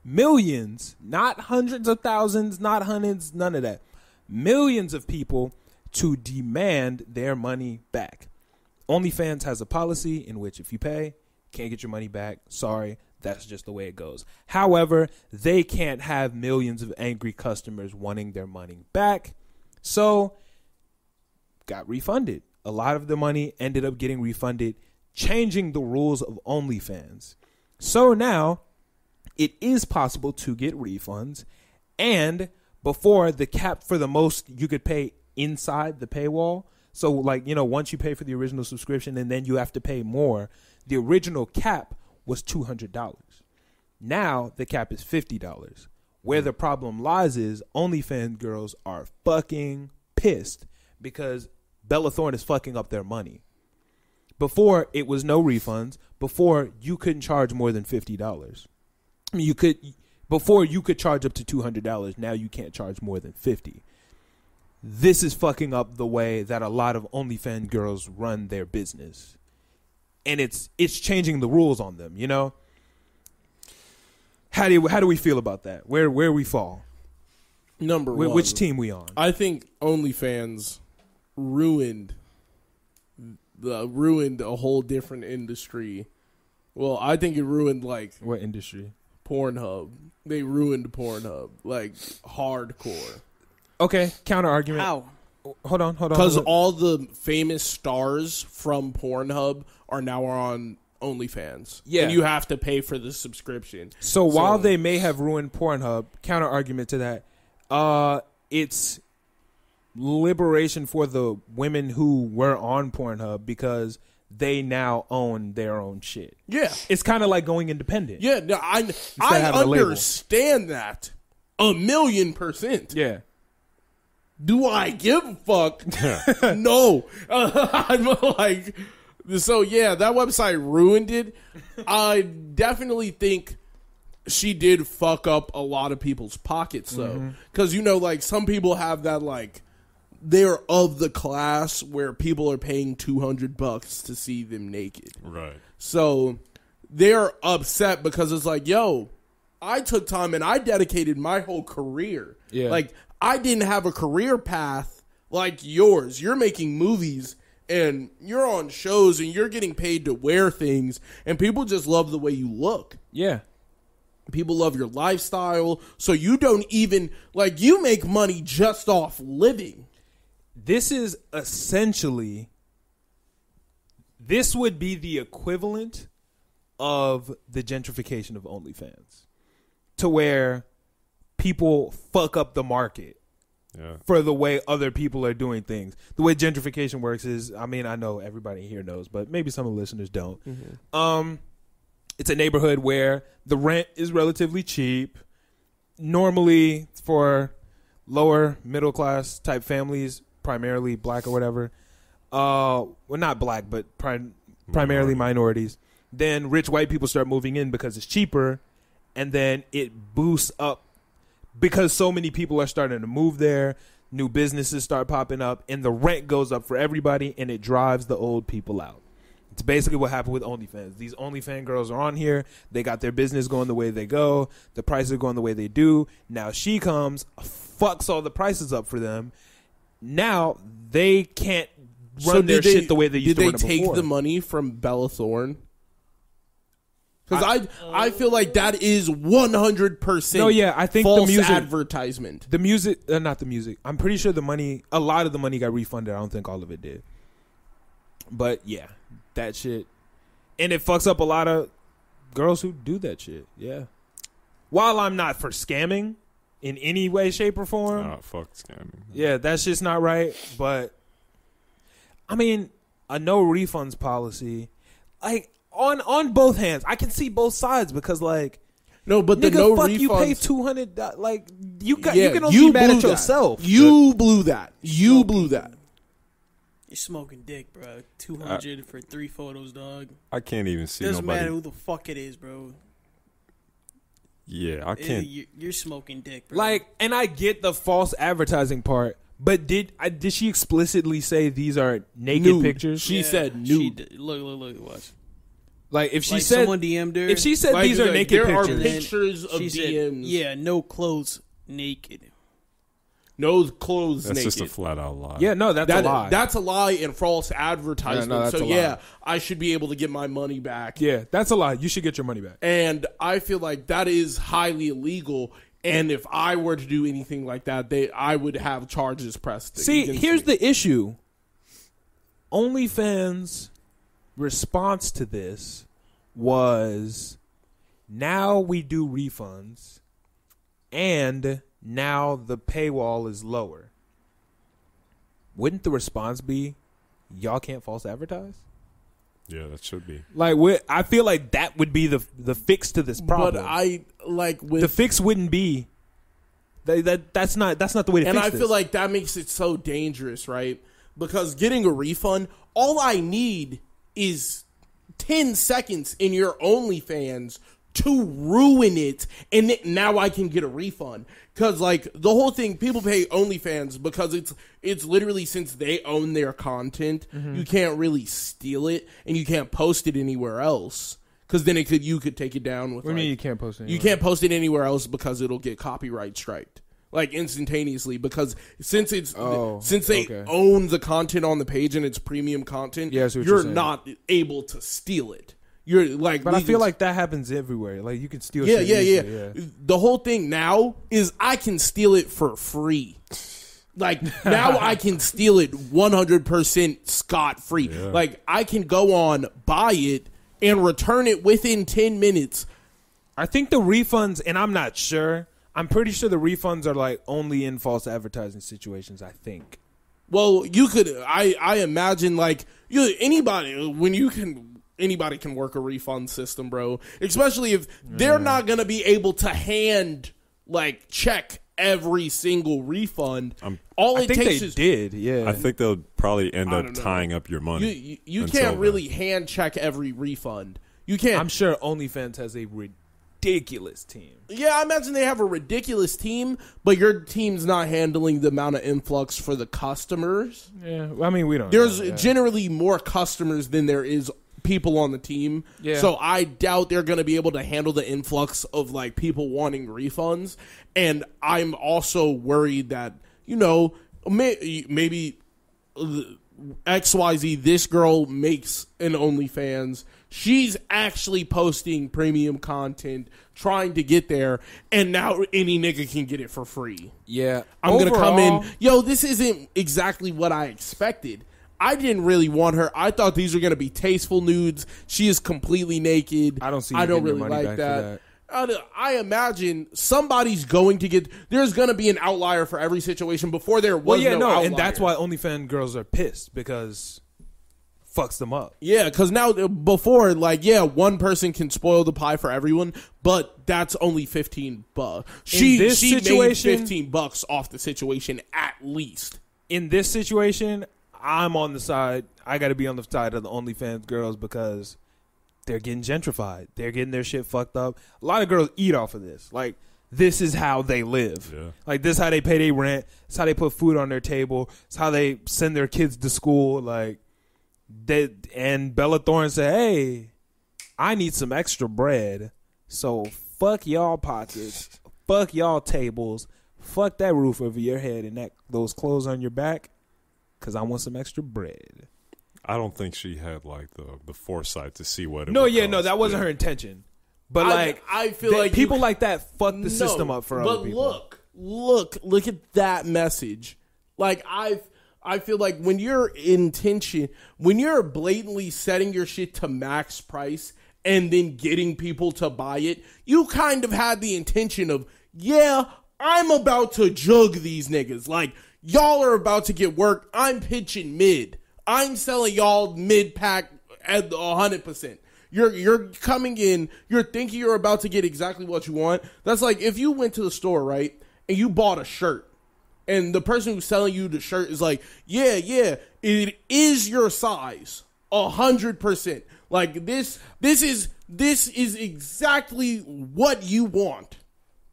millions, not hundreds of thousands, not hundreds, none of that. Millions of people to demand their money back. OnlyFans has a policy in which if you pay, can't get your money back. Sorry, that's just the way it goes. However, they can't have millions of angry customers wanting their money back. So, got refunded. A lot of the money ended up getting refunded, changing the rules of OnlyFans. So now, it is possible to get refunds. And before, the cap for the most you could pay inside the paywall. So, like, you know, once you pay for the original subscription and then you have to pay more, the original cap was $200. Now, the cap is $50. Where the problem lies is OnlyFans girls are fucking pissed because Bella Thorne is fucking up their money. Before, it was no refunds. Before, you couldn't charge more than $50. I mean, before you could charge up to $200. Now you can't charge more than $50. This is fucking up the way that a lot of OnlyFans girls run their business. And it's changing the rules on them, you know? How do we feel about that? Where we fall? Number one. Which team we on? I think OnlyFans ruined a whole different industry. Well, I think it ruined like What industry? Pornhub. They ruined Pornhub like hardcore. Okay, counter argument. How? Hold on. Because all the famous stars from Pornhub are now on OnlyFans. Yeah. And you have to pay for the subscription. So while they may have ruined Pornhub, counter argument to that, it's liberation for the women who were on Pornhub because they now own their own shit. Yeah. It's kind of like going independent. Yeah, no, I having a label. understand that 1,000,000%. Yeah. Do I give a fuck? No. I'm like, so yeah, that website ruined it. I definitely think she did fuck up a lot of people's pockets though. Because, you know, like some people have that like, they're of the class where people are paying $200 to see them naked. Right. So they're upset because it's like, yo, I took time and I dedicated my whole career. Yeah. Like, I didn't have a career path like yours. You're making movies and you're on shows and you're getting paid to wear things and people just love the way you look. Yeah. People love your lifestyle. So you don't even, like, you make money just off living. This is essentially, this would be the equivalent of the gentrification of OnlyFans, to where people fuck up the market for the way other people are doing things. The way gentrification works is, I mean, I know everybody here knows, but maybe some of the listeners don't. It's a neighborhood where the rent is relatively cheap. Normally for lower middle class type families, primarily black or whatever. Well, not black, but primarily minorities. Then rich white people start moving in because it's cheaper, and then it boosts up because so many people are starting to move there. New businesses start popping up, and the rent goes up for everybody, and it drives the old people out. It's basically what happened with OnlyFans. These OnlyFans girls are on here. They got their business going the way they go. The prices are going the way they do. Now she comes, fucks all the prices up for them. Now they can't run their shit the way they used to run it before. Did they take the money from Bella Thorne? Because I feel like that is 100%. No, yeah, I think false the music advertisement. The music, not the music. I'm pretty sure a lot of the money got refunded. I don't think all of it did. But yeah, that shit, and it fucks up a lot of girls who do that shit. Yeah. While I'm not for scamming in any way, shape, or form. Oh, fuck scamming. Yeah, that's just not right. But I mean, a no refunds policy, like. On both hands, I can see both sides because, like, no, but the nigga, no fuck refunds. You pay $200. Like, you can only be mad at yourself. You blew that. You blew that. You're smoking dick, bro. 200 for 3 photos, dog. I can't even see Doesn't nobody. matter who the fuck it is, bro. Yeah, I can't. You're smoking dick, bro. Like, and I get the false advertising part, But did she explicitly say these are naked pictures? She said nude. Look, watch. Like if she Like said someone DM'd her. if she said these are naked there pictures, are pictures of she DMs. Said, yeah, no clothes, naked. No clothes That's naked. just a flat out lie. yeah, no, that's a lie. That's a lie and false advertisement. Yeah, no, that's so a lie. yeah, I should be able to get my money back. Yeah, that's a lie. You should get your money back. And I feel like that is highly illegal. And if I were to do anything like that, I would have charges pressed. See, here's the issue. OnlyFans' response to this was, now we do refunds, and now the paywall is lower. Wouldn't the response be, y'all can't false advertise? Yeah, that should be. Like, I feel like that would be the fix to this problem. But I like with the fix wouldn't be that's not the way to and fix I this. feel like that makes it so dangerous, right? Because getting a refund, all I need is 10 seconds in your OnlyFans to ruin it, and now I can get a refund. Because, like, the whole thing, people pay OnlyFans because it's literally, since they own their content, you can't really steal it, and you can't post it anywhere else. Because then you could take it down with. What do you mean you can't post it anywhere? You can't post it anywhere else because it'll get copyright striked. Like instantaneously, because since they own the content on the page and it's premium content, you're not able to steal it. You're like, but I feel like that happens everywhere. Like you can steal. Yeah. Yeah. The whole thing now is I can steal it for free. Like now I can steal it 100% scot free. Yeah. Like I can go on, buy it, and return it within 10 minutes. I think the refunds, and I'm not sure. I'm pretty sure the refunds are like only in false advertising situations, I think. Well, you could, I imagine like anybody can work a refund system, bro. Especially if they're not going to be able to check every single refund. I think they did, yeah. I think they'll probably end up tying up your money. You can't really hand check every refund. You can't. I'm sure OnlyFans has a ridiculous team. Yeah, I imagine they have a ridiculous team, but your team's not handling the amount of influx for the customers. Yeah, I mean, we don't. There's generally more customers than there is people on the team. Yeah. So I doubt they're going to be able to handle the influx of like people wanting refunds. And I'm also worried that, maybe XYZ, this girl makes an OnlyFans. She's actually posting premium content, trying to get there, and now any nigga can get it for free. Yeah. I'm going to come in, this isn't exactly what I expected. I didn't really want her. I thought these were going to be tasteful nudes. She is completely naked. I don't really like that. I imagine somebody's going to get. There's going to be an outlier for every situation before there was outlier. And that's why OnlyFans girls are pissed because fucks them up. Yeah, because now before, one person can spoil the pie for everyone, but that's only $15. She made $15 off the situation at least. In this situation, I'm on the side. I got to be on the side of the OnlyFans girls because they're getting gentrified. They're getting their shit fucked up. A lot of girls eat off of this. Like, this is how they live. Yeah. Like, this is how they pay their rent. It's how they put food on their table. It's how they send their kids to school. Like, and Bella Thorne said, hey, I need some extra bread. So fuck y'all pockets. Fuck y'all tables. Fuck that roof over your head and those clothes on your back. Because I want some extra bread. I don't think she had the foresight to see what it No, would yeah, cost. no, that wasn't her intention. But I feel like people like that fuck the system up for other people. But look at that message. Like I feel like when you're when you're blatantly setting your shit to max price and then getting people to buy it, you kind of had the intention of, I'm about to jug these niggas. Like, y'all are about to get work. I'm pitching mid. I'm selling y'all mid-pack at 100%. You're coming in, you're thinking you're about to get exactly what you want. That's like if you went to the store, right, and you bought a shirt, and the person who's selling you the shirt is like, yeah, it is your size, 100%. Like, this is exactly what you want.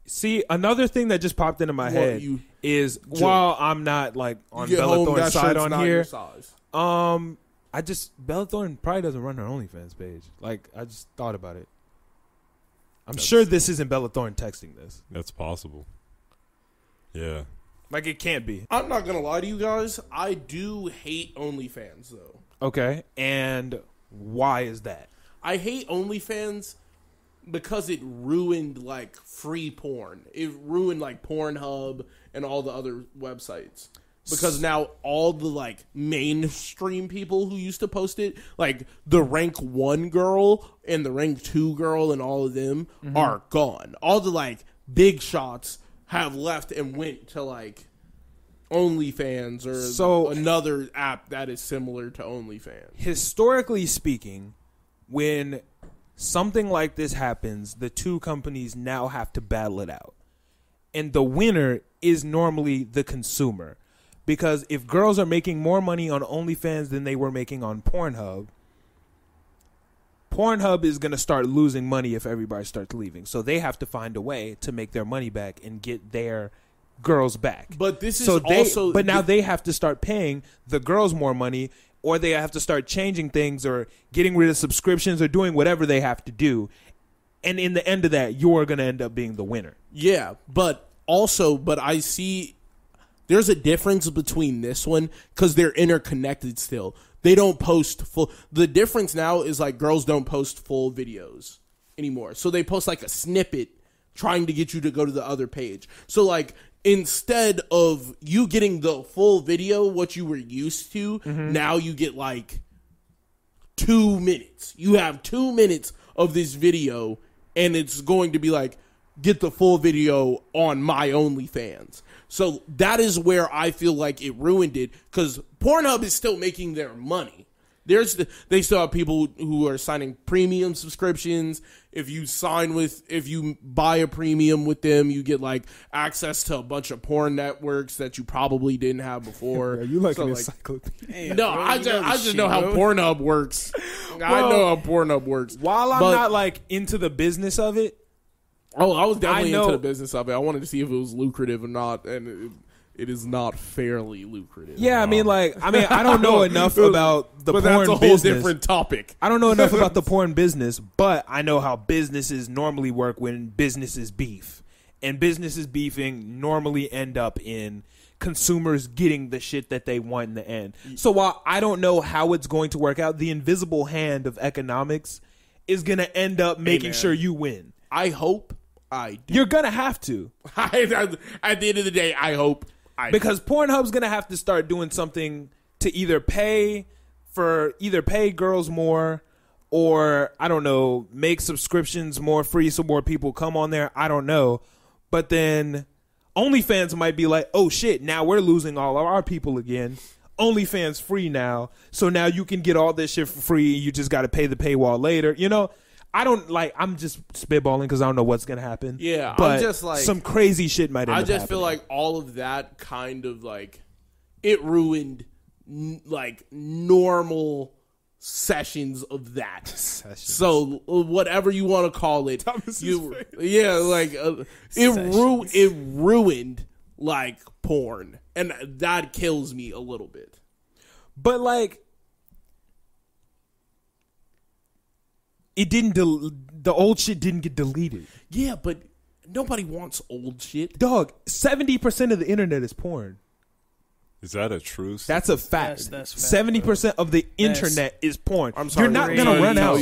See, another thing that just popped into my head is while I'm not like on Bella Thorne's side on here. Bella Thorne probably doesn't run her OnlyFans page. Like, I just thought about it. I'm sure this isn't Bella Thorne texting this. That's possible. Yeah. Like, it can't be. I'm not gonna lie to you guys. I do hate OnlyFans though. Okay, and why is that? I hate OnlyFans because it ruined like free porn. It ruined like Pornhub and all the other websites. Because now all the like mainstream people who used to post it, like the rank 1 girl and the rank 2 girl and all of them are gone. All the like big shots have left and went to like OnlyFans or another app that is similar to OnlyFans. Historically speaking, when something like this happens, the two companies now have to battle it out. And the winner is normally the consumer. Because if girls are making more money on OnlyFans than they were making on Pornhub, Pornhub is going to start losing money if everybody starts leaving. So they have to find a way to make their money back and get their girls back. But this is But now they have to start paying the girls more money, or they have to start changing things or getting rid of subscriptions or doing whatever they have to do. And in the end of that, you're going to end up being the winner. Yeah, but I see there's a difference between this one because they're interconnected still. They don't post full. The difference now is like girls don't post full videos anymore. So they post like a snippet trying to get you to go to the other page. So like instead of you getting the full video, what you were used to, now you get like 2 minutes. You have 2 minutes of this video and it's going to be like, get the full video on my OnlyFans. So that is where I feel like it ruined it because Pornhub is still making their money. They still have people who are signing premium subscriptions. If you buy a premium with them, you get like access to a bunch of porn networks that you probably didn't have before. You like an encyclopedia. Hey, no, I just know how Pornhub works. I know how Pornhub works. While I'm not like into the business of it. Oh, I was definitely into the business of it. I wanted to see if it was lucrative or not, and it is not fairly lucrative. Yeah, I mean, I don't know enough about the porn business. But that's a whole different topic. I don't know enough about the porn business, but I know how businesses normally work when businesses beef. And businesses beefing normally end up in consumers getting the shit that they want in the end. So while I don't know how it's going to work out, the invisible hand of economics is going to end up making sure you win. I hope I do. You're going to have to. At the end of the day, I hope I do. Because Pornhub's going to have to start doing something to either pay girls more or, I don't know, make subscriptions more free so more people come on there. I don't know. But then OnlyFans might be like, oh shit, now we're losing all of our people again. OnlyFans free now. So now you can get all this shit for free. You just got to pay the paywall later. You know? I'm just spitballing because I don't know what's going to happen. Yeah, but I'm just like, some crazy shit might end up happening. I just feel like all of that kind of like, it ruined like normal sessions of that. So whatever you want to call it. It ruined like porn. And that kills me a little bit. But like, it didn't. The old shit didn't get deleted. Yeah, but nobody wants old shit. Dog, 70% of the internet is porn. Is that a truth? That's a fact. That's fact, 70% of the internet is porn. I'm sorry. You're not gonna run out.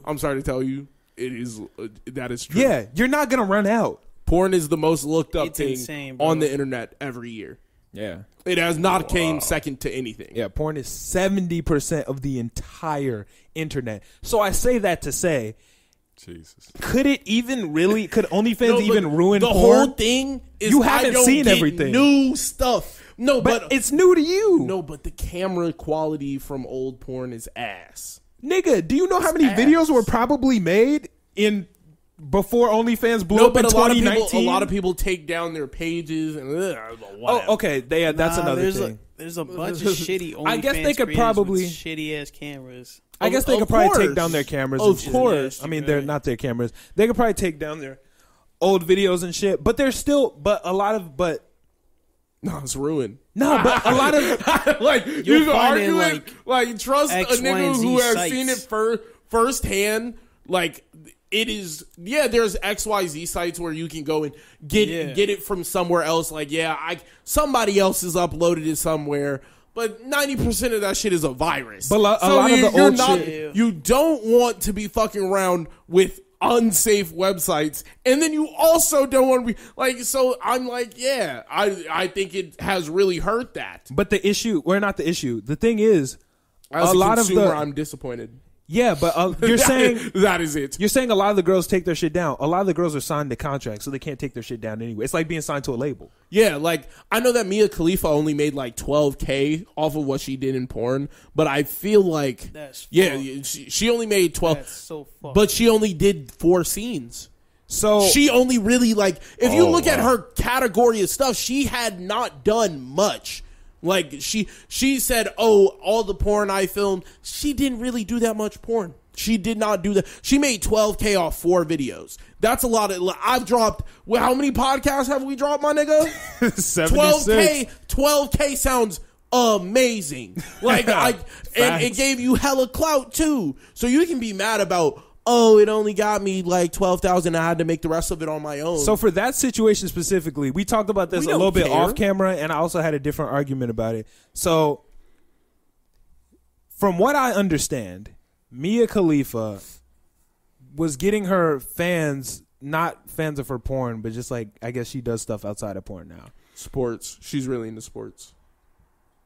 I'm sorry to tell you, it is. That is true. Yeah, you're not gonna run out. Porn is the most looked up thing insane, on the internet every year. Yeah. It has not came second to anything. Yeah, porn is 70% of the entire internet. So I say that to say, Jesus. Could OnlyFans even ruin the porn? whole thing is you haven't seen everything. New stuff. No, but it's new to you. No, but the camera quality from old porn is ass. Nigga, do you know how many videos were probably made before OnlyFans blew up in 2019? A lot of people take down their pages and okay, that's another thing. There's a bunch of shitty OnlyFans I guess they could probably with shitty ass cameras. I guess they could probably take down their cameras. Of course. I mean, they're not their cameras. They could probably take down their old videos and shit. But there's still, No, it's ruined. No, but a lot of like you can argue it. Like trust X, a nigga Y, who has sites. seen it firsthand. Like it is. Yeah, there's XYZ sites where you can go and get it from somewhere else. Like somebody else has uploaded it somewhere. But 90% of that shit is a virus. But a lot of the old shit, you don't want to be fucking around with unsafe websites, and then you also don't want to be like. So I'm like, yeah, I think it has really hurt that. But the issue, or not the issue, the thing is, As a lot consumer, of the I'm disappointed. Yeah, but you're saying that is it. You're saying a lot of the girls take their shit down. A lot of the girls are signed to contracts, so they can't take their shit down anyway. It's like being signed to a label. Yeah, like I know that Mia Khalifa only made like $12K off of what she did in porn, but I feel like she only made 12. That's so fucked. But she only did 4 scenes. So she only really like if you look at her category of stuff, she had not done much. Like she said, "Oh, all the porn I filmed." She didn't really do that much porn. She did not do that. She made $12K off 4 videos. That's a lot of. I've dropped. Well, how many podcasts have we dropped, my nigga? 76. 12K sounds amazing. Like and it gave you hella clout too. So you can be mad about. Oh, it only got me like 12,000. I had to make the rest of it on my own. So for that situation specifically, we talked about this a little bit off camera, and I also had a different argument about it. So from what I understand, Mia Khalifa was getting her fans, not fans of her porn, but just like, I guess she does stuff outside of porn now. Sports. She's really into sports.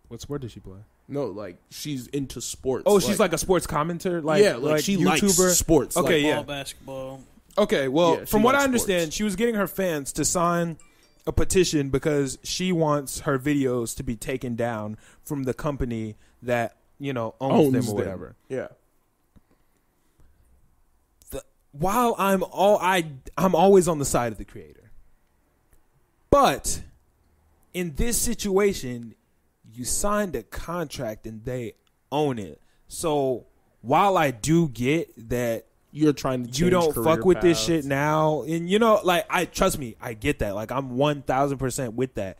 What sport does she play? No, like she's into sports. Oh, she's like a sports commentator? Like she YouTuber? Likes sports. Okay, football, yeah. Basketball. Okay, well, from what I understand, sports. she was getting her fans to sign a petition because she wants her videos to be taken down from the company that, owns them or whatever. Yeah. While I'm always on the side of the creator. But in this situation, you signed a contract and they own it. So while I do get that you're trying to you don't fuck with this shit now, and trust me, I get that. Like I'm 1,000% with that.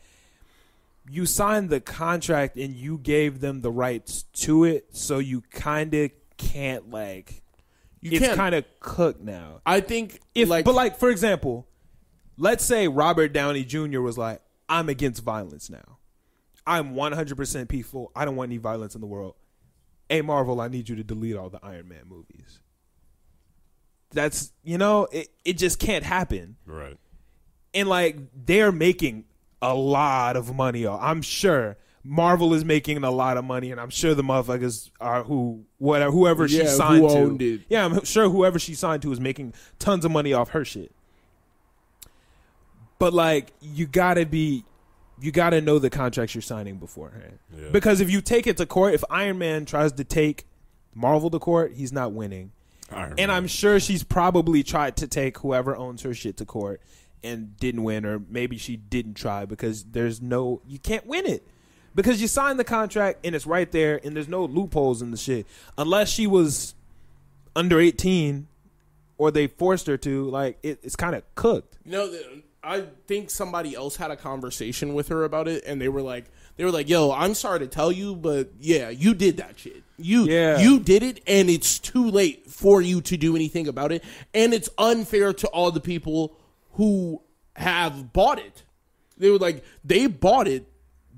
You signed the contract and you gave them the rights to it, so you kind of can't it's kind of cooked now. I think but for example, let's say Robert Downey Jr. was like, I'm against violence now. I'm 100% peaceful. I don't want any violence in the world. Hey, Marvel, I need you to delete all the Iron Man movies. That's, it just can't happen. Right. And, they're making a lot of money. I'm sure Marvel is making a lot of money, and I'm sure the motherfuckers are whoever she signed who to. Owned it. Yeah, I'm sure whoever she signed to is making tons of money off her shit. But, you gotta know the contracts you're signing beforehand. Yeah. Because if you take it to court, if Iron Man tries to take Marvel to court, he's not winning. I'm sure she's probably tried to take whoever owns her shit to court and didn't win, or maybe she didn't try because you can't win it. Because you signed the contract and it's right there and there's no loopholes in the shit. Unless she was under 18 or they forced her to, it's kind of cooked. I think somebody else had a conversation with her about it, and they were like, "Yo, I'm sorry to tell you, but yeah, you did that shit. You did it, and it's too late for you to do anything about it, and it's unfair to all the people who have bought it. They were like, they bought it,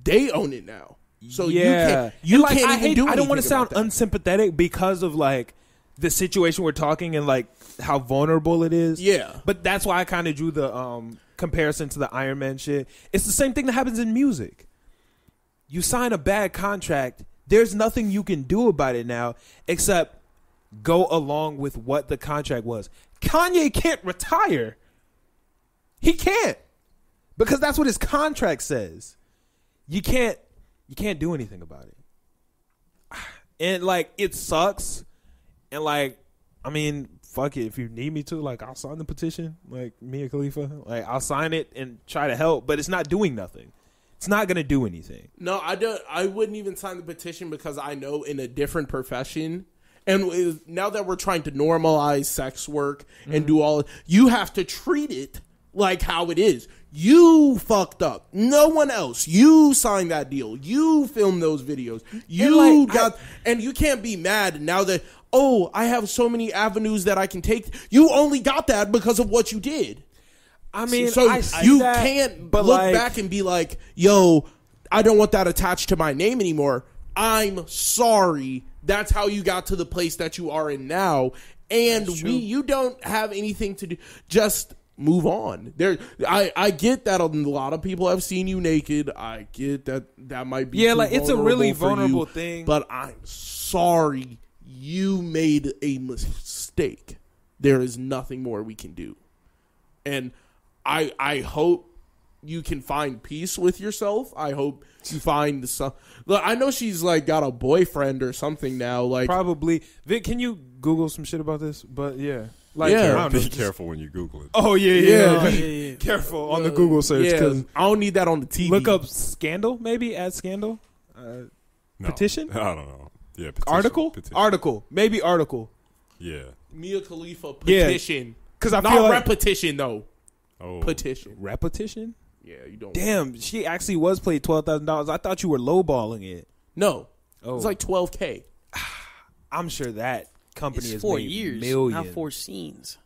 they own it now, so you can't even do anything. I don't want to sound about that. unsympathetic because of the situation we're talking and how vulnerable it is. Yeah, but that's why I kind of drew the comparison to the Iron Man shit. It's the same thing that happens in music. You sign a bad contract, there's nothing you can do about it now except go along with what the contract was. Kanye can't retire. He can't, because that's what his contract says. You can't do anything about it. And it sucks. And fuck it. If you need me to, I'll sign the petition, Mia Khalifa. I'll sign it and try to help, but it's not doing nothing. It's not going to do anything. No, I wouldn't even sign the petition because I know in a different profession, and now that we're trying to normalize sex work and do all, you have to treat it like how it is. You fucked up. No one else. You signed that deal. You filmed those videos. You and you can't be mad now that, oh, I have so many avenues that I can take. You only got that because of what you did. I mean, so you can't look like, back and be like, yo, I don't want that attached to my name anymore. I'm sorry. That's how you got to the place that you are in now. And you don't have anything to do. Just move on. I get that a lot of people have seen you naked. I get that might be it's a really vulnerable thing. But I'm sorry, you made a mistake. There is nothing more we can do. And I hope you can find peace with yourself. I hope you find some. Look, I know she's like got a boyfriend or something now. Like probably. Vic, can you Google some shit about this? But yeah. Like, yeah, be careful when you Google it. Oh, yeah. Careful on the Google search. Yeah, I don't need that on the TV. Look up scandal, maybe. Add scandal. No, petition? I don't know. Yeah, petition. Article? Petition. Article. Maybe article. Yeah. Mia Khalifa petition. Because I not feel repetition, though. Oh. Petition. Repetition? Yeah, you don't. Damn, she actually was paid $12,000. I thought you were lowballing it. No. It's like $12K. I'm sure that company is 4 years, millions. not 4 scenes.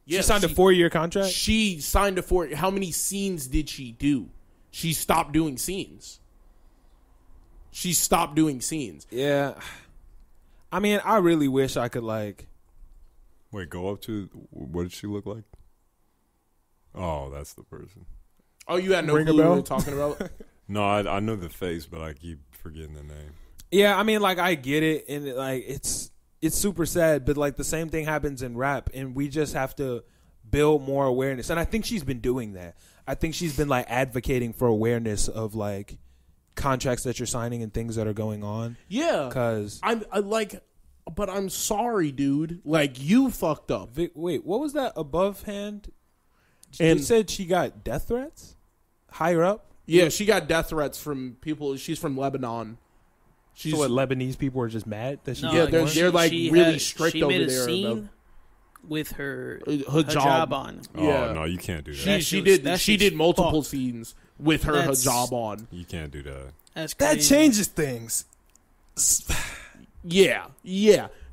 She signed a 4-year contract? She signed a 4. How many scenes did she do? She stopped doing scenes. Yeah. I mean, I really wish I could like. Wait, go up to. What did she look like? Oh, that's the person. Oh, you had no clue what we were talking about? No, I know the face, but I keep forgetting the name. Yeah, I mean, like, I get it, and like it's super sad, but like the same thing happens in rap, and we just have to build more awareness. And I think she's been doing that. I think she's been like advocating for awareness of like contracts that you're signing and things that are going on. Yeah, because but I'm sorry, dude. Like, you fucked up. Vic, wait, what was that above hand? And you said she got death threats higher up. Yeah, she got death threats from people. She's from Lebanon. So what, Lebanese people are just mad that she? No, yeah, they're like really strict over there. She made a scene with her hijab on. Yeah, no, you can't do that. She did multiple scenes with her hijab on. You can't do that. That's crazy. That changes things. Yeah.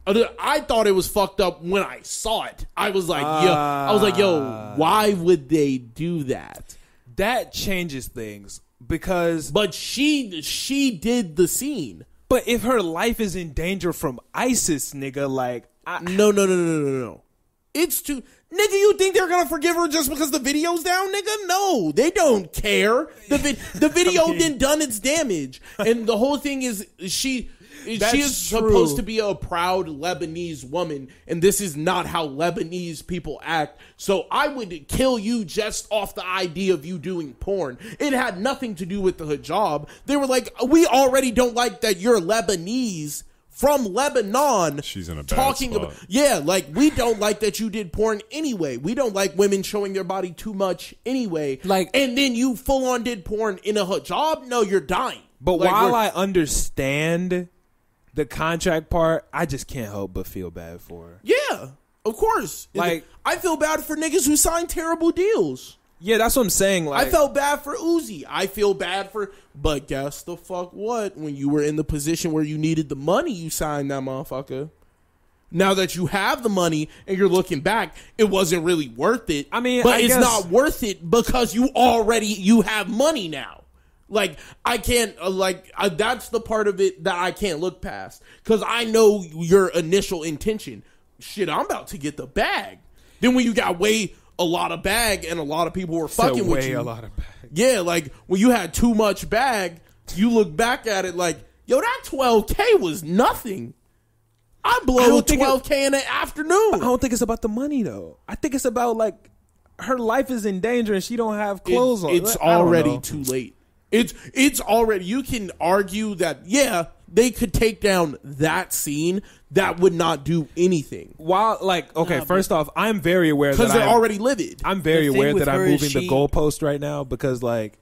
I thought it was fucked up when I saw it. I was like, yo, why would they do that? That changes things because. But she did the scene. But if her life is in danger from ISIS, nigga, like no. It's too. Nigga, you think they're gonna forgive her just because the video's down, nigga? No, they don't care. The video then done its damage, and the whole thing is she is supposed to be a proud Lebanese woman, and this is not how Lebanese people act. So I would kill you just off the idea of you doing porn. It had nothing to do with the hijab. They were like, we already don't like that you're Lebanese from Lebanon. She's in a bad spot. Like, we don't like that you did porn anyway. We don't like women showing their body too much anyway. Like, and then you full on did porn in a hijab? No, you're dying. But like, while I understand the contract part, I just can't help but feel bad for her. Yeah, of course. Like, I feel bad for niggas who sign terrible deals. Yeah, that's what I'm saying. Like, I felt bad for Uzi. I feel bad for, but guess the fuck what? When you were in the position where you needed the money, you signed that motherfucker. Now that you have the money and you're looking back, it wasn't really worth it. I mean, but it's not worth it because you have money now. Like, I can't, that's the part of it that I can't look past. Because I know your initial intention. Shit, I'm about to get the bag. Then when you got a lot of bag and a lot of people were fucking with you. A lot of bag. Yeah, like, when you had too much bag, you look back at it like, yo, that $12K was nothing. I blow $12K in an afternoon. I don't think it's about the money, though. I think it's about, like, her life is in danger and she don't have clothes on. It's already too late. It's already, you can argue that, yeah, they could take down that scene. That would not do anything. While, like, okay, first off, I'm very aware that because they're already livid. I'm very aware that I'm moving the goalpost right now because, like,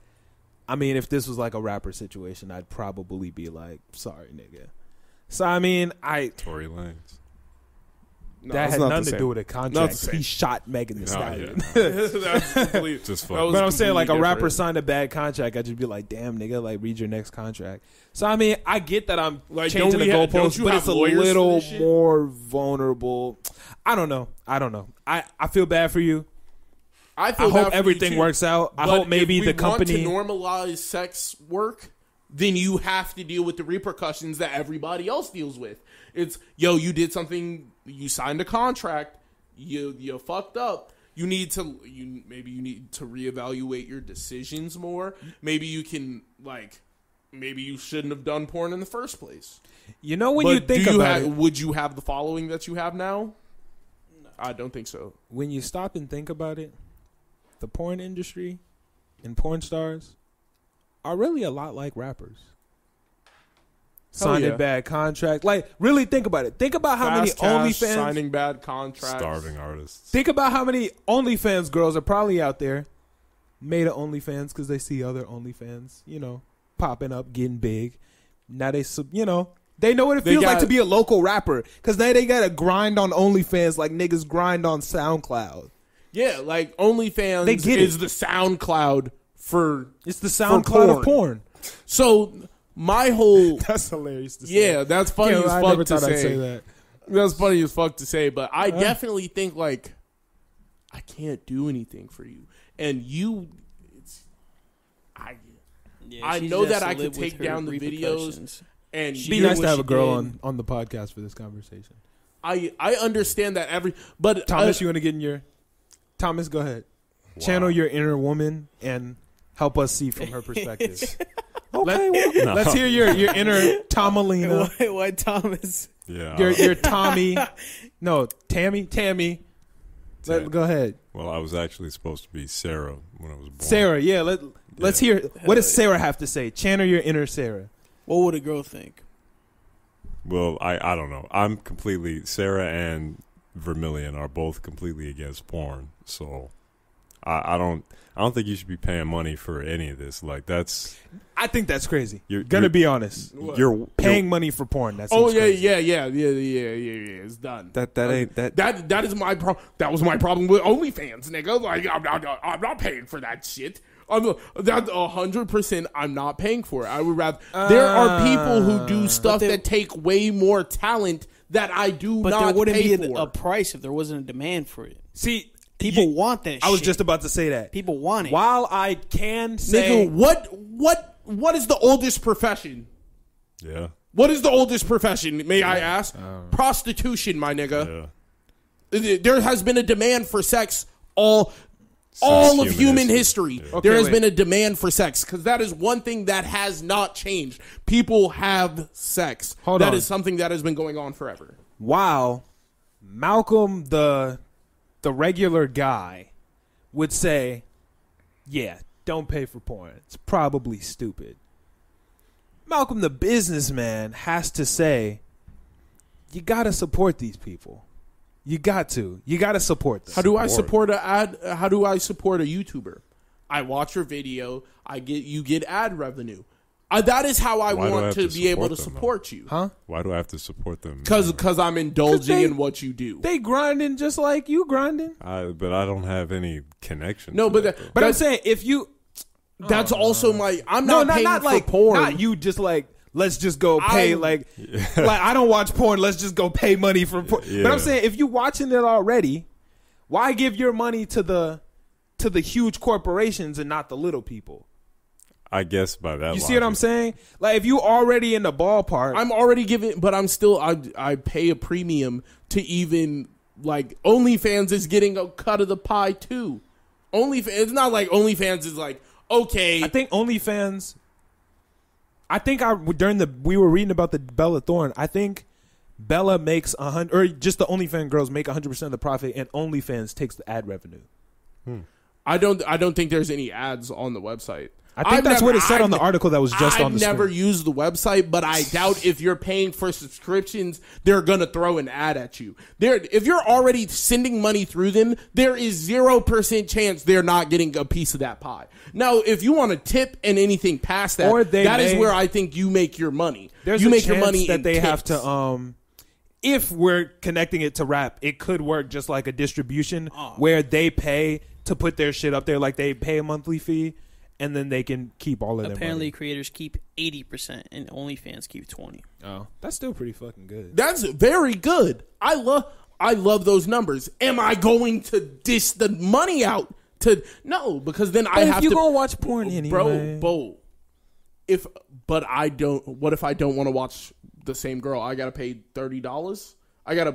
I mean, if this was like a rapper situation, I'd probably be like, sorry, nigga. So, I mean, Tory Lanez. No, that it's had not nothing the to same. do with a Not the contract. same. He shot Megan Thee Stallion. That's complete. Just fuck. That was But I'm saying, like, a completely rapper different. signed a bad contract, I'd just be like, damn, nigga, like, read your next contract. So, I mean, I get that I'm Like, changing the don't goalposts, you but have it's a lawyers for little this shit? more vulnerable. I don't know. I feel bad for you. I I feel bad hope for everything you too. works out. I But hope maybe if we the company. want to normalize sex work, then you have to deal with the repercussions that everybody else deals with. It's, yo, you did something, you signed a contract, you fucked up. Maybe you need to reevaluate your decisions more. Maybe you can, like, maybe you shouldn't have done porn in the first place. You know, when But you think about it, would you have the following that you have now? No. I don't think so. when you stop and think about it, the porn industry and porn stars are really a lot like rappers. Signed yeah. a bad contract. Like, really think about it. Think about how many Fast cash, OnlyFans. signing bad contracts, Starving artists. Think about how many OnlyFans girls are probably out there made of OnlyFans because they see other OnlyFans, popping up, getting big. Now they know what it feels like to be a local rapper because now they got to grind on OnlyFans like niggas grind on SoundCloud. Yeah, like OnlyFans They get is it. the SoundCloud for It's the SoundCloud of porn. So my whole That's hilarious to say. yeah, that's funny as I fuck never to thought I'd say. say that. That's funny as fuck to say, but I definitely think like I can't do anything for you, and you. I she know just that I has to could live with take her down the videos repercussions. and Be hear nice what to have she a girl did. on the podcast for this conversation. I understand that but Thomas, you want to get in your... Thomas, go ahead. Wow. Channel your inner woman and help us see from her perspective. Okay, Let's hear your inner Tomalina. Why Thomas? Yeah. Your Tommy. No, Tammy. Go ahead. Well, I was actually supposed to be Sarah when I was born. Sarah, yeah. Let's hear... What does Sarah have to say? Channel your inner Sarah. What would a girl think? Well, I don't know. I'm completely... Sarah and Vermilion are both completely against porn. So I don't think you should be paying money for any of this. Like, that's... I think that's crazy. You're Gonna be honest. You're Paying money for porn. That's Oh crazy. yeah. It's done. That ain't that. That is my problem. That was my problem with OnlyFans, nigga. Like I'm not paying for that shit. That 100%. I'm not paying for it. I would rather. There are people who do stuff that take way more talent that I do But not there wouldn't pay be for. a price if there wasn't a demand for it. See, People want that shit. I was just about to say that. People want it. While I can say... Nigga, what is the oldest profession? Yeah. What is the oldest profession? May I ask? Prostitution, my nigga. Yeah. There has been a demand for sex all of human history. Yeah. Okay, there has wait. been a demand for sex because that is one thing that has not changed. People have sex. Hold on. That is something that has been going on forever. While Malcolm, the regular guy, would say, yeah, don't pay for porn. It's probably stupid. Malcolm, the businessman, has to say, you got to support these people. You got to. You got to support them. How do I support a ad? How do I support a YouTuber? I watch your video. You get ad revenue. That is how I Why do I want have to to be able to support them, support you. Huh? Why do I have to support them? Because I'm indulging they- in what you do. They grinding just like you grinding. But I don't have any connection. No, to but that, that- But I'm That's- saying if you... That's also my. I'm not paying not for like porn. Not you just like, let's just go pay I'm- like I don't watch porn, let's just go pay money for porn. Yeah. But I'm saying if you watching it already, why give your money to the huge corporations and not the little people? I guess by that. You see what I'm saying? Like if you already in the ballpark, I'm already giving, but I'm still. I pay a premium to even like OnlyFans is getting a cut of the pie too. It's not like OnlyFans is like okay. I think OnlyFans. I think we were reading about the Bella Thorne. I think Bella makes 100, or just the OnlyFans girls make 100% of the profit, and OnlyFans takes the ad revenue. I don't think there's any ads on the website. I think that's what it said on the article that was just on the I've never screen. used the website, but I doubt if you're paying for subscriptions, they're gonna throw an ad at you. If you're already sending money through them, there is 0% chance they're not getting a piece of that pie. Now, if you want to tip and anything past that, Or they that is may- where I think you make your money. There's you a make chance your money that in they have tips. to if we're connecting it to rap, it could work just like a distribution where they pay to put their shit up there, like they pay a monthly fee, and then they can keep all of their Apparently, money. creators keep 80%, and OnlyFans keep 20%. Oh, that's still pretty fucking good. That's very good. I love those numbers. Am I going to dish the money out to no? Because then I have to. You're gonna watch porn anyway, bro. But I don't. What if I don't want to watch the same girl? I gotta pay $30. I gotta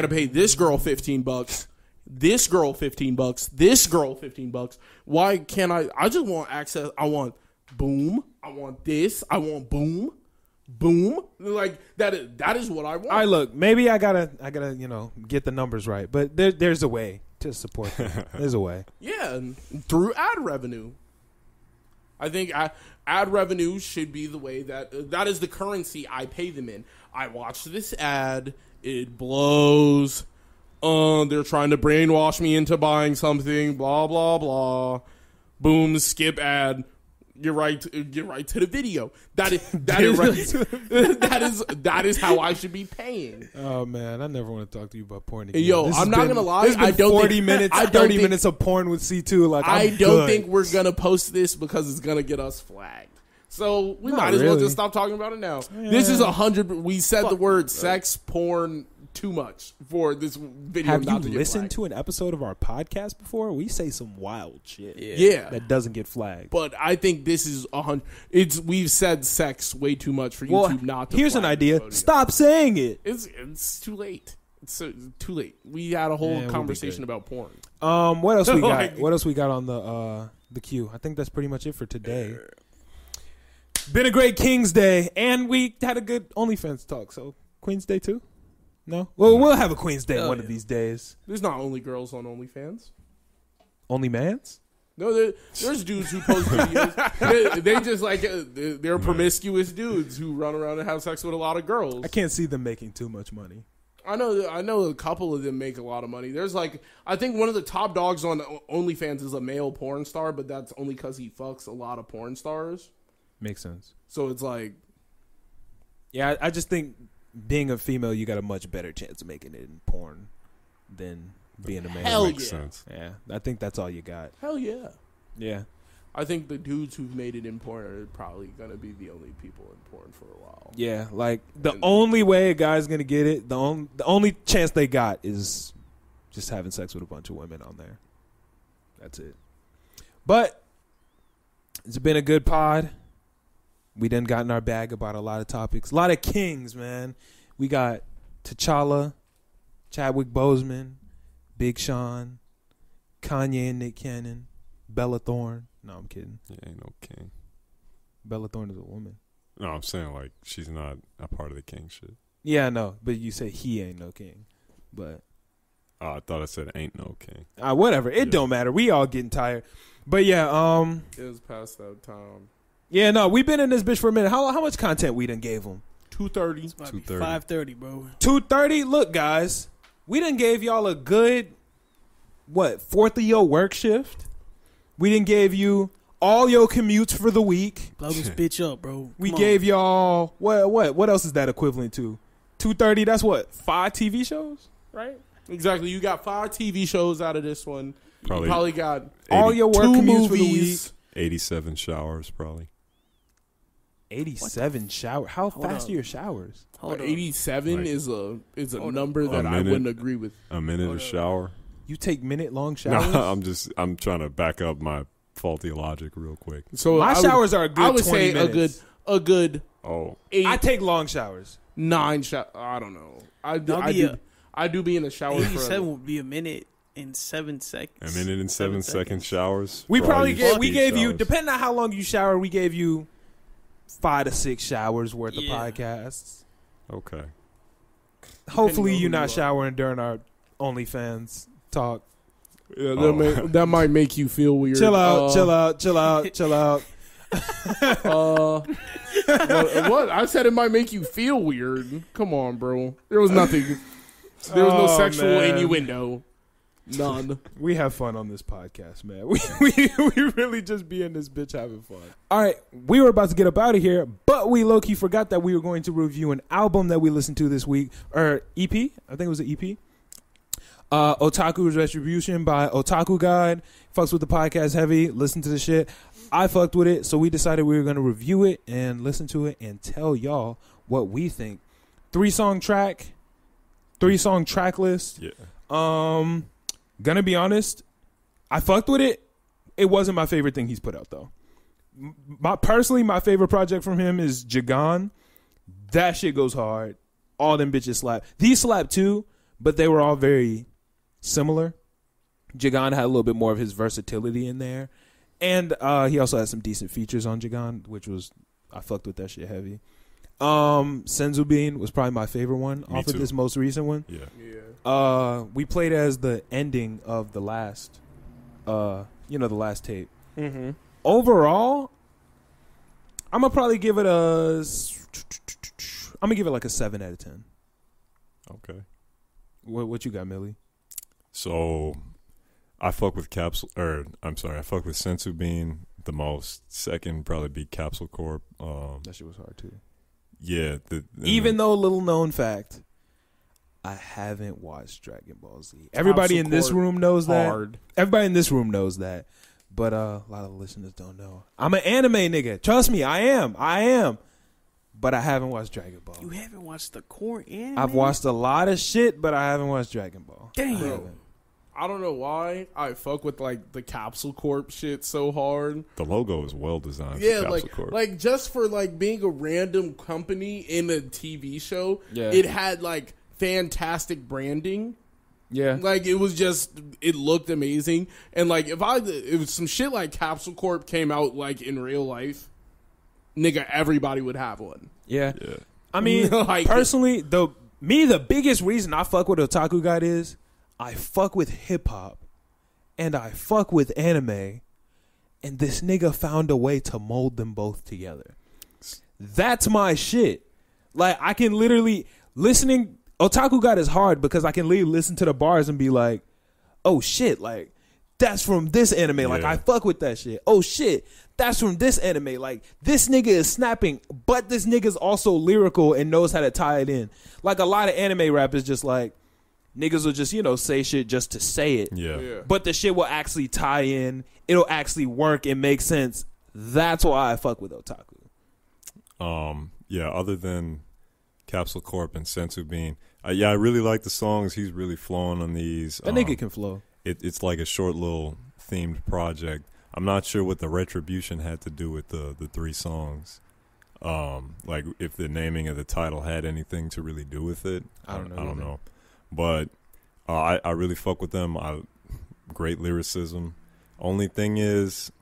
pay this girl $15. This girl $15. This girl $15. Why can't I? I just want access. I want boom. I want this. I want boom. Boom. Like that is what I want. All right, look, maybe I gotta get the numbers right, but there's a way to support them. There's a way. Yeah, through ad revenue. I think ad revenue should be the way that is the currency I pay them in. I watch this ad, it blows. They're trying to brainwash me into buying something. Blah blah blah. Boom, skip ad. Get right to the video. That is how I should be paying. Oh man, I never want to talk to you about porn again. Yo, I'm not gonna lie. I don't 40 minutes, 30 minutes of porn with C2. Like I don't think we're gonna post this because it's gonna get us flagged. So we might as well just stop talking about it now. Yeah. This is 100. We said the word sex, porn too much for this video. Have you listened to an episode of our podcast before? We say some wild shit. Yeah. That doesn't get flagged. But I think this is 100. We've said sex way too much for YouTube not to. Here's an idea. Stop saying it. It's too late. It's too late. We had a whole conversation about porn. What else we got? What else we got on the queue? I think that's pretty much it for today. Been a great King's Day, and we had a good OnlyFans talk. So Queen's Day too. No? Well, we'll have a Queen's Day one of these days. There's not only girls on OnlyFans. Only mans? No, there's dudes who post videos. they just like, they're promiscuous dudes who run around and have sex with a lot of girls. I can't see them making too much money. I know a couple of them make a lot of money. There's like, I think one of the top dogs on OnlyFans is a male porn star, but that's only because he fucks a lot of porn stars. Makes sense. So it's like... Yeah, I just think... being a female, you got a much better chance of making it in porn than being a man. Hell makes sense. Yeah, I think that's all you got. Hell yeah. Yeah. I think the dudes who've made it in porn are probably going to be the only people in porn for a while. Yeah, like the only way a guy's going to get it, the only chance they got is just having sex with a bunch of women on there. That's it. But it's been a good pod. We done gotten our bag about a lot of topics. A lot of kings, man. We got T'Challa, Chadwick Boseman, Big Sean, Kanye and Nick Cannon, Bella Thorne. No, I'm kidding. Yeah, ain't no king. Bella Thorne is a woman. No, I'm saying like she's not a part of the king shit. Yeah, I know. But you said he ain't no king. But I thought I said ain't no king. Whatever. It don't matter. We all getting tired. But yeah, it was past that time. Yeah, no, we've been in this bitch for a minute. How much content we done gave them? 2:30. 2:30. 5:30, bro. 2:30. Look, guys, we done gave y'all a good fourth of your work shift. We done gave you all your commutes for the week. Blow this bitch up, bro. We gave y'all what else is that equivalent to? 2:30. That's 5 TV shows, right? Exactly. You got 5 TV shows out of this one. Probably, you probably got all your work 2 commutes movies. for the week. 87 showers, probably. 87 shower. How fast are your showers? 87 like, is a number that I wouldn't agree with. A minute a shower. You take minute-long showers? No, I'm trying to back up my faulty logic real quick. So my showers are a good 20 minutes. I would say a good 8. I take long showers. 9 showers. I don't know. I do be in the shower 87 would be a minute in 7 seconds. A minute and 7 second showers. We probably gave you, depending on how long you shower, we gave you 5 to 6 showers worth of podcasts. Okay. Hopefully you're not showering during our OnlyFans talk. Yeah, that might make you feel weird. Chill out. What? I said it might make you feel weird. Come on, bro. There was nothing. There was no sexual innuendo. None. We have fun on this podcast, man. We really just be in this bitch having fun. All right, we were about to get up out of here, but we low-key forgot that we were going to review an album that we listened to this week, or EP. I think it was an EP. Otaku's Retribution by Otaku Guide. Fucks with the podcast heavy. Listen to the shit. I fucked with it, so we decided we were going to review it and listen to it and tell y'all what we think. 3-song track list. Yeah. Gonna be honest, I fucked with it. It wasn't my favorite thing he's put out though. Personally, my favorite project from him is Jagan. That shit goes hard. All them bitches slap. These slap too, but they were all very similar. Jagan had a little bit more of his versatility in there, and he also had some decent features on Jagan, which was I fucked with that shit heavy. Senzubin was probably my favorite one off of this most recent one. Yeah. We played as the ending of the last, the last tape. Mm-hmm. Overall, I'm gonna probably give it a 7 out of 10. Okay. What you got, Millie? So, I fuck with I fuck with Sensubin the most. Second probably be Capsule Corp. That shit was hard too. Yeah. Even though, little known fact, I haven't watched Dragon Ball Z. Everybody in this room knows that. Everybody in this room knows that. But a lot of listeners don't know. I'm an anime nigga. Trust me, I am. But I haven't watched Dragon Ball. You haven't watched the core anime? I've watched a lot of shit, but I haven't watched Dragon Ball. Damn. I don't know why I fuck with like the Capsule Corp shit so hard. The logo is well designed. Yeah, for Capsule Corp. like just for like being a random company in a TV show, yeah. It had like fantastic branding. Yeah, like it looked amazing, and like if it was some shit like Capsule Corp came out like in real life, nigga, everybody would have one. Yeah. I mean, like, personally, the biggest reason I fuck with Otaku Guide is I fuck with hip hop and I fuck with anime, and this nigga found a way to mold them both together. That's my shit. Like, I can literally Otaku Guide is hard because I can literally listen to the bars and be like, oh shit, like that's from this anime. Yeah. Like, I fuck with that shit. Oh shit, that's from this anime. Like, this nigga is snapping, but this nigga's also lyrical and knows how to tie it in. Like, a lot of anime rap is just like, niggas will just, say shit just to say it. Yeah. But the shit will actually tie in. It'll actually work and make sense. That's why I fuck with Otaku. Yeah, other than Capsule Corp and Sensubin, I really like the songs. He's really flowing on these. That nigga can flow. It's like a short little themed project. I'm not sure what the Retribution had to do with the 3 songs. Like if the naming of the title had anything to really do with it. I don't know. But I really fuck with them. Great lyricism. Only thing is,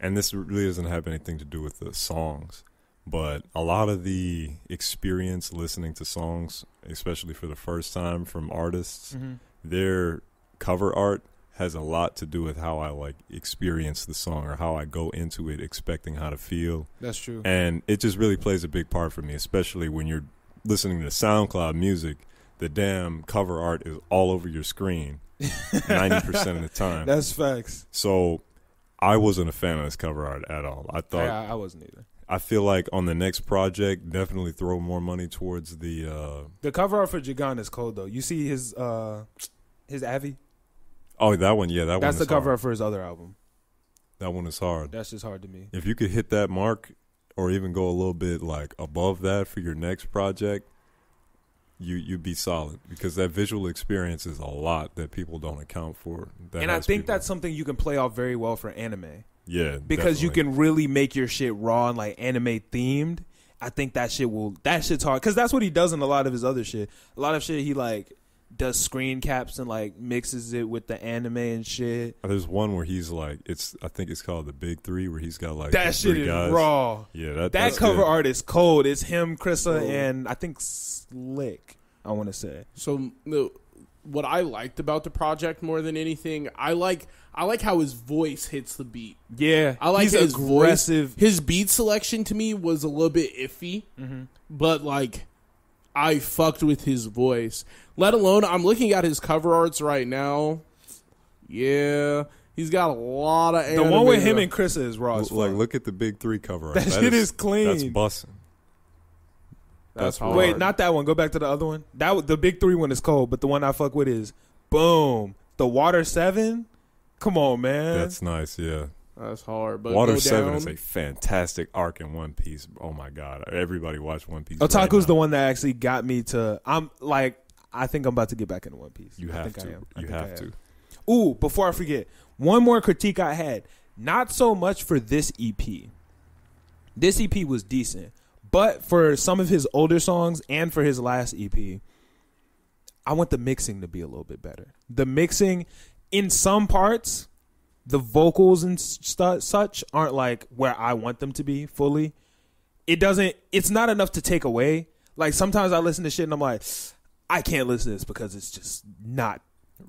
and this really doesn't have anything to do with the songs, but a lot of the experience listening to songs, especially for the first time from artists, their cover art has a lot to do with how I like experience the song or how I go into it expecting how to feel. That's true. And it just really plays a big part for me, especially when you're listening to SoundCloud music. The damn cover art is all over your screen 90% of the time. That's facts. So I wasn't a fan of this cover art at all. I thought I wasn't either. I feel like on the next project, definitely throw more money towards the cover art for Jagan is cold though. You see his Avi? Oh, that one, yeah, that's the cover art for his other album. That one is hard. That's just hard to me. If you could hit that mark or even go a little bit like above that for your next project, you'd be solid, because that visual experience is a lot that people don't account for. And I think that's something you can play off very well for anime. Yeah, because definitely. you can really make your shit raw and like anime themed. I think that shit's hard because that's what he does in a lot of his other shit. A lot of shit he like does screen caps and like mixes it with the anime and shit. There's one where he's like, I think it's called the Big Three, where he's got like that shit is guys. Raw. Yeah, that cover art is cold. It's him, Krissa, and I think Slick, I want to say. So what I liked about the project more than anything, I like how his voice hits the beat. Yeah, I like he's his aggressive. His beat selection to me was a little bit iffy, but like I fucked with his voice. Let alone, I'm looking at his cover arts right now. Yeah, he's got a lot of anime. The one with him and Krista is raw as fuck. Like, look at the big 3 cover art. That shit is clean. That's bussin'. That's hard. Wait, not that one. Go back to the other one. The big 3 one is cold, but the one I fuck with is boom. The Water 7. Come on, man. That's nice. Yeah. That's hard. But Water 7 is a fantastic arc in One Piece. Oh my god, everybody watch One Piece. Otaku's right the one that actually got me to. I think I'm about to get back into One Piece. You have to. You have to. Ooh, before I forget, one more critique I had. Not so much for this EP. This EP was decent, but for some of his older songs and for his last EP, I want the mixing to be a little bit better. The mixing in some parts. The vocals and such aren't like where I want them to be fully. It's not enough to take away. Like sometimes I listen to shit and I'm like, I can't listen to this because it's just not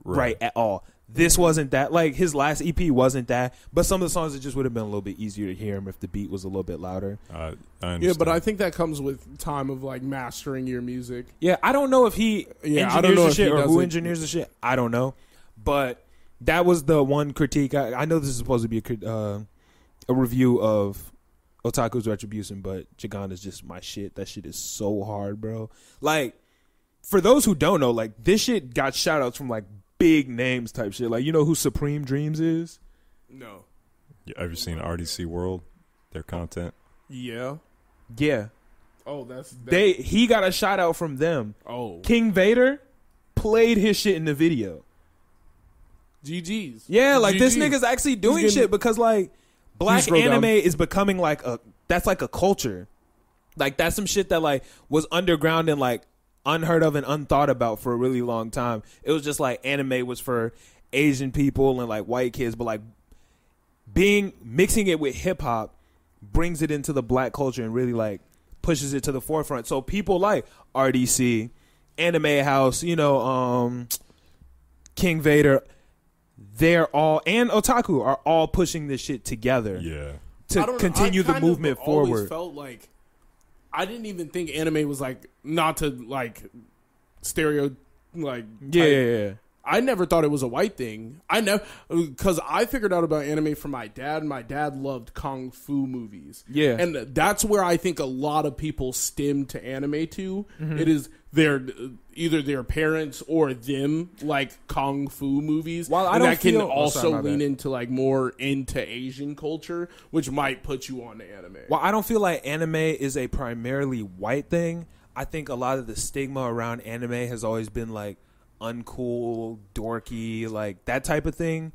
right at all. This wasn't that. Like his last EP wasn't that. But some of the songs, it just would have been a little bit easier to hear him if the beat was a little bit louder. I understand. Yeah, but I think that comes with time of like mastering your music. Yeah, I don't know if he engineers the shit or who engineers the shit. I don't know. But that was the one critique. I know this is supposed to be a review of Otaku's Retribution, but Jagan is just my shit. That shit is so hard, bro. Like, for those who don't know, like, this shit got shout-outs from, like, big names type shit. Like, you know who Supreme Dreams is? No. You ever seen RDC World? Their content? Yeah. Yeah. Oh, he got a shout-out from them. Oh. King Vader played his shit in the video. GG's. Yeah, like GG's. this nigga's actually doing shit because like black anime down. is becoming like that's like a culture. Like that's some shit that like was underground and like unheard of and unthought about for a really long time. It was just like anime was for Asian people and like white kids, but like mixing it with hip hop brings it into the black culture and really like pushes it to the forefront. So people like RDC, Anime House, King Vader, they're all, and Otaku are all pushing this shit together. Yeah. To continue the movement forward. I always felt like I didn't even think anime was like not to like Yeah. I never thought it was a white thing. Because I figured out about anime from my dad. My dad loved kung fu movies. Yeah. And that's where I think a lot of people stem to anime to. Mm-hmm. It is either their parents or them like kung fu movies. While I don't can also lean into like more into Asian culture, which might put you on to anime. While I don't feel like anime is a primarily white thing, I think a lot of the stigma around anime has always been like uncool, dorky, like that type of thing.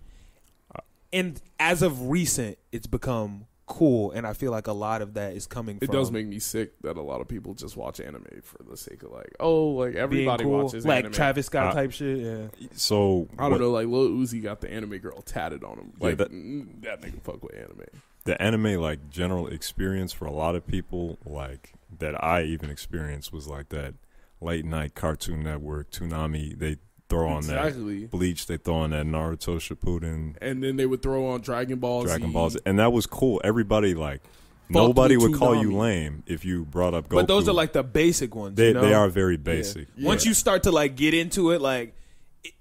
And as of recent, it's become cool, and I feel like a lot of that is coming from... It does make me sick that a lot of people just watch anime for the sake of like, everybody cool, watches like anime. Travis Scott type shit, yeah. So... I don't know, like Lil Uzi got the anime girl tatted on him. Like, that nigga fuck with anime. The anime, like, general experience for a lot of people, like, that I even experienced was like that late night Cartoon Network, Toonami, they throw on that Bleach, they throw on that Naruto Shippuden, and then they would throw on Dragon Ball Z, and that was cool. Everybody like nobody would call you lame if you brought up Goku. But those are like the basic ones. They are very basic. Yeah. Once you start to like get into it, like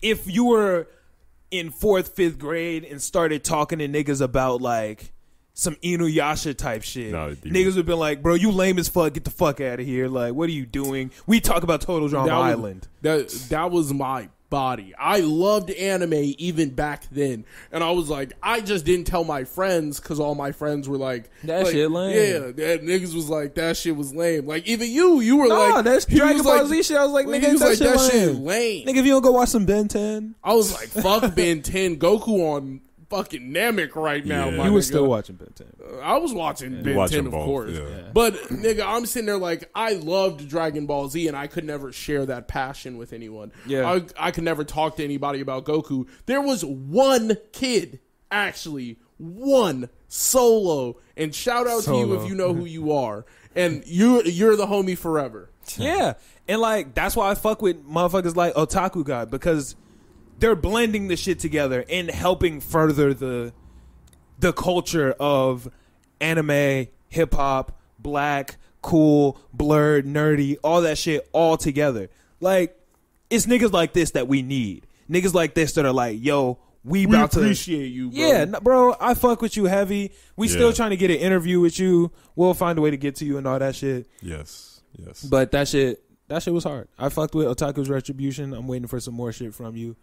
if you were in 4th, 5th grade and started talking to niggas about like some Inuyasha type shit, niggas would be like, bro, you lame as fuck, get the fuck out of here. Like, what are you doing? We talk about Total Drama Island. That was my body. I loved anime even back then, and I was like, I just didn't tell my friends because all my friends were like, that shit lame. Yeah, that niggas was like, that shit was lame. Like even you were like, that's Dragon Ball Z shit. I was like, nigga, that shit lame. Nigga, if you don't go watch some Ben 10, I was like, fuck Ben 10, Goku on fucking Namek right now. You were still watching Ben 10. I was watching Ben 10, of course. Yeah. But nigga, I'm sitting there like, I loved Dragon Ball Z, and I could never share that passion with anyone. Yeah, I could never talk to anybody about Goku. There was one kid, actually, one solo, and shout out to you if you know who you are, and you're the homie forever. Yeah, and like that's why I fuck with motherfuckers like Otaku God, because they're blending the shit together and helping further the culture of anime, hip hop, black cool, blurred, nerdy, all that shit all together. Like, it's niggas like this that we need. Niggas like this that are like, yo, we about to appreciate you, bro. Yeah, bro, I fuck with you heavy. We still trying to get an interview with you. We'll find a way to get to you and all that shit. Yes. But that shit was hard. I fucked with Otaku's Retribution. I'm waiting for some more shit from you.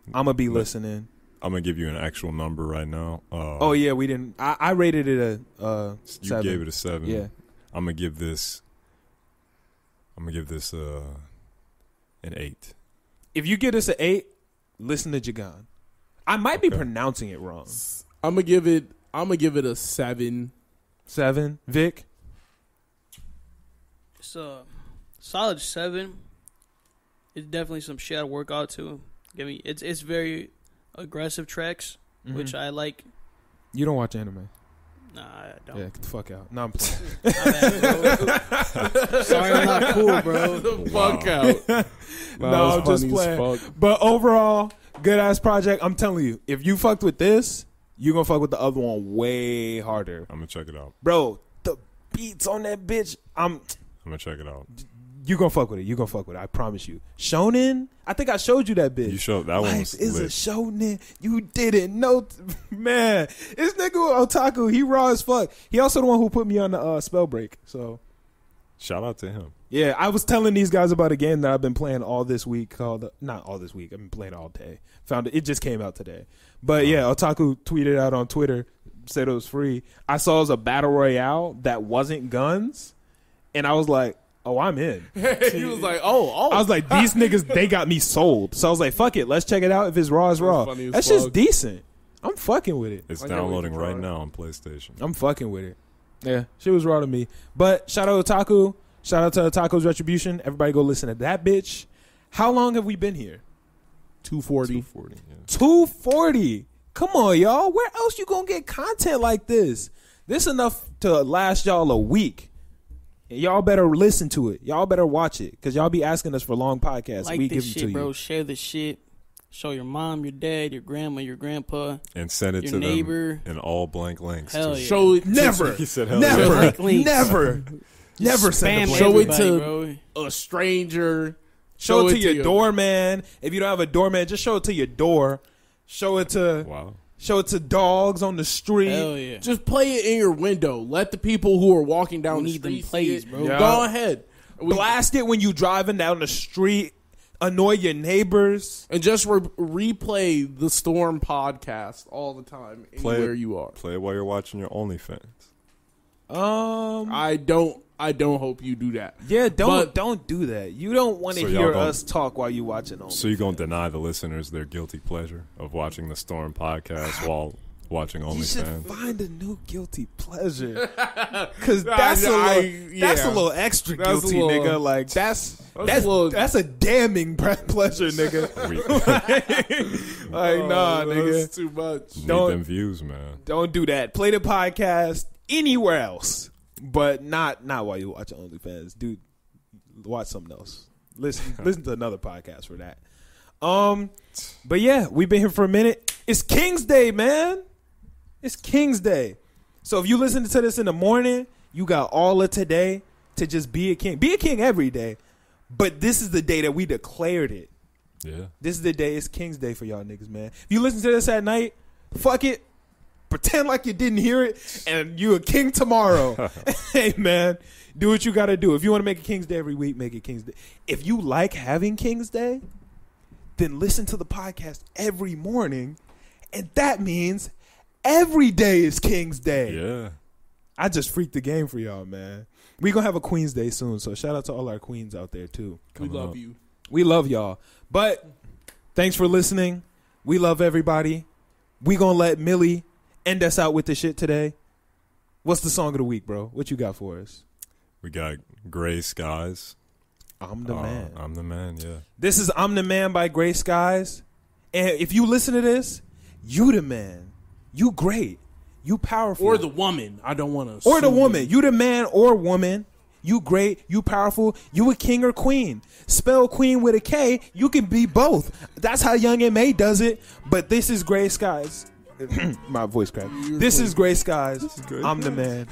I'm gonna be listening. I'm gonna give you an actual number right now. Oh yeah, we didn't. I rated it a 7. You gave it a 7. Yeah. I'm gonna give this an 8. If you get us an 8, listen to Jagan. I might be pronouncing it wrong. I'm gonna give it a 7. 7, Vic. It's a solid 7. It's definitely some shit I work out to. It's very aggressive tracks, which I like. You don't watch anime. Nah, I don't. Yeah, get the fuck out. No, I'm playing. Sorry, I'm not cool, bro. The fuck out. No, I'm just playing. But overall, good ass project. I'm telling you, if you fucked with this, you're gonna fuck with the other one way harder. I'm gonna check it out, bro. The beats on that bitch. I'm gonna check it out. You gonna fuck with it. I promise you. Shonen. I think I showed you that bitch. You showed that one. Life is a shonen. You didn't know, man. This nigga Otaku, he raw as fuck. He also the one who put me on the spell break. So, shout out to him. Yeah, I was telling these guys about a game that I've been playing all this week. Called not all this week. I've been playing all day. Found it just came out today. But yeah, Otaku tweeted out on Twitter, said it was free. I saw it was a battle royale that wasn't guns, and I was like, oh, I'm in. He was like, oh. I was like, these niggas, they got me sold. So I was like, fuck it. Let's check it out. If it's raw, it's raw. That's just decent. I'm fucking with it. It's downloading right now on PlayStation. I'm fucking with it. Yeah, shit was raw to me. But shout out to Otaku. Shout out to Otaku's Retribution. Everybody go listen to that bitch. How long have we been here? 240. 240. Come on, y'all. Where else you gonna get content like this? This enough to last y'all a week. Y'all better listen to it. Y'all better watch it, because y'all be asking us for long podcasts. Like we this give shit, them to bro. you. Share the shit. Show your mom, your dad, your grandma, your grandpa, and send it your to neighbor. them in all blank links. Hell yeah. Show it. Never. He said, hell Never. yeah. Never send it. Show it to a stranger. Show it to your doorman. If you don't have a doorman, just show it to your door. Show it to Show it to dogs on the street. Hell yeah. Just play it in your window. Let the people who are walking down the street plays, bro. Yeah. Go ahead. Blast it when you driving down the street. Annoy your neighbors. And just replay the Storm podcast all the time anywhere you are. Play it while you're watching your OnlyFans. I don't hope you do that. Yeah, don't do that. You don't want to hear us talk while you watching OnlyFans. So you're going to deny the listeners their guilty pleasure of watching the Storm podcast while watching OnlyFans? You should find a new guilty pleasure. Because that's a little extra guilty, nigga. Like, that's a damning pleasure, nigga. Like, nah, nigga. That's too much. Need them views, man. Don't do that. Play the podcast anywhere else, but not while you watch OnlyFans. Dude, watch something else. Listen to another podcast for that. But yeah, we've been here for a minute. It's King's Day, man. It's King's Day. So if you listen to this in the morning, you got all of today to just be a king. Be a king every day. But this is the day that we declared it. Yeah. This is the day. It's King's Day for y'all niggas, man. If you listen to this at night, fuck it. Pretend like you didn't hear it, and you a king tomorrow. Hey, man, do what you got to do. If you want to make a King's Day every week, make it King's Day. If you like having King's Day, then listen to the podcast every morning, and that means every day is King's Day. Yeah. I just freaked the game for y'all, man. We going to have a Queen's Day soon, so shout out to all our queens out there, too. We love you. We love y'all. But thanks for listening. We love everybody. We going to let Millie end us out with the shit today. What's the song of the week, bro? What you got for us? We got Gray Skies. I'm the Man. I'm the Man, yeah. This is I'm the Man by Gray Skies. And if you listen to this, you the man. You great. You powerful. Or the woman. I don't want to. Or the woman. You the man or woman. You great. You powerful. You a king or queen. Spell queen with a K. You can be both. That's how Young M.A. does it. But this is Gray Skies. My voice cracked. This is Gray Skies. I'm the man.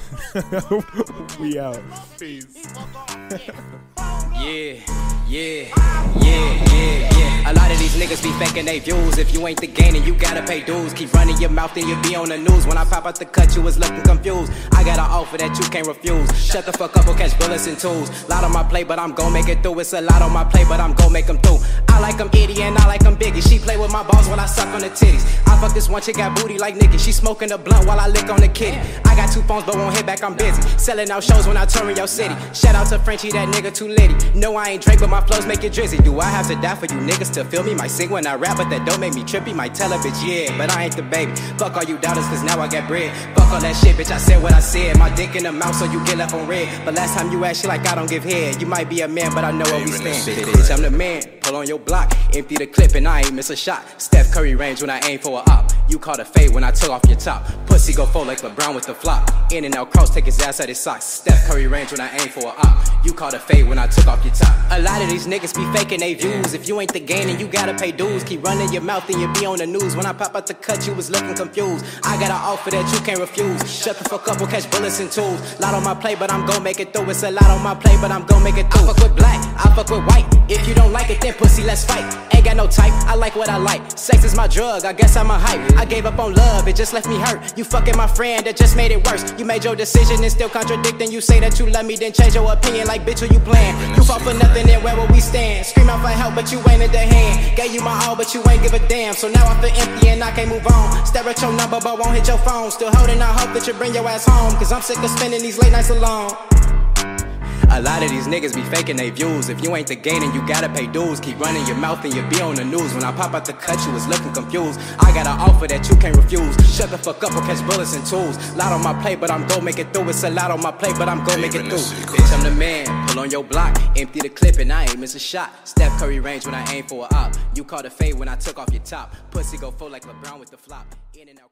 We out. Peace. Yeah. A lot of these niggas be faking they views. If you ain't the game, then you gotta pay dues. Keep running your mouth, then you be on the news. When I pop out the cut, you was looking confused. I got an offer that you can't refuse. Shut the fuck up or catch bullets and tools. Lot on my plate, but I'm gon' make it through. It's a lot on my plate, but I'm gon' make them through. I like them itty and I like them biggie. She play with my balls when I suck on the titties. I fuck this one chick, got booty like Nicki. She smoking the blunt while I lick on the kitty. I got 2 phones, but won't hit back, I'm busy. Selling out shows when I tour in your city. Shout out to Frenchie, that nigga too litty. No, I ain't Drake, but my flows make it drizzy. Do I have to die for you niggas to feel me? Might sing when I rap, but that don't make me trippy. Might tell a bitch, yeah, but I ain't the baby. Fuck all you doubters, cause now I got bread. Fuck all that shit, bitch, I said what I said. My dick in the mouth, so you get left on red. But last time you asked shit like I don't give head. You might be a man, but I know where we stand. Bitch, I'm the man, pull on your block. Empty the clip and I ain't miss a shot. Steph Curry range when I aim for a op. You caught a fade when I took off your top. Pussy go full like LeBron with the flop. In and out cross, take his ass out his socks. Steph Curry range when I aim for a op. You caught a fade when I took off your top. A lot of these niggas be faking they views. If you ain't the game, then you gotta pay dues. Keep running your mouth and you be on the news. When I pop out the cut, you was looking confused. I got an offer that you can't refuse. Shut the fuck up or catch bullets and tools. Lot on my plate, but I'm gon' make it through. It's a lot on my plate, but I'm gon' make it through. I fuck with black, I fuck with white. If you don't like it, then pussy, let's fight. Ain't got no type, I like what I like. Sex is my drug, I guess I'm a hype. I gave up on love, it just left me hurt. You fucking my friend, that just made it worse. You made your decision and still contradicting. You say that you love me, then change your opinion like bitch, who you playing? You fought for nothing, then where will we stand? Scream out for help, but you ain't in the hand. Gave you my all, but you ain't give a damn. So now I feel empty and I can't move on. Stare at your number, but won't hit your phone. Still holding out hope that you bring your ass home. Cause I'm sick of spending these late nights alone. A lot of these niggas be faking they views. If you ain't the game, then you gotta pay dues. Keep running your mouth and you be on the news. When I pop out the cut, you was looking confused. I got an offer that you can't refuse. Shut the fuck up or catch bullets and tools. Lot on my plate, but I'm gon' make it through. It's a lot on my plate, but I'm gon' make it through. Bitch, I'm the man, pull on your block. Empty the clip and I ain't miss a shot. Steph Curry range when I aim for a op. You caught a fade when I took off your top. Pussy go full like LeBron with the flop. In and out.